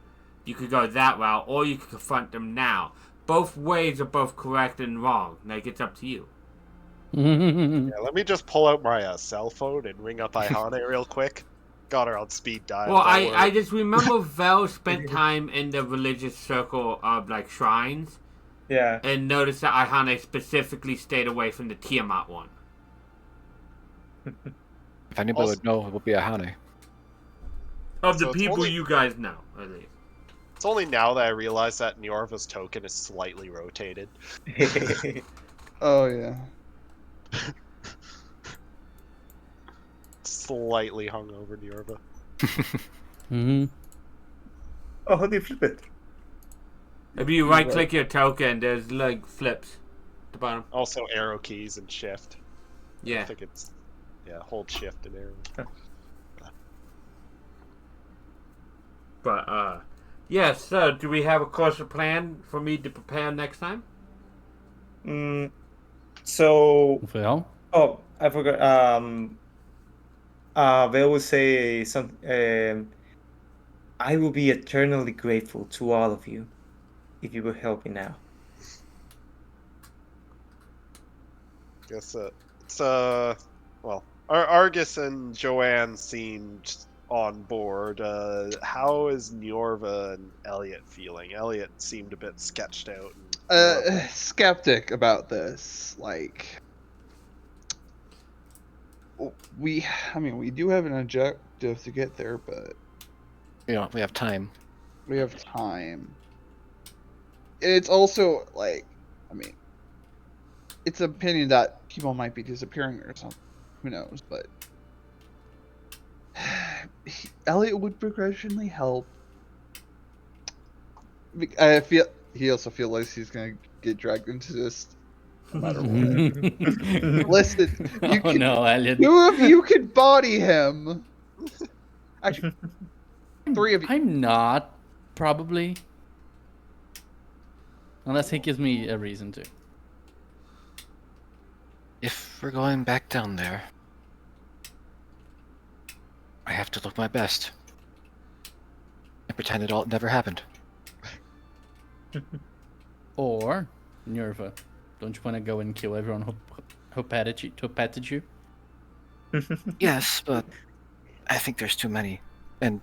you could go that route, or you could confront them now. Both ways are both correct and wrong. Like, it's up to you. Yeah, let me just pull out my cell phone and ring up Ihane real quick. Got her on speed dial. Well, don't worry. I just remember Vel spent time in the religious circle of, like, shrines, Yeah. and noticed that Ihane specifically stayed away from the Tiamat one. If anybody would know, it would be Ahane. Of the So it's people only- you guys know, at least. It's only now that I realize that Niorva's token is slightly rotated. Oh yeah. Slightly hungover Niorva. Oh, how do you flip it? If you right-click your token, there's, like, flips at the bottom. Also arrow keys and shift. I Yeah. think it's hold shift and arrow. But, yeah, so do we have a course of plan for me to prepare next time? So Well, oh, I forgot. They will say some. I will be eternally grateful to all of you if you will help me now. Guess it's well, Argus and Joanne seemed on board. How is Niorva and Elliot feeling? Elliot seemed a bit sketched out. And Skeptic about this. Like, we do have an objective to get there, but You know, we have time. we have time. It's also like, it's an opinion that people might be disappearing or something. Who knows? But Elliot would begrudgingly help. I feel he also feels like he's gonna get dragged into this no matter what. Listen, you oh can, no, Elliot. 2 of you could body him. Actually, 3 of you. I'm not, probably. Unless he gives me a reason to. If we're going back down there, I have to look my best and pretend it all never happened. Or, Nerva, don't you want to go and kill everyone who petted you? Yes, but I think there's too many, and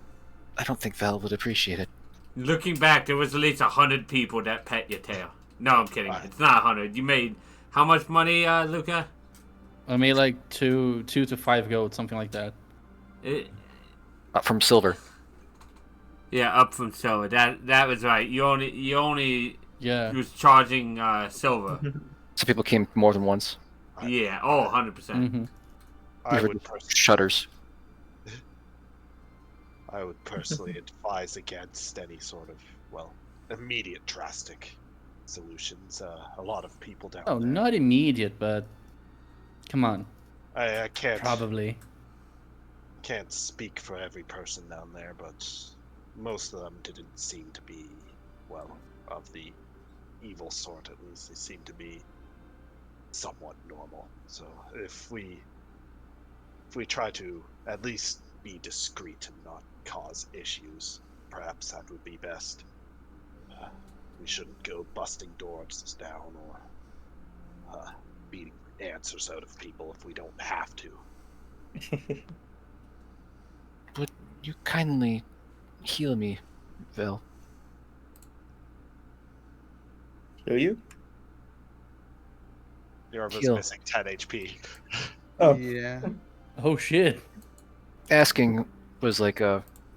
I don't think Val would appreciate it. Looking back, there was at least 100 people that pet your tail. No, I'm kidding. It's not 100. You made how much money, Luca? I made like 2 to 5 gold, something like that. From silver. Yeah, up from silver. That was right. You only Yeah. was charging silver. Some people came more than once. Yeah. Oh, 100%. Mm-hmm. I Never would shudders. I would personally advise against any sort of, well, immediate drastic solutions. A lot of people down Oh, there. not immediate, but come on. I can't Probably. can't speak for every person down there, but most of them didn't seem to be, well, of the evil sort. At least they seem to be somewhat normal. So if we try to at least be discreet and not cause issues, perhaps that would be best. We shouldn't go busting doors down or beating answers out of people if we don't have to. Would you kindly heal me, Val? Do you? Yorva's Heal. missing 10 HP. Oh. Yeah. Oh shit. Asking was like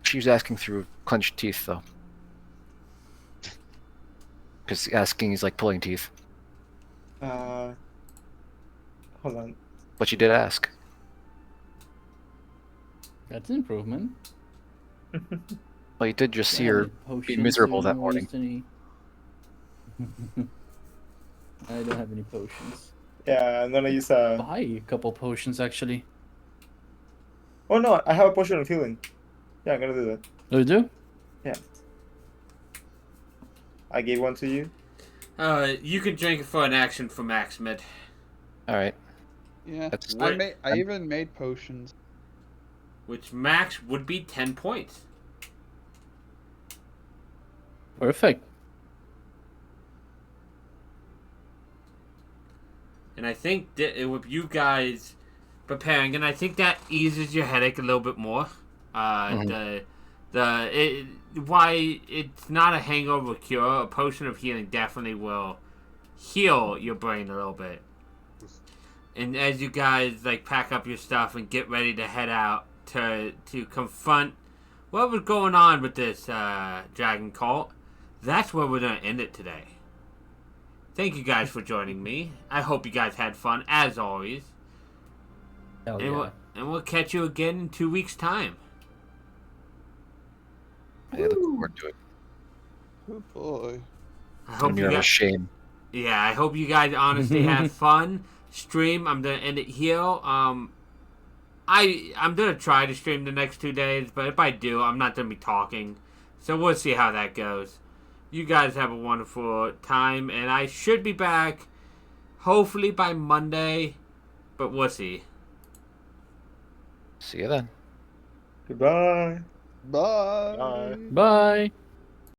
she was asking through clenched teeth though. Because asking is like pulling teeth. Hold on. But you did ask. That's an improvement. Well, you did just see Yeah, her any be potions, miserable you that don't morning. waste any- I don't have any potions. Yeah, I'm gonna use a. Buy a couple potions actually. Oh no, I have a potion of healing. Yeah, I'm gonna do that. Oh, you do? I gave one to you. You can drink it for an action for Max Mid. All right. Yeah. That's I even made potions. Which max would be 10 points. Perfect. And I think that with you guys preparing, and I think that eases your headache a little bit more. Why it's not a hangover cure. A potion of healing definitely will heal your brain a little bit. And as you guys like pack up your stuff and get ready to head out to confront what was going on with this dragon cult, that's where we're gonna end it today. Thank you guys for joining me. I hope you guys had fun as always. Hell And, yeah. we'll catch you again in 2 weeks' time. I look forward to it. Oh boy. I hope And you you're a guys. shame. Yeah, I hope you guys honestly have fun. Stream. I'm gonna end it here. I'm gonna try to stream the next 2 days, but if I do, I'm not gonna be talking. So we'll see how that goes. You guys have a wonderful time, and I should be back hopefully by Monday, but we'll see. See you then. Goodbye. Bye. Bye. Bye.